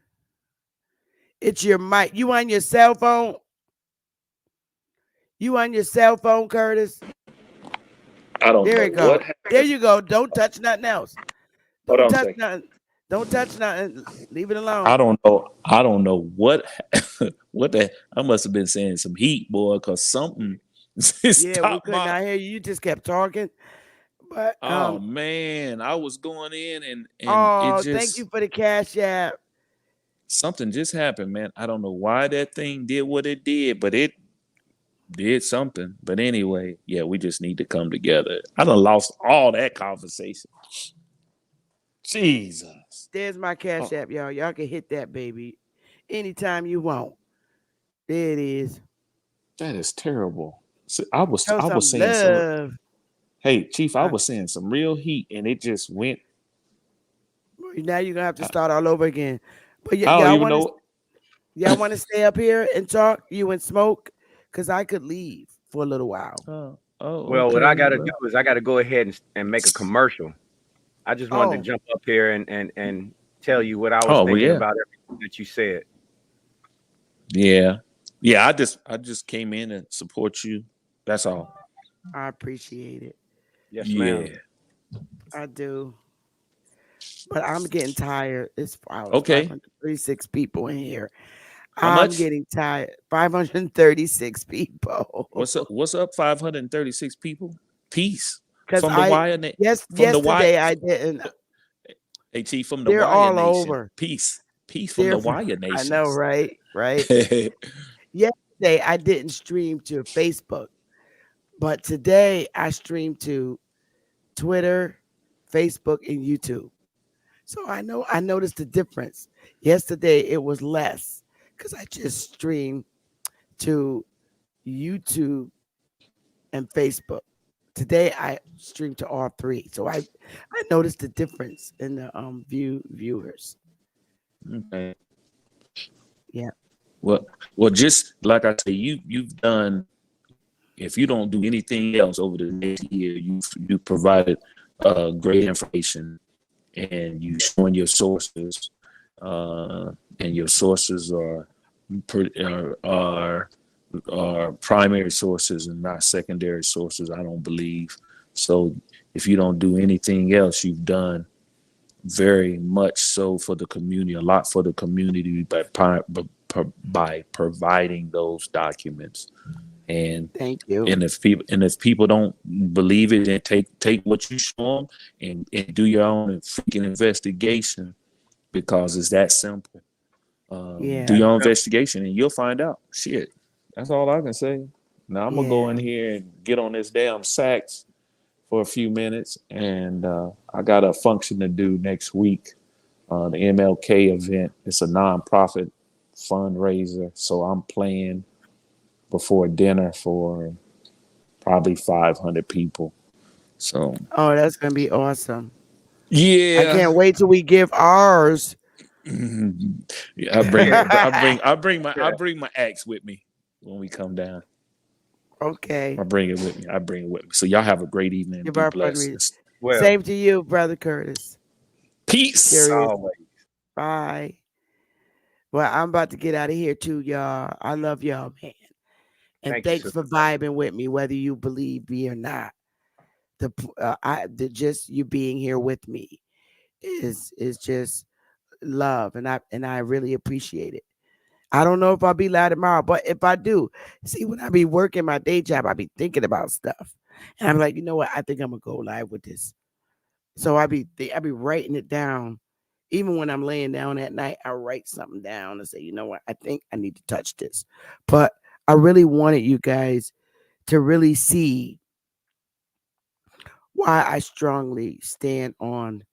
It's your mic. You on your cell phone? You on your cell phone, Curtis? I don't There know you go. what There you go. Don't touch nothing else. Hold Don't on a touch second. nothing. Don't touch nothing. Leave it alone. I don't know. I don't know what what the I must have been saying some heat, boy, because something Yeah, we stopped could my. not hear you. You just kept talking. But Oh man, I was going in and it oh, thank you just for the cash app. something just happened, man. I don't know why that thing did what it did, but it did something. But anyway, yeah, we just need to come together. I done lost all that conversation. Jesus. There's my cash Oh, app, y'all. Y'all can hit that baby anytime you want. There it is. that is terrible. See, Show I was some saying some. love. Hey, Chief, I Uh, was saying some real heat, and it just went. now you're gonna have to I, start all over again. But I don't even know. y'all want to stay up here and talk, you and Smoke? Because I could leave for a little while. Well, what I Okay. got to Well, do is I got to go ahead and make a commercial. I just wanted to Oh, jump up here and tell you what I was oh well, thinking yeah, about everything that you said. yeah, yeah. I just came in and support you. That's all. I appreciate it. Yes, ma'am. Yeah. I do. But I'm getting tired. It's wow, Okay. 536 people in here. How I'm much? getting tired. 536 people. What's up? 536 people. Peace Because from the I From the yesterday I didn't. Hey, Chief, from the They're Wire all Nation. over. Peace from They're the Wire I know, Nations. right? Right. Yesterday I didn't stream to Facebook, but today I streamed to Twitter, Facebook, and YouTube. So I noticed the difference. Yesterday it was less because I just streamed to YouTube and Facebook. Today I stream to all three. So I noticed the difference in the viewers. Okay. Yeah. Well, just like I say, you've done. If you don't do anything else over the next year, you provided great information, and you showing your sources, and your sources are are primary sources and not secondary sources, I don't believe. So if you don't do anything else, you've done very much so for the community, a lot for the community by providing those documents. And Thank you. if people don't believe it, then take what you show them and do your own freaking investigation, because it's that simple. Do Yeah. your own investigation and you'll find out. Shit, that's all I can say. Now I'm gonna go Yeah. in here and get on this damn sax for a few minutes, and I got a function to do next week. The MLK event. It's a nonprofit fundraiser, so I'm playing before dinner for probably 500 people. So Oh, that's gonna be awesome. I yeah, can't wait till we give ours. yeah, I bring my axe with me when we come down. Okay. I bring it with me. I bring it with me. So y'all have a great evening. Give Be our blessed. fundraiser. Well, Same to you, brother Curtis. Peace. Curious. always. Bye. Well, I'm about to get out of here too, y'all. I love y'all, man. And Thank you, thanks for sister. vibing with me, whether you believe me or not. The just you being here with me is just love, and I really appreciate it. I don't know if I'll be live tomorrow, but if I do, see, when I be working my day job, I be thinking about stuff, and I'm like, you know what? I think I'm gonna go live with this. So I be writing it down. Even when I'm laying down at night, I write something down and say, you know what? I think I need to touch this. But I really wanted you guys to really see why I strongly stand on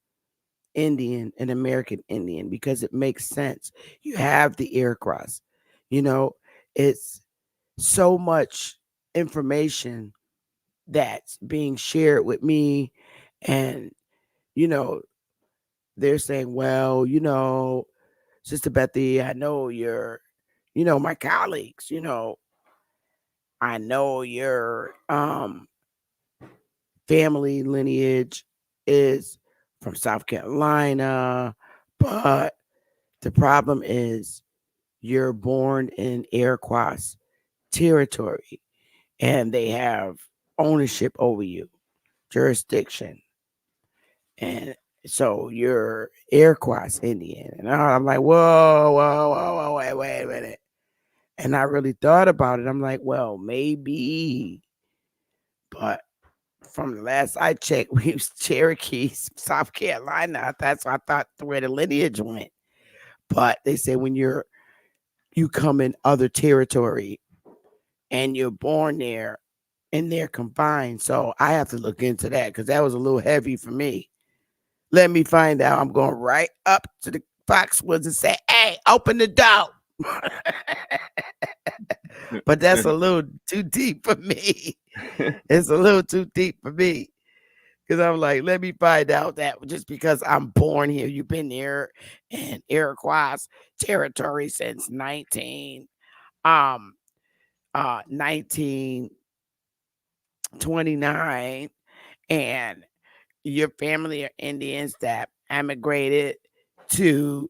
Indian and American Indian, because it makes sense. You have the air cross, you know, it's so much information that's being shared with me. And, you know, they're saying, well, Sister Bethy, I know you're, my colleagues, I know your family lineage is from South Carolina, but the problem is you're born in Iroquois territory and they have ownership over you, jurisdiction. And so you're Iroquois Indian. And I'm like, whoa, whoa, whoa, whoa, wait a minute. And I really thought about it. I'm like, well, maybe. But from the last I checked, we was Cherokee, South Carolina. That's what I thought where the lineage went. But they say when you come in other territory and you're born there and they're confined. So I have to look into that because that was a little heavy for me. Let me find out. I'm going right up to the Foxwoods and say, hey, open the door. But that's a little too deep for me. It's a little too deep for me. Because I'm like, let me find out that just because I'm born here, you've been here in Iroquois territory since 1929, and your family are Indians that emigrated to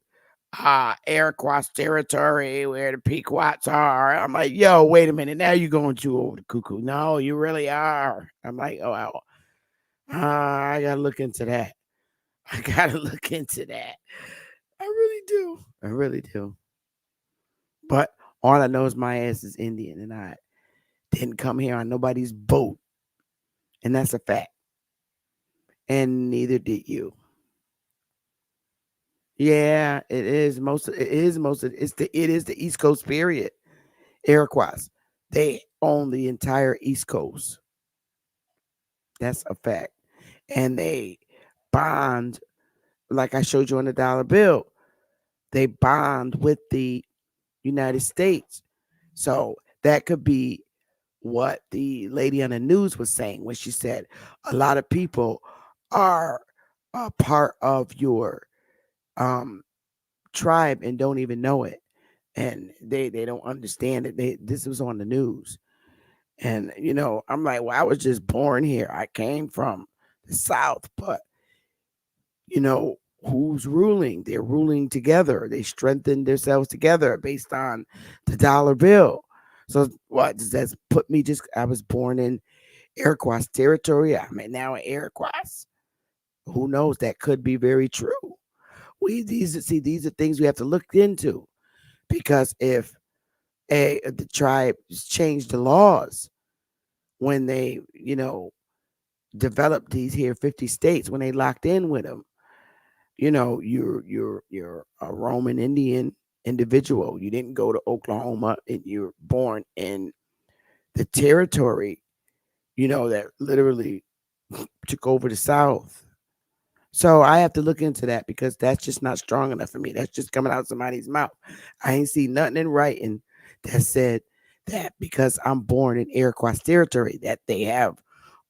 Iroquois territory where the Pequots are. I'm like, yo, wait a minute. Now you're going too over the cuckoo. No, you really are. I'm like, oh, well, I got to look into that. I got to look into that. I really do. I really do. But all I know is my ass is Indian and I didn't come here on nobody's boat. And that's a fact. And neither did you. Yeah, it is the East Coast period. Iroquois. They own the entire East Coast. That's a fact. And they bond, like I showed you on the dollar bill. They bond with the United States. So that could be what the lady on the news was saying when she said a lot of people are a part of your um, tribe and don't even know it, and they don't understand it. This was on the news, and I'm like, well, I was just born here. I came from the South, but who's ruling? They're ruling together. They strengthen themselves together based on the dollar bill. So what does that put me? Just I was born in Iroquois territory. I'm now in Iroquois. Who knows? That could be very true. These are things we have to look into, because if the tribes changed the laws when they developed these here 50 states, when they locked in with them, you're a Roman Indian individual. You didn't go to Oklahoma, and you're born in the territory that literally took over the South. So I have to look into that, because that's just not strong enough for me. That's just coming out of somebody's mouth. I ain't see nothing in writing that said that because I'm born in Iroquois territory that they have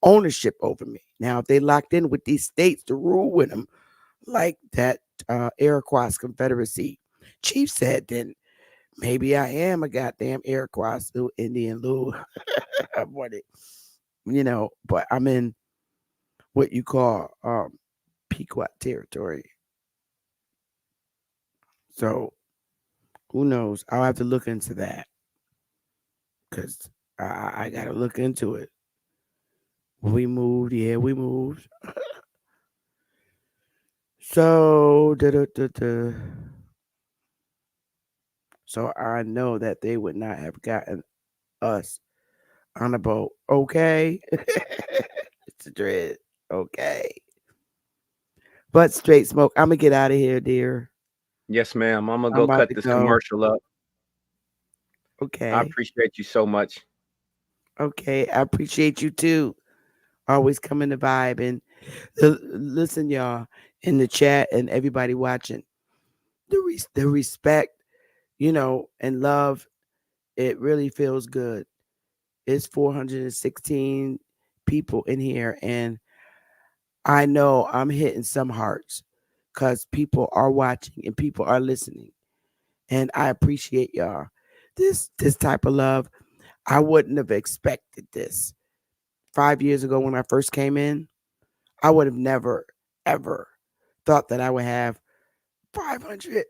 ownership over me. Now, if they locked in with these states to rule with them, like that Iroquois Confederacy chief said, then maybe I am a goddamn Iroquois little Indian little what it, but I'm in what you call Pequot territory. So who knows? I'll have to look into that, because I got to look into it. We moved. Yeah, we moved. So, so I know that they would not have gotten us on a boat. Okay. It's a dread. Okay. But Straight Smoke, I'm going to get out of here, dear. Yes, ma'am. I'm gonna I'm go about cut to this go. commercial up. I Okay. appreciate you so much. Okay. I appreciate you too. Always coming to vibe. And listen, y'all, in the chat and everybody watching, the respect, and love, it really feels good. It's 416 people in here, and I know I'm hitting some hearts, because people are watching and people are listening, and I appreciate y'all. This type of love, I wouldn't have expected this 5 years ago when I first came in. I would have never ever thought that I would have 500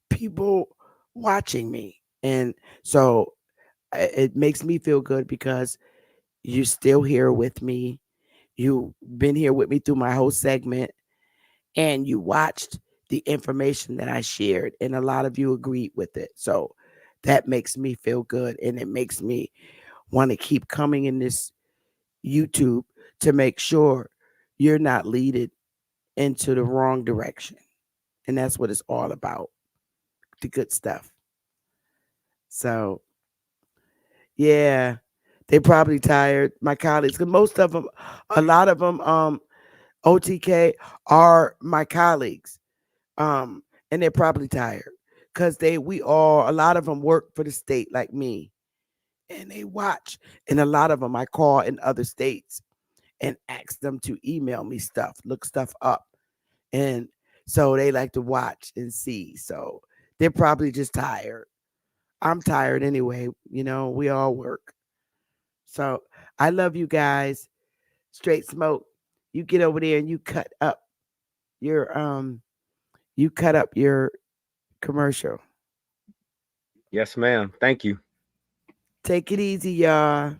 people watching me, and so it makes me feel good, because you're still here with me. You've been here with me through my whole segment, and you watched the information that I shared, and a lot of you agreed with it. So that makes me feel good, and it makes me want to keep coming in this YouTube to make sure you're not leaded into the wrong direction. And that's what it's all about, the good stuff. So, yeah, they probably tired, my colleagues, because most of them, a lot of them, OTK are my colleagues. And they're probably tired, because a lot of them work for the state like me, and they watch. And a lot of them I call in other states and ask them to email me stuff, look stuff up. And so they like to watch and see. So they're probably just tired. I'm tired anyway. We all work. So I love you guys. Straight Smoke, you get over there and your you cut up your commercial. Yes, ma'am. Thank you. Take it easy, y'all.